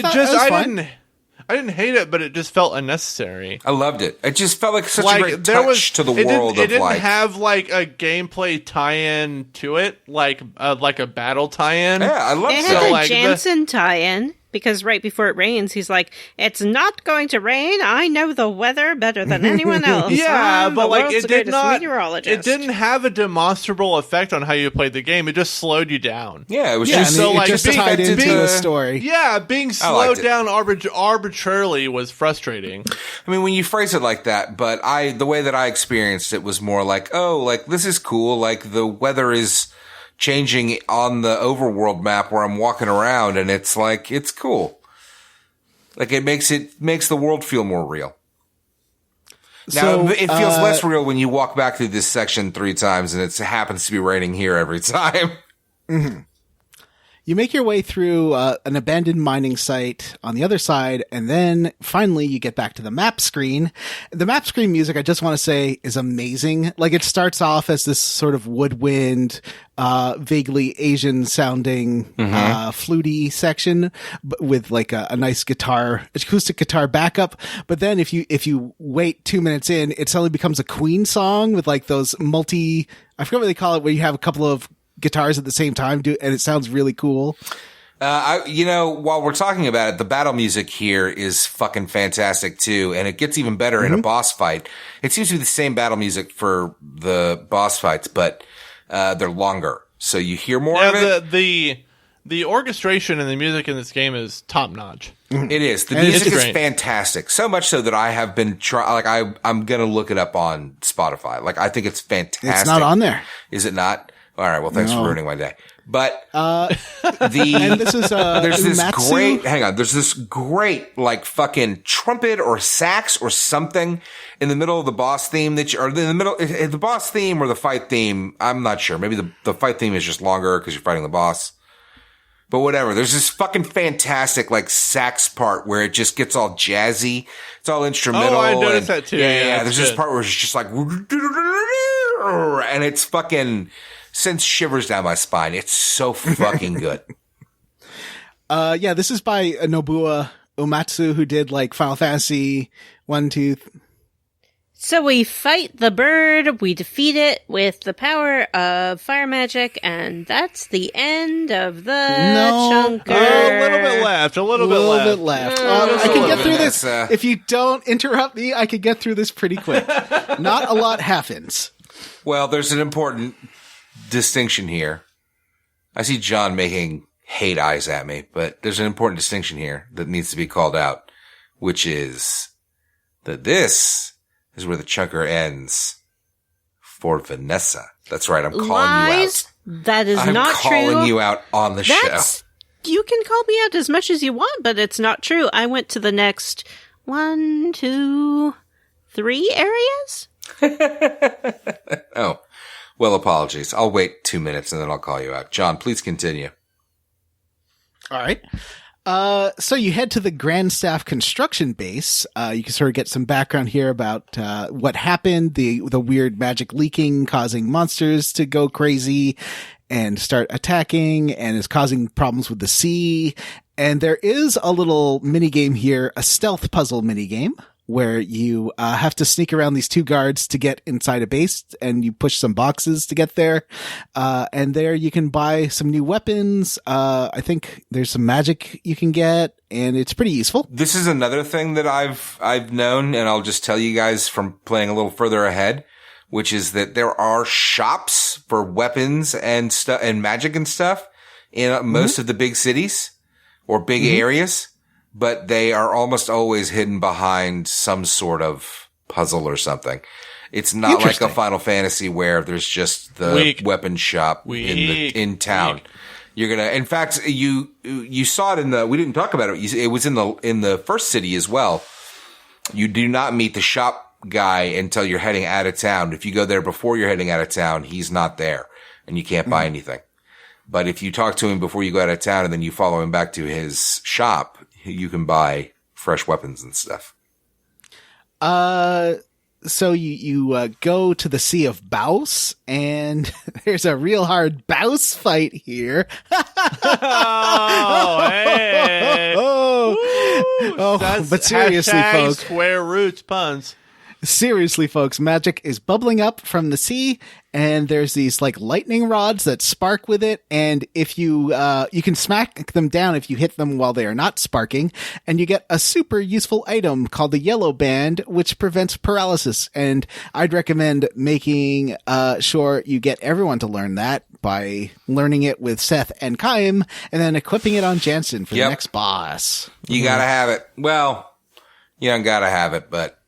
didn't hate it, but it just felt unnecessary. I loved it. It just felt like such a great touch to the world. It didn't have like a gameplay tie-in to it, like a battle tie-in. Yeah, I love it. It had a Jansen tie-in. Because right before it rains, he's like, "It's not going to rain. I know the weather better than anyone else." Yeah, but like it didn't have a demonstrable effect on how you played the game. It just slowed you down. Yeah, it was just tied into the story. Yeah, being slowed down arbitrarily was frustrating. I mean, when you phrase it like that, but the way that I experienced it was more like, this is cool. Like the weather is changing on the overworld map where I'm walking around, and it's like, it's cool. Like it makes the world feel more real. Now, it feels less real when you walk back through this section 3 times and it happens to be raining here every time. Mm-hmm. You make your way through an abandoned mining site on the other side, and then finally you get back to the map screen. The map screen music, I just want to say, is amazing. Like, it starts off as this sort of woodwind, vaguely Asian-sounding, fluty section with like a nice acoustic guitar backup. But then if you wait 2 minutes in, it suddenly becomes a Queen song with like those I forget what they call it, where you have a couple of guitars at the same time, and it sounds really cool. While we're talking about it, the battle music here is fucking fantastic too, and it gets even better in a boss fight. It seems to be the same battle music for the boss fights, but they're longer, so you hear more of it. The orchestration and the music in this game is top notch. It is. The music is fantastic. So much so that I have been I'm gonna look it up on Spotify. Like, I think it's fantastic. It's not on there. Is it not? All right. Well, thanks for ruining my day. But and this is there's this Umatsu? There's this great like fucking trumpet or sax or something in the middle of the boss theme or in the middle the boss theme or the fight theme. I'm not sure. Maybe the fight theme is just longer because you're fighting the boss. But whatever. There's this fucking fantastic like sax part where it just gets all jazzy. It's all instrumental. Oh, I noticed that too. Yeah. There's this part where it's just like, and it's fucking sends shivers down my spine. It's so fucking good. This is by Nobuo Uematsu, who did like Final Fantasy 1, 2. So we fight the bird, we defeat it with the power of fire magic, and that's the end of the chunker. A little bit left. I can get through this. If you don't interrupt me, I can get through this pretty quick. Not a lot happens. Well, there's an important distinction here. I see John making hate eyes at me, but there's an important distinction here that needs to be called out, which is that this is where the chunker ends for Vanessa. That's right. I'm calling you out. That is not true. I'm calling you out on the show. You can call me out as much as you want, but it's not true. I went to the next 1, 2, 3 areas. Oh. Well, apologies. I'll wait 2 minutes and then I'll call you out. John, please continue. All right. So you head to the Grand Staff construction base. You can sort of get some background here about what happened, the weird magic leaking causing monsters to go crazy and start attacking, and is causing problems with the sea. And there is a little mini game here, a stealth puzzle mini game, where you have to sneak around these 2 guards to get inside a base, and you push some boxes to get there. And there you can buy some new weapons. I think there's some magic you can get, and it's pretty useful. This is another thing that I've known, and I'll just tell you guys from playing a little further ahead, which is that there are shops for weapons and stuff and magic and stuff in most of the big cities or big areas. But they are almost always hidden behind some sort of puzzle or something. It's not like a Final Fantasy where there's just the weapon shop in town. You're gonna, in fact, you saw it we didn't talk about it. It was in the first city as well. You do not meet the shop guy until you're heading out of town. If you go there before you're heading out of town, he's not there and you can't buy anything. But if you talk to him before you go out of town and then you follow him back to his shop, you can buy fresh weapons and stuff. So you go to the Sea of Baus, and there's a real hard Baus fight here. Oh, hey. But seriously, folks. Square roots puns. Seriously, folks, magic is bubbling up from the sea, and there's these like lightning rods that spark with it, and if you can smack them down if you hit them while they are not sparking, and you get a super useful item called the Yellow Band, which prevents paralysis. And I'd recommend making sure you get everyone to learn that by learning it with Seth and Kaim, and then equipping it on Jansen for the next boss. You gotta have it. Well, you don't gotta have it, but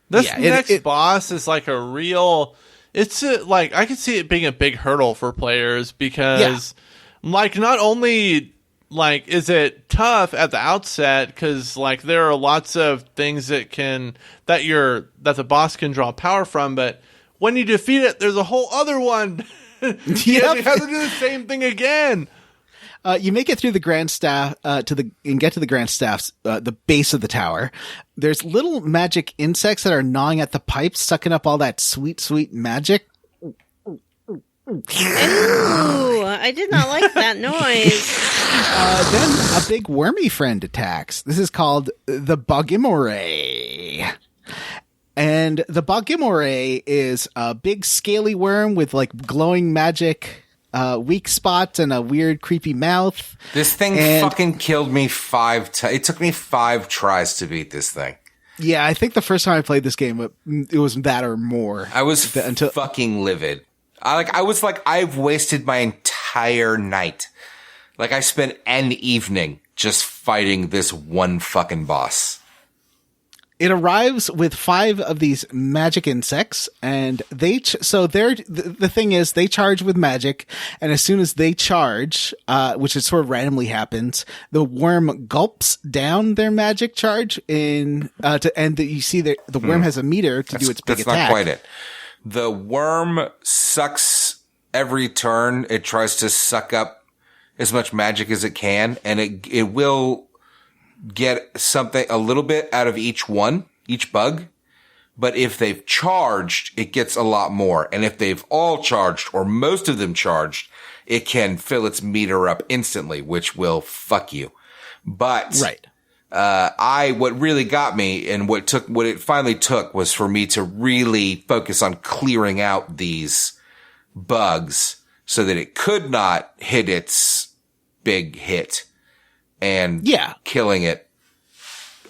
this next boss is like a real. It's like I could see it being a big hurdle for players because, like, not only like, is it tough at the outset? Because, like, there are lots of things that the boss can draw power from, but when you defeat it, there's a whole other one. You have to do the same thing again. You make it through the Grand Staff and get to the Grand Staff's the base of the tower. There's little magic insects that are gnawing at the pipes, sucking up all that sweet, sweet magic. Ooh, I did not like that noise. Then a big wormy friend attacks. This is called the Bogimore. And the Bogimore is a big scaly worm with like glowing magic weak spots and a weird creepy mouth. This thing fucking killed me 5 times. It took me 5 tries to beat this thing. Yeah, I think the first time I played this game, it was that or more. I was fucking livid. I've wasted my entire night. Like, I spent an evening just fighting this one fucking boss. It arrives with 5 of these magic insects, and the thing is, they charge with magic, and as soon as they charge, which is sort of randomly happens, the worm gulps down their magic charge you see the worm has a meter to do its big attack. That's not quite it. The worm sucks every turn. It tries to suck up as much magic as it can, and it will get something, a little bit out of each bug. But if they've charged, it gets a lot more. And if they've all charged, or most of them charged, it can fill its meter up instantly, which will fuck you. But, right. What really got me and what it finally took was for me to really focus on clearing out these bugs so that it could not hit its big hit. And killing it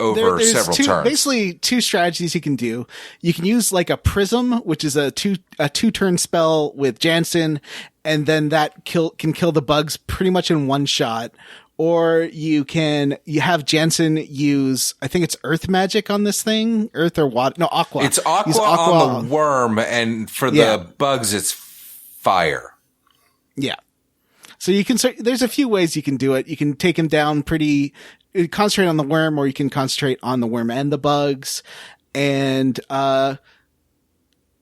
over several turns. Basically, 2 strategies you can do. You can use like a prism, which is a 2-turn spell with Jansen, and then that can kill the bugs pretty much in one shot. Or you have Jansen use, I think it's earth magic on this thing, earth or water. No, aqua. It's aqua on the worm, and for the bugs, it's fire. Yeah. So there's a few ways you can do it. You can take him down concentrate on the worm, or you can concentrate on the worm and the bugs. And,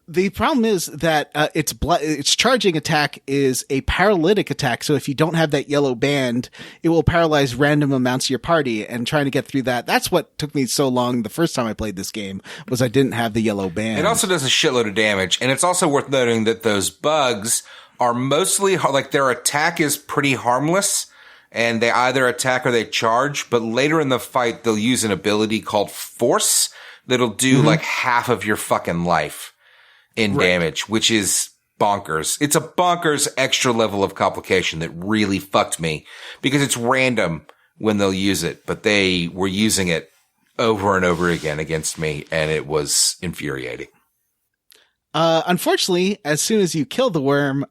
the problem is that, its charging attack is a paralytic attack. So if you don't have that yellow band, it will paralyze random amounts of your party, and trying to get through that. That's what took me so long the first time I played this game, was I didn't have the yellow band. It also does a shitload of damage. And it's also worth noting that those bugs are mostly, like, their attack is pretty harmless, and they either attack or they charge, but later in the fight, they'll use an ability called Force that'll do like half of your fucking life in damage, which is bonkers. It's a bonkers extra level of complication that really fucked me, because it's random when they'll use it, but they were using it over and over again against me, and it was infuriating. Unfortunately, as soon as you kill the worm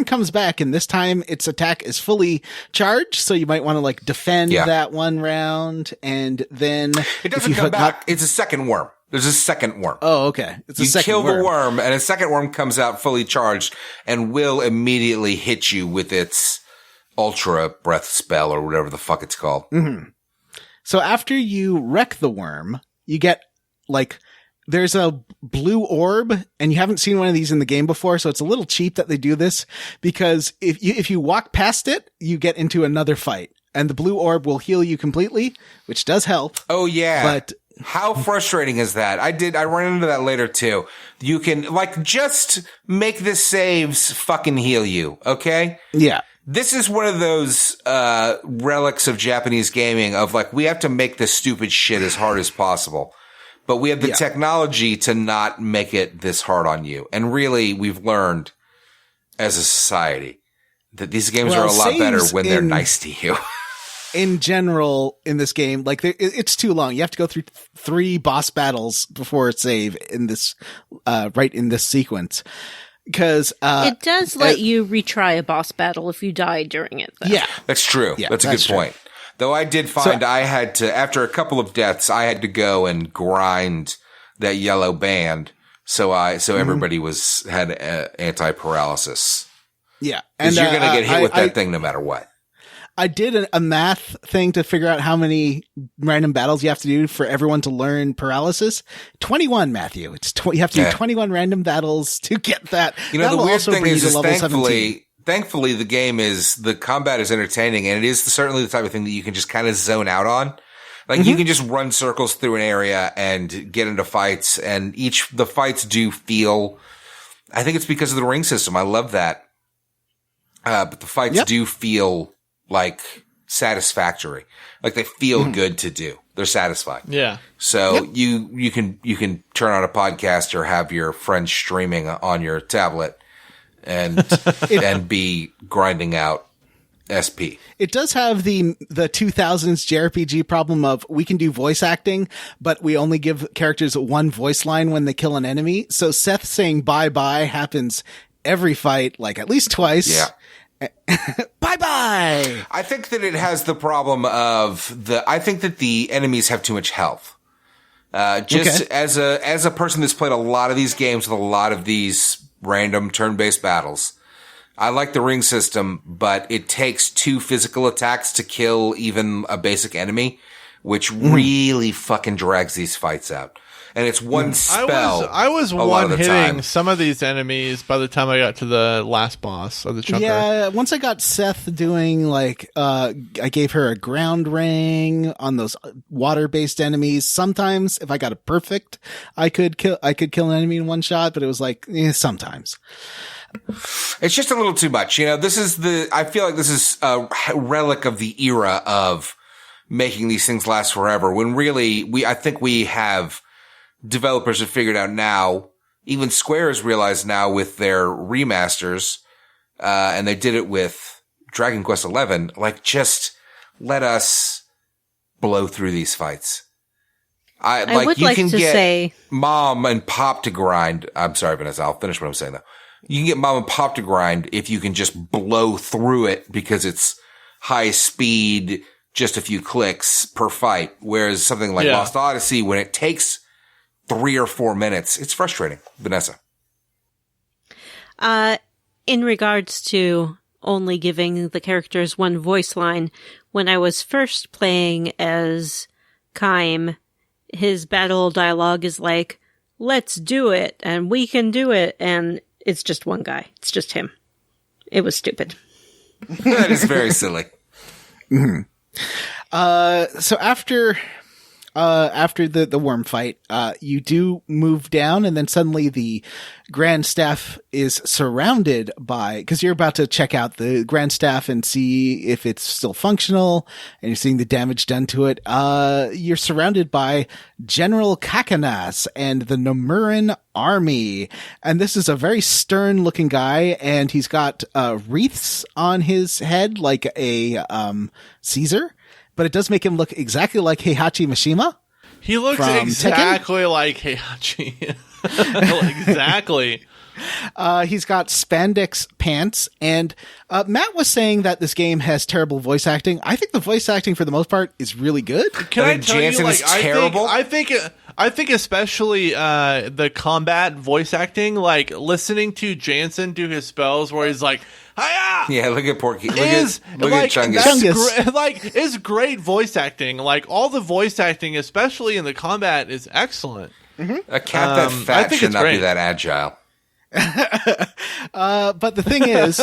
comes back, and this time its attack is fully charged, so you might want to like defend that one round, and then it doesn't come back. It's a second worm. There's a second worm. Oh, okay. You kill the worm, and a second worm comes out fully charged and will immediately hit you with its ultra breath spell, or whatever the fuck it's called. Mm-hmm. So after you wreck the worm, you get like, there's a blue orb, and you haven't seen one of these in the game before, so it's a little cheap that they do this, because if you walk past it, you get into another fight, and the blue orb will heal you completely, which does help. Oh yeah. But how frustrating is that? I ran into that later too. You can, like, just make the saves fucking heal you, okay? Yeah. This is one of those relics of Japanese gaming of, like, we have to make this stupid shit as hard as possible. But we have the technology to not make it this hard on you. And really, we've learned as a society that these games are a lot better when they're nice to you. In general, in this game, like, it's too long. You have to go through 3 boss battles before it save in this, right in this sequence. Because, it does let you retry a boss battle if you die during it, though. Yeah. That's true. Yeah, that's a good point. Though I did find I had to, after a couple of deaths, I had to go and grind that yellow band. So everybody had anti-paralysis. Yeah. And you're going to get hit with that thing no matter what. I did a math thing to figure out how many random battles you have to do for everyone to learn paralysis. 21, Matthew. You have to do 21 random battles to get that. You know, the weird thing is thankfully the combat is entertaining, and it is certainly the type of thing that you can just kind of zone out on. Like you can just run circles through an area and get into fights, and the fights do feel, I think it's because of the ring system. I love that. But the fights do feel like satisfactory. Like they feel good to do. They're satisfying. Yeah. So you can turn on a podcast or have your friends streaming on your tablet and be grinding out SP. It does have the 2000s JRPG problem of we can do voice acting, but we only give characters one voice line when they kill an enemy. So Seth saying bye-bye happens every fight, like at least twice. Yeah. Bye-bye! I think that it has the problem of I think that the enemies have too much health. As a person that's played a lot of these games with a lot of these random turn-based battles, I like the ring system, but it takes 2 physical attacks to kill even a basic enemy, which really fucking drags these fights out. And it's one spell. I was one-hitting some of these enemies by the time I got to the last boss of the chunker. Yeah, once I got Seth doing, like, I gave her a ground ring on those water-based enemies. Sometimes, if I got it perfect, I could kill an enemy in one shot, but it was like, sometimes. It's just a little too much. You know, I feel like this is a relic of the era of making these things last forever, when really, I think developers have figured out now, even Square has realized now with their remasters, and they did it with Dragon Quest XI, like, just let us blow through these fights. I would like to say Mom and Pop to grind. I'm sorry, Vanessa, I'll finish what I'm saying though. You can get Mom and Pop to grind if you can just blow through it because it's high speed, just a few clicks per fight. Whereas something like Lost Odyssey, when it takes 3 or 4 minutes, it's frustrating. Vanessa. In regards to only giving the characters one voice line, when I was first playing as Kaim, his battle dialogue is like, let's do it, and we can do it, and it's just one guy. It's just him. It was stupid. That is very silly. Mm-hmm. So after the worm fight, you do move down, and then suddenly the Grand Staff is surrounded by, because you're about to check out the Grand Staff and see if it's still functional, and you're seeing the damage done to it. You're surrounded by General Kakanas and the Nomuran army. And this is a very stern looking guy, and he's got, wreaths on his head like a, Caesar. But it does make him look exactly like Heihachi Mishima. He looks exactly like Heihachi. Exactly. He's got spandex pants, and Matt was saying that this game has terrible voice acting. I think the voice acting, for the most part, is really good. Can I tell Jansen you, is terrible? I think especially the combat voice acting, like listening to Jansen do his spells where he's like, hiya! Yeah, look at Porky. Look at Chungus. Chungus. It's great voice acting. Like, all the voice acting, especially in the combat, is excellent. Mm-hmm. A cat that fat should not be that agile. But the thing is,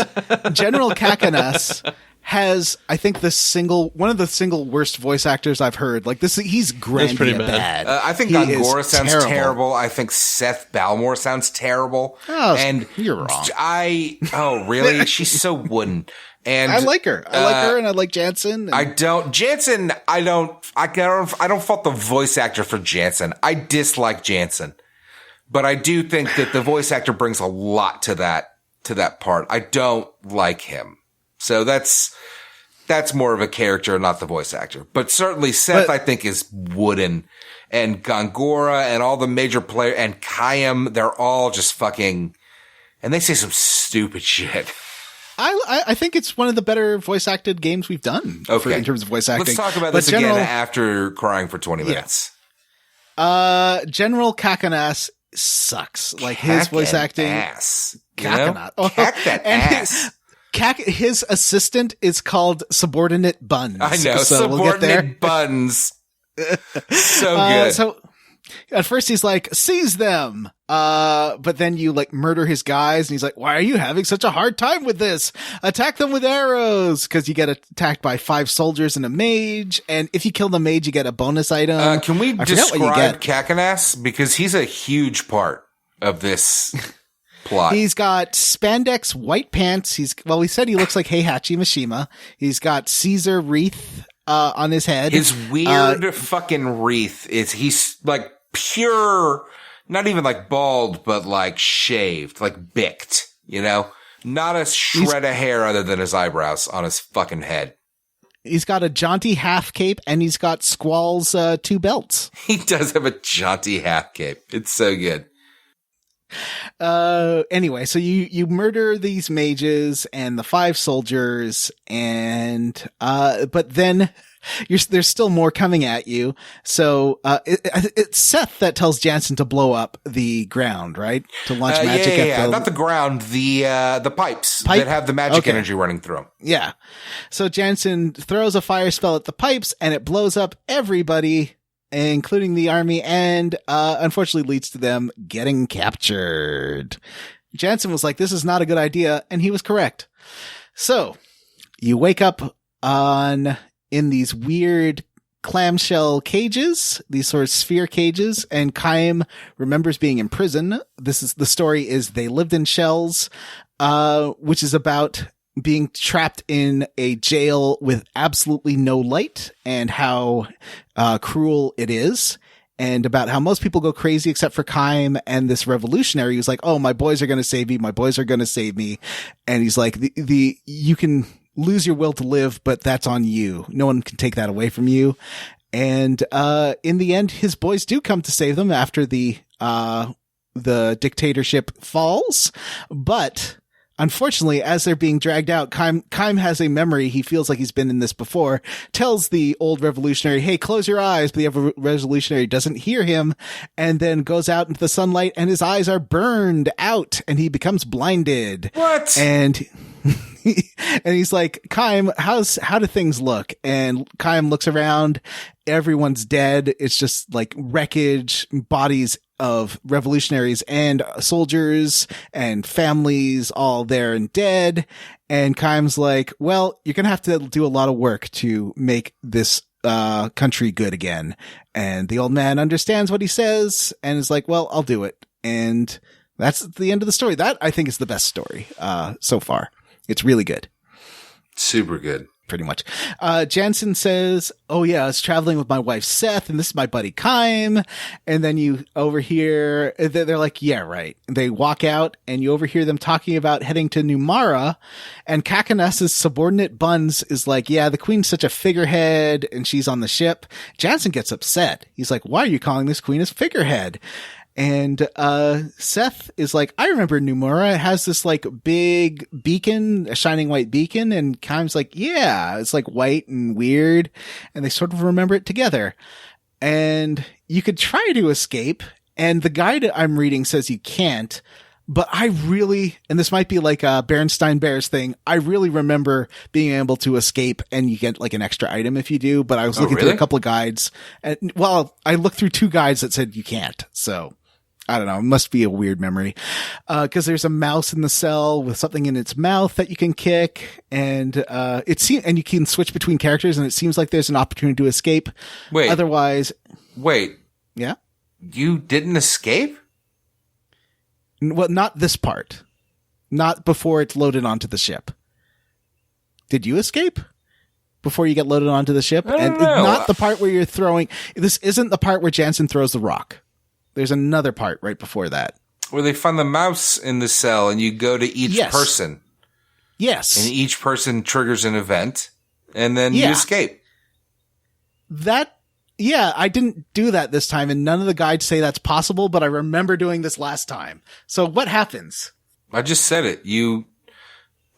General Kakanas has, I think, one of the single worst voice actors I've heard. Like this, he's Grandia bad. I think Gongora sounds terrible. I think Seth Balmore sounds terrible. Oh, and you're wrong. Oh, really? She's so wooden. And I like her. I like her, and I like Jansen. And... I don't fault the voice actor for Jansen. I dislike Jansen. But I do think that the voice actor brings a lot to that part. I don't like him. So that's more of a character, not the voice actor. But certainly Seth, I think, is wooden. And Gongora and all the major players and Kaim, they're all just fucking, and they say some stupid shit. I think it's one of the better voice acted games we've done. Okay. In terms of voice acting. Let's talk about this again after crying for 20 minutes. General Kakanas sucks. Like his voice acting. Ass. Kakanat. Cack that ass. His assistant is called Subordinate Buns. I know, so Subordinate Buns. So good. So at first he's like, seize them. But then you like murder his guys and he's like, why are you having such a hard time with this? Attack them with arrows. Cause you get attacked by 5 soldiers and a mage. And if you kill the mage, you get a bonus item. Can we describe Kakenas? Because he's a huge part of this plot. He's got spandex white pants. We said he looks like Heihachi Mishima. He's got Caesar wreath on his head. His weird fucking wreath he's like pure, not even like bald, but like shaved, like bicked, not a shred of hair other than his eyebrows on his fucking head. He's got a jaunty half cape and he's got Squall's 2 belts. He does have a jaunty half cape. It's so good. Anyway, so you murder these mages and the 5 soldiers and, but then there's still more coming at you. So, it's Seth that tells Jansen to blow up the ground, right? To launch magic at not the ground, the pipes that have the magic energy running through them. Yeah. So Jansen throws a fire spell at the pipes and it blows up everybody, including the army, and unfortunately leads to them getting captured. Jansen was like, this is not a good idea, and he was correct. So, you wake up in these weird clamshell cages, these sort of sphere cages, and Kaim remembers being in prison. The story is they lived in shells, which is about being trapped in a jail with absolutely no light and how cruel it is, and about how most people go crazy except for Kaim and this revolutionary who's like, oh, my boys are going to save me. My boys are going to save me. And he's like, you can lose your will to live, but that's on you. No one can take that away from you. And in the end, his boys do come to save them after the dictatorship falls. But unfortunately, as they're being dragged out, Kaim has a memory. He feels like he's been in this before, tells the old revolutionary, hey, close your eyes. But the other revolutionary doesn't hear him and then goes out into the sunlight and his eyes are burned out and he becomes blinded. What? And he's like, Kaim, how do things look? And Kaim looks around. Everyone's dead. It's just like wreckage, bodies of revolutionaries and soldiers and families all there and dead. And Kaim's like, well, you're going to have to do a lot of work to make this country good again. And the old man understands what he says and is like, well, I'll do it. And that's the end of the story. That I think is the best story so far. It's really good. Super good. Pretty much. Jansen says, oh yeah, I was traveling with my wife Seth and this is my buddy Kaim. And then you overhear, they're like, yeah, right. They walk out and you overhear them talking about heading to Numara, and Kakenas' subordinate Buns is like, yeah, the queen's such a figurehead and she's on the ship. Jansen gets upset. He's like, why are you calling this queen a figurehead? And Seth is like, I remember Numura. It has this like big beacon, a shining white beacon. And Kaim's like, yeah, it's like white and weird. And they sort of remember it together. And you could try to escape. And the guide I'm reading says you can't. But I really, and this might be like a Berenstain Bears thing, I really remember being able to escape and you get like an extra item if you do. But I was looking through a couple of guides. And, well, I looked through 2 guides that said you can't. So I don't know. It must be a weird memory. Cause there's a mouse in the cell with something in its mouth that you can kick. And, and you can switch between characters and it seems like there's an opportunity to escape. Wait. Otherwise. Wait. Yeah. You didn't escape? Well, not this part. Not before it's loaded onto the ship. Did you escape? Before you get loaded onto the ship? And not the part where you're throwing. This isn't the part where Jansen throws the rock. There's another part right before that. Where they find the mouse in the cell and you go to each person. Yes. And each person triggers an event and then you escape. Yeah, I didn't do that this time and none of the guides say that's possible, but I remember doing this last time. So what happens? I just said it. You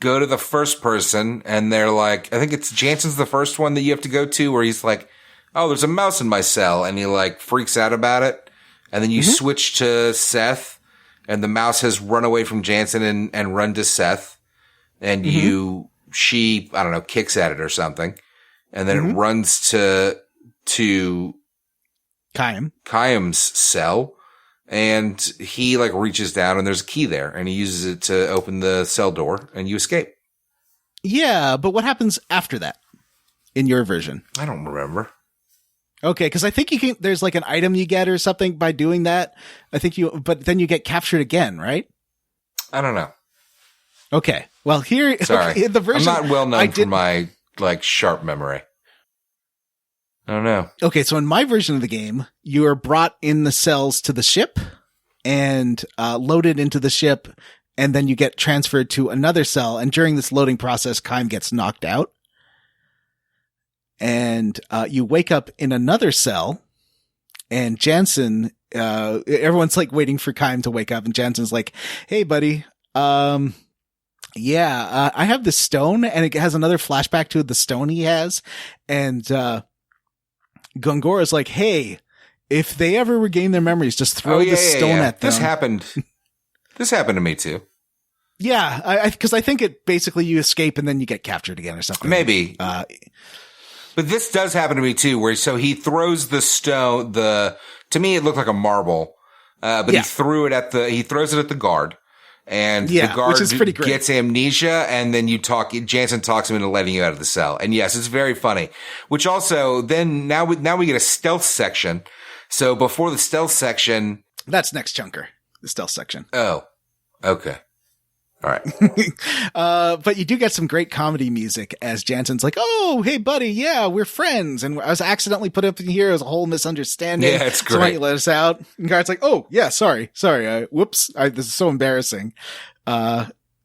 go to the first person and they're like, I think it's Jansen's the first one that you have to go to where he's like, oh, there's a mouse in my cell. And he like freaks out about it. And then you switch to Seth and the mouse has run away from Jansen and run to Seth. and she, I don't know, kicks at it or something. And then it runs to Kaim's cell, and he like reaches down and there's a key there, and he uses it to open the cell door, and you escape. Yeah, but what happens after that in your version? I don't remember. Okay, because I think there's like an item you get or something by doing that. But then you get captured again, right? I don't know. Okay, well here, sorry, in the version, I'm not well known for my like sharp memory. I don't know. Okay, so in my version of the game, you are brought in the cells to the ship and loaded into the ship, and then you get transferred to another cell. And during this loading process, Kaim gets knocked out. And you wake up in another cell, and Jansen, everyone's like waiting for Kaim to wake up, and Jansen's like, "Hey, buddy, I have this stone," and it has another flashback to the stone he has, and Gongora's like, "Hey, if they ever regain their memories, just throw the stone at them." This happened to me too. Yeah, because I think it basically you escape and then you get captured again or something. Maybe. But this does happen to me too, where he throws the stone. To me, it looked like a marble, but he throws it at the guard, and the guard gets amnesia, and then Jansen talks him into letting you out of the cell. And yes, it's very funny. Which also then now we get a stealth section. So before the stealth section, that's next chunker, the stealth section. Oh, okay. All right. But you do get some great comedy music as Jansen's like, "Oh, hey, buddy. Yeah, we're friends. And I was accidentally put up in here as a whole misunderstanding. Yeah, it's great. So why don't you let us out?" And guard's like, "Oh, yeah, sorry. Whoops. This is so embarrassing."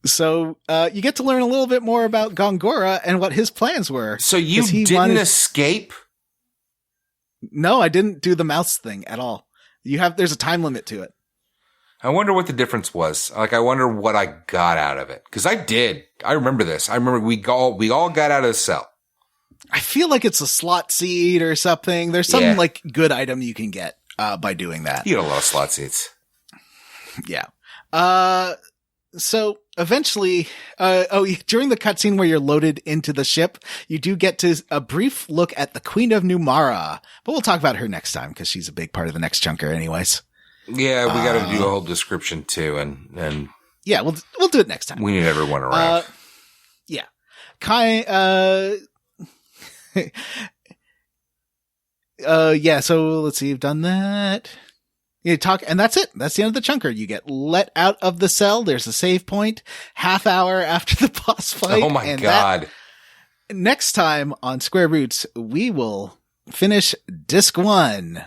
So you get to learn a little bit more about Gongora and what his plans were. So you didn't escape? No, I didn't do the mouse thing at all. There's a time limit to it. I wonder what the difference was. Like, I wonder what I got out of it. Cause I did. I remember this. I remember we all got out of the cell. I feel like it's a slot seed or something. There's some like good item you can get, by doing that. You get a lot of slot seeds. Yeah. So eventually, during the cutscene where you're loaded into the ship, you do get to a brief look at the Queen of Numara, but we'll talk about her next time because she's a big part of the next chunker anyways. Yeah, we got to do a whole description too, and yeah, we'll do it next time. We need everyone around. Yeah, Kai. Yeah. So let's see. You've done that. You talk, and that's it. That's the end of the chunker. You get let out of the cell. There's a save point. Half hour after the boss fight. Oh my god! Next time on Square Roots, we will finish Disc 1.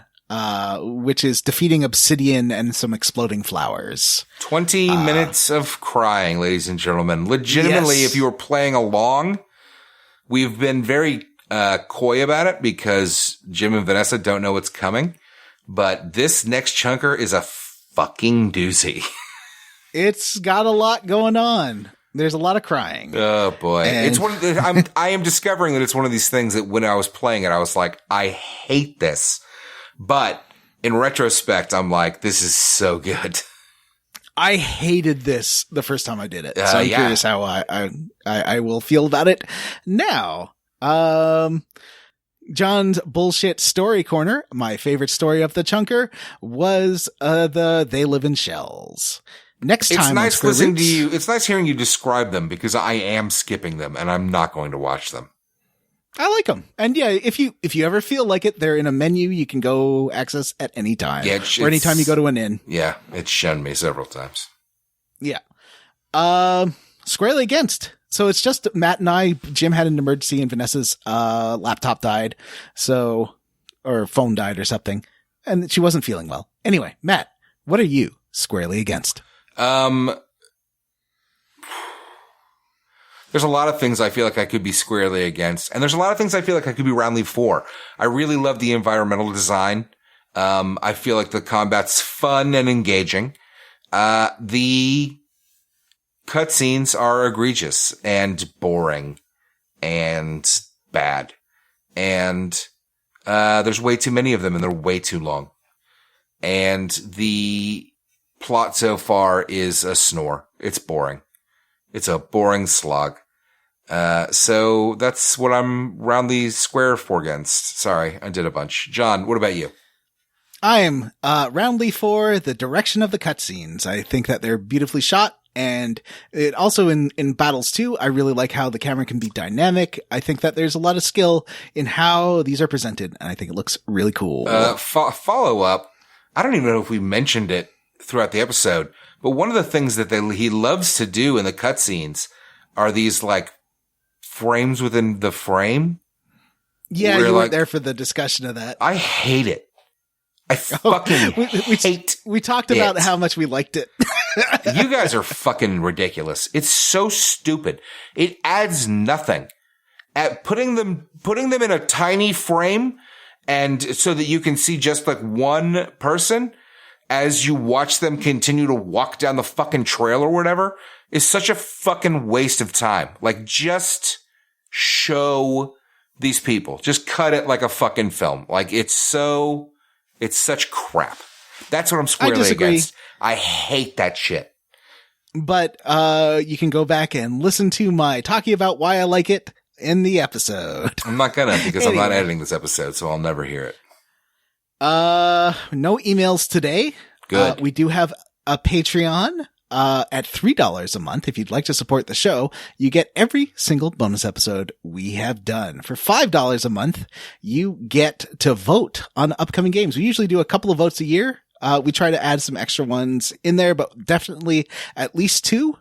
Which is defeating Obsidian and some exploding flowers. 20 minutes of crying, ladies and gentlemen. Legitimately, if you were playing along, we've been very coy about it because Jim and Vanessa don't know what's coming. But this next chunker is a fucking doozy. It's got a lot going on. There's a lot of crying. Oh boy. It's I am discovering that it's one of these things that when I was playing it, I was like, I hate this. But in retrospect, I'm like, this is so good. I hated this the first time I did it. So I'm curious how I will feel about it now. John's bullshit story corner. My favorite story of the chunker was the They Live in Shells. Next time, it's nice listening to you. It's nice hearing you describe them because I am skipping them and I'm not going to watch them. I like them. And yeah, if you ever feel like it, they're in a menu you can go access at any time. Yeah, or anytime you go to an inn. Yeah, it's shown me several times. Yeah. Squarely Against. So it's just Matt and I. Jim had an emergency and Vanessa's laptop died. Or phone died or something. And she wasn't feeling well. Anyway, Matt, what are you squarely against? There's a lot of things I feel like I could be squarely against. And there's a lot of things I feel like I could be roundly for. I really love the environmental design. I feel like the combat's fun and engaging. The cutscenes are egregious and boring and bad. And there's way too many of them and they're way too long. And the plot so far is a snore. It's boring. It's a boring slog. So that's what I'm roundly square for against. Sorry, I did a bunch. John, what about you? I'm roundly for the direction of the cutscenes. I think that they're beautifully shot, and it also in battles too. I really like how the camera can be dynamic. I think that there's a lot of skill in how these are presented, and I think it looks really cool. Follow up. I don't even know if we mentioned it throughout the episode, but one of the things that he loves to do in the cutscenes are these like frames within the frame. Yeah, you weren't there for the discussion of that. I hate it. I fucking hate We talked about how much we liked it. You guys are fucking ridiculous. It's so stupid. It adds nothing. At putting them in a tiny frame and so that you can see just like one person as you watch them continue to walk down the fucking trail or whatever is such a fucking waste of time. Like, just show these people. Just cut it like a fucking film. Like, it's such crap. That's what I'm squarely against. I hate that shit. But you can go back and listen to my talking about why I like it in the episode. I'm not gonna, because anyway. I'm not editing this episode, so I'll never hear it. No emails today. Good. We do have a Patreon. At $3 a month, if you'd like to support the show, you get every single bonus episode we have done. For $5 a month, you get to vote on upcoming games. We usually do a couple of votes a year. We try to add some extra ones in there, but definitely at least 2.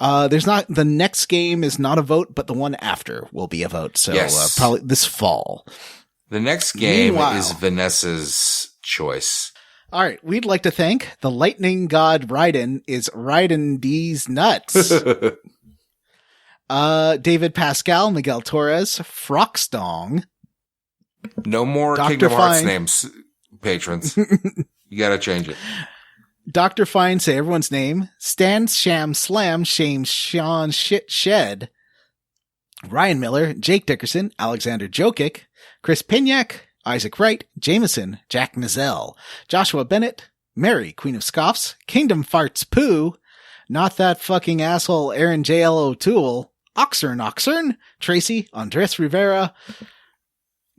The next game is not a vote, but the one after will be a vote. So yes. Probably this fall. The next game is Vanessa's choice. All right. We'd like to thank the lightning god Raiden is Raiden D's nuts. David Pascal, Miguel Torres, Frockstong. No more Dr. Kingdom Hearts Fine. Names, patrons. You gotta change it. Dr. Fine, say everyone's name. Stan Sham Slam Shame Sean Shit Shed. Ryan Miller, Jake Dickerson, Alexander Jokic, Chris Pignac, Isaac Wright, Jameson, Jack Mizell, Joshua Bennett, Mary, Queen of Scoffs, Kingdom Farts Poo, Not That Fucking Asshole Aaron J.L. O'Toole, Oxern, Tracy, Andres Rivera,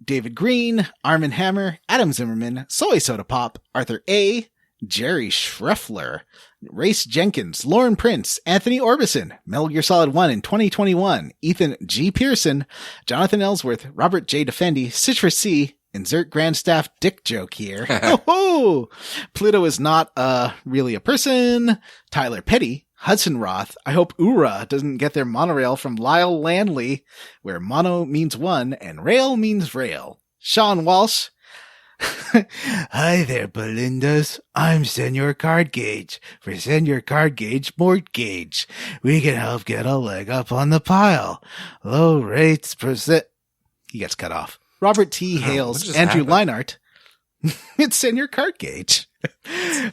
David Green, Armin Hammer, Adam Zimmerman, Soy Soda Pop, Arthur A., Jerry Schreffler, Race Jenkins, Lauren Prince, Anthony Orbison, Metal Gear Solid 1 in 2021, Ethan G. Pearson, Jonathan Ellsworth, Robert J. Defendi, Citrus C., insert Grand Staff dick joke here. Oh, Pluto is not really a person. Tyler Petty, Hudson Roth. I hope Ura doesn't get their monorail from Lyle Landley, where mono means one and rail means rail. Sean Walsh. Hi there, Belindas. I'm Senor Card Gauge. For Senor Card Gauge Mortgage, we can help get a leg up on the pile. Low rates percent. He gets cut off. Robert T. Hales, Andrew Leinart. It's Senor Card Gauge.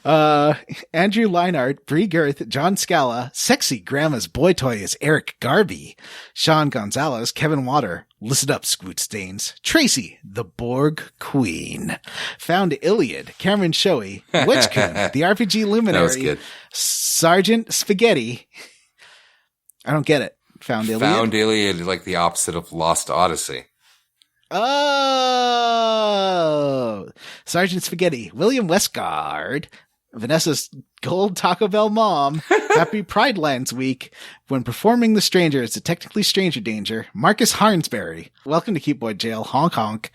Andrew Leinart, Bree Girth, John Scala, Sexy Grandma's Boy Toy is Eric Garby, Sean Gonzalez, Kevin Water, Listen Up, Scoot Stains, Tracy, the Borg Queen, Found Iliad, Cameron Shoei, Wedgekun, the RPG Luminary, that was good. Sergeant Spaghetti. I don't get it. Found Iliad? Found Iliad, like the opposite of Lost Odyssey. Oh, Sergeant Spaghetti, William Westgard, Vanessa's gold Taco Bell mom, Happy Pride Lands Week, when performing The Stranger, it's a technically stranger danger, Marcus Harnsberry, welcome to Keep Boy Jail, honk honk,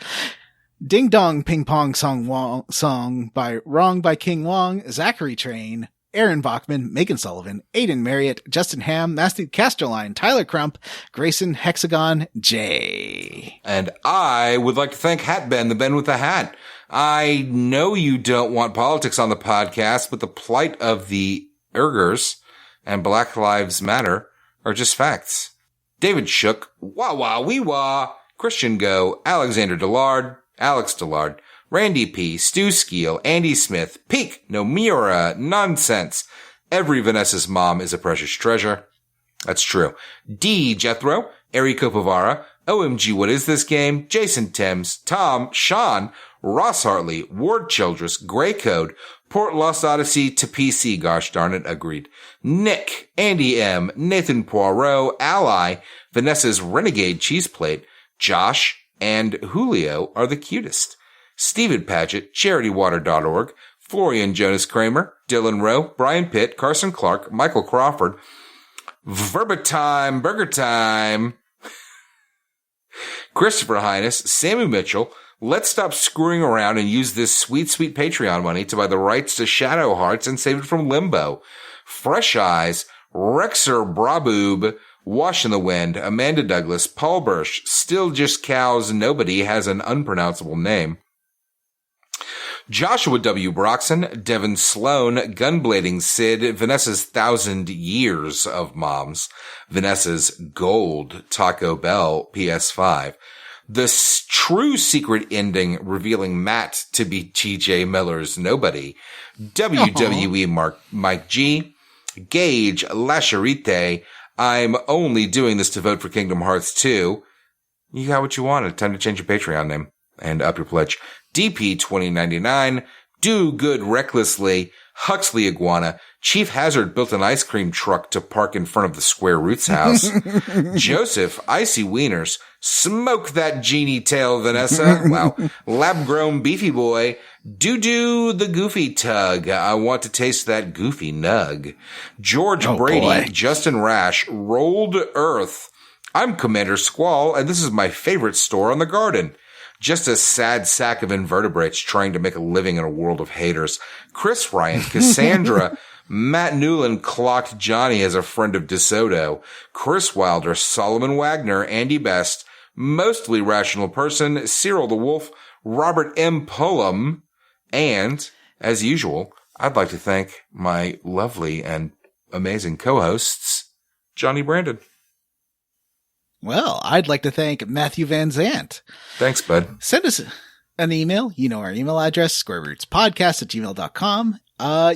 Ding Dong Ping Pong Song by Wrong by King Wong, Zachary Train, Aaron Bachman, Megan Sullivan, Aiden Marriott, Justin Ham, Nasty Casterline, Tyler Crump, Grayson Hexagon, J. And I would like to thank Hat Ben, the Ben with the hat. I know you don't want politics on the podcast, but the plight of the Urgers and Black Lives Matter are just facts. David Shook, Wah Wah Wee Wah, Christian Go, Alexander Dillard, Alex Dillard, Randy P., Stu Skeel, Andy Smith, Peak, Nomura, Nonsense. Every Vanessa's mom is a precious treasure. That's true. D. Jethro, Eriko Pavara, OMG What Is This Game, Jason Timms, Tom, Sean, Ross Hartley, Ward Childress, Grey Code, Port Lost Odyssey to PC, gosh darn it, agreed. Nick, Andy M, Nathan Poirot, Ally, Vanessa's Renegade Cheeseplate, Josh, and Julio are the cutest. Stephen Paget, CharityWater.org, Florian Jonas Kramer, Dylan Rowe, Brian Pitt, Carson Clark, Michael Crawford, Verbatime, Burger Time, Christopher Highness, Samu Mitchell. Let's stop screwing around and use this sweet, sweet Patreon money to buy the rights to Shadow Hearts and save it from limbo. Fresh Eyes, Rexer Braboob, Wash in the Wind, Amanda Douglas, Paul Bursch, Still Just Cows, Nobody has an unpronounceable name. Joshua W. Broxson, Devin Sloan, Gunblading Sid, Vanessa's 1,000 Years of Moms, Vanessa's Gold, Taco Bell, PS5, the true secret ending revealing Matt to be TJ Miller's Nobody, WWE Mike G, Gage Lasharite, I'm only doing this to vote for Kingdom Hearts 2. You got what you wanted. Time to change your Patreon name and up your pledge. DP 2099, Do Good Recklessly, Huxley Iguana, Chief Hazard built an ice cream truck to park in front of the Square Roots house. Joseph, Icy Wieners, Smoke That Genie Tail, Vanessa. Wow. Lab Grown Beefy Boy, Doo the Goofy Tug. I want to taste that goofy nug. George Brady, boy. Justin Rash, Rolled Earth. I'm Commander Squall, and this is my favorite store on the garden. Just a sad sack of invertebrates trying to make a living in a world of haters. Chris Ryan, Cassandra, Matt Newland clocked Johnny as a friend of DeSoto. Chris Wilder, Solomon Wagner, Andy Best, Mostly Rational Person, Cyril the Wolf, Robert M. Pullum, and, as usual, I'd like to thank my lovely and amazing co-hosts, Johnny Brandon. Well, I'd like to thank Matthew Van Zant. Thanks, bud. Send us an email. You know our email address, squarerootspodcast@gmail.com.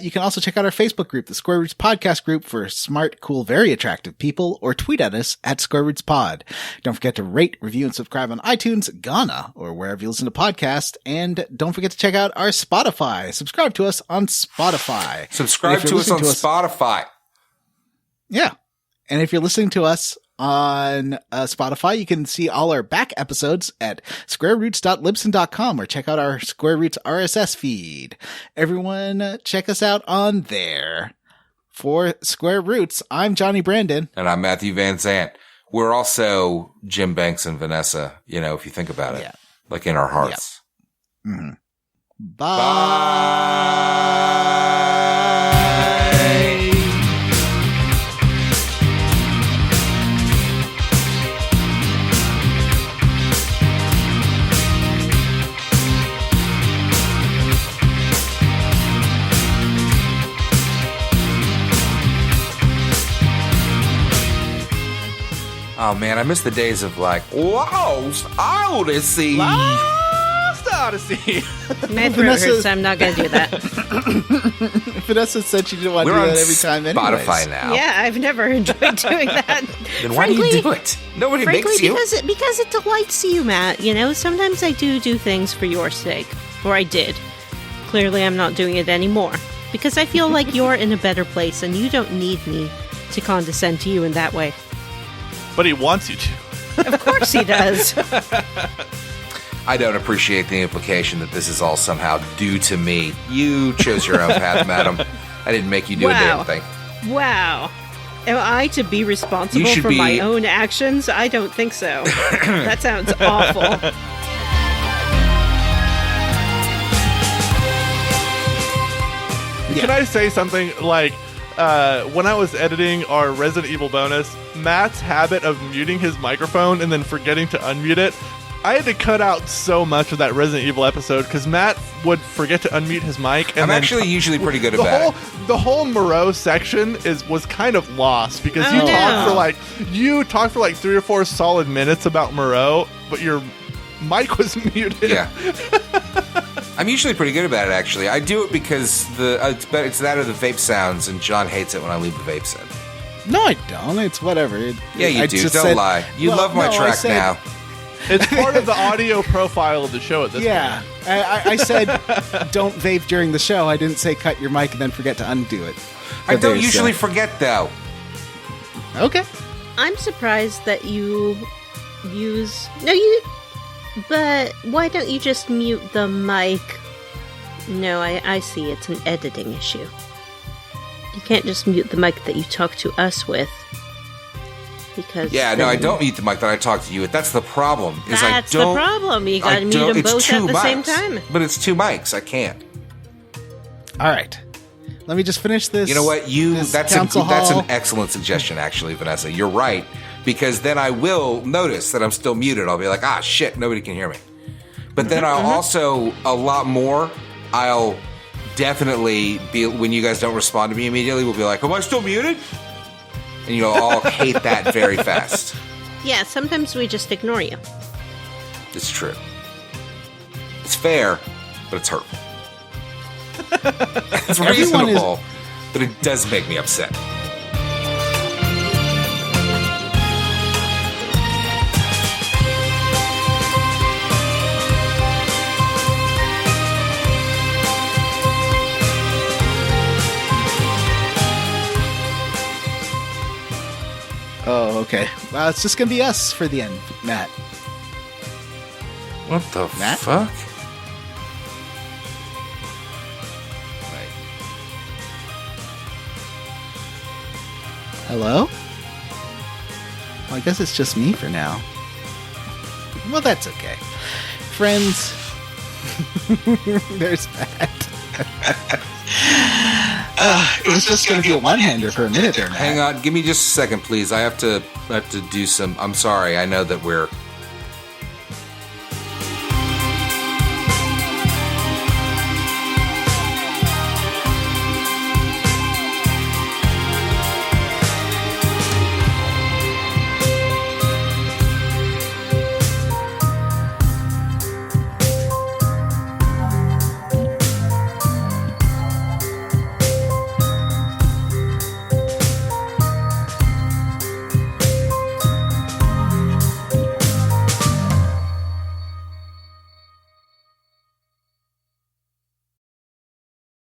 You can also check out our Facebook group, the Square Roots Podcast Group for smart, cool, very attractive people, or tweet at us at SquareRootsPod. Don't forget to rate, review, and subscribe on iTunes, Ghana, or wherever you listen to podcasts. And don't forget to check out our Spotify. Subscribe to us on Spotify. Subscribe to us on Spotify. Yeah. And if you're listening to us on Spotify, you can see all our back episodes at squareroots.libsyn.com or check out our Square Roots RSS feed. Everyone, check us out on there. For Square Roots, I'm Johnny Brandon. And I'm Matthew Van Zant. We're also Jim Banks and Vanessa, you know, if you think about it. Yeah. Like in our hearts. Yeah. Mm-hmm. Bye. Oh man, I miss the days of like Lost Odyssey. Lost Odyssey. My throat hurts, so I'm not going to do that. Vanessa said she didn't want to do that every time anyways. Spotify now. Yeah, I've never enjoyed doing that. Then why do you do it? Nobody makes you. Because it delights you, Matt. You know, sometimes I do things for your sake. Or I did. Clearly, I'm not doing it anymore. Because I feel like you're in a better place and you don't need me to condescend to you in that way. But he wants you to. Of course he does. I don't appreciate the implication that this is all somehow due to me. You chose your own path, madam. I didn't make you do a damn thing. Wow. Am I to be responsible for my own actions? I don't think so. That sounds awful. Can I say something like, when I was editing our Resident Evil bonus, Matt's habit of muting his microphone and then forgetting to unmute it, I had to cut out so much of that Resident Evil episode because Matt would forget to unmute his mic. And I'm actually usually pretty good about it. The whole Moreau section was kind of lost because you talked for like 3 or 4 solid minutes about Moreau, but your mic was muted. Yeah. I'm usually pretty good about it, actually. I do it because it's that or the vape sounds, and John hates it when I leave the vapes in. No, I don't. It's whatever. Yeah, you do. Don't lie. You love my track now. It's part of the audio profile of the show at this point. Yeah. I said don't vape during the show. I didn't say cut your mic and then forget to undo it. I don't usually forget, though. Okay. I'm surprised that you use... No, you... But why don't you just mute the mic? No, I see. It's an editing issue. You can't just mute the mic that you talk to us with. Because yeah, no, I don't mute the mic that I talk to you with. That's the problem. That's the problem. You gotta mute them both at the same time. But it's 2 mics. I can't. All right. Let me just finish this. You know what? That's hall. an excellent suggestion, actually, Vanessa. You're right. Because then I will notice that I'm still muted. I'll be like, shit, nobody can hear me. But then I'll also, a lot more, I'll definitely be, when you guys don't respond to me immediately, we'll be like, am I still muted? And you'll all hate that very fast. Yeah, sometimes we just ignore you. It's true. It's fair, but it's hurtful. It's reasonable, but it does make me upset. Oh, okay. Well, it's just going to be us for the end, Matt. What the Matt? fuck? Hello? Well, I guess it's just me for now. Well, that's okay. Friends, there's Matt. It was just going to be a one-hander for a minute there, Matt. Hang on, give me just a second, please. I have to do some. I'm sorry. I know that we're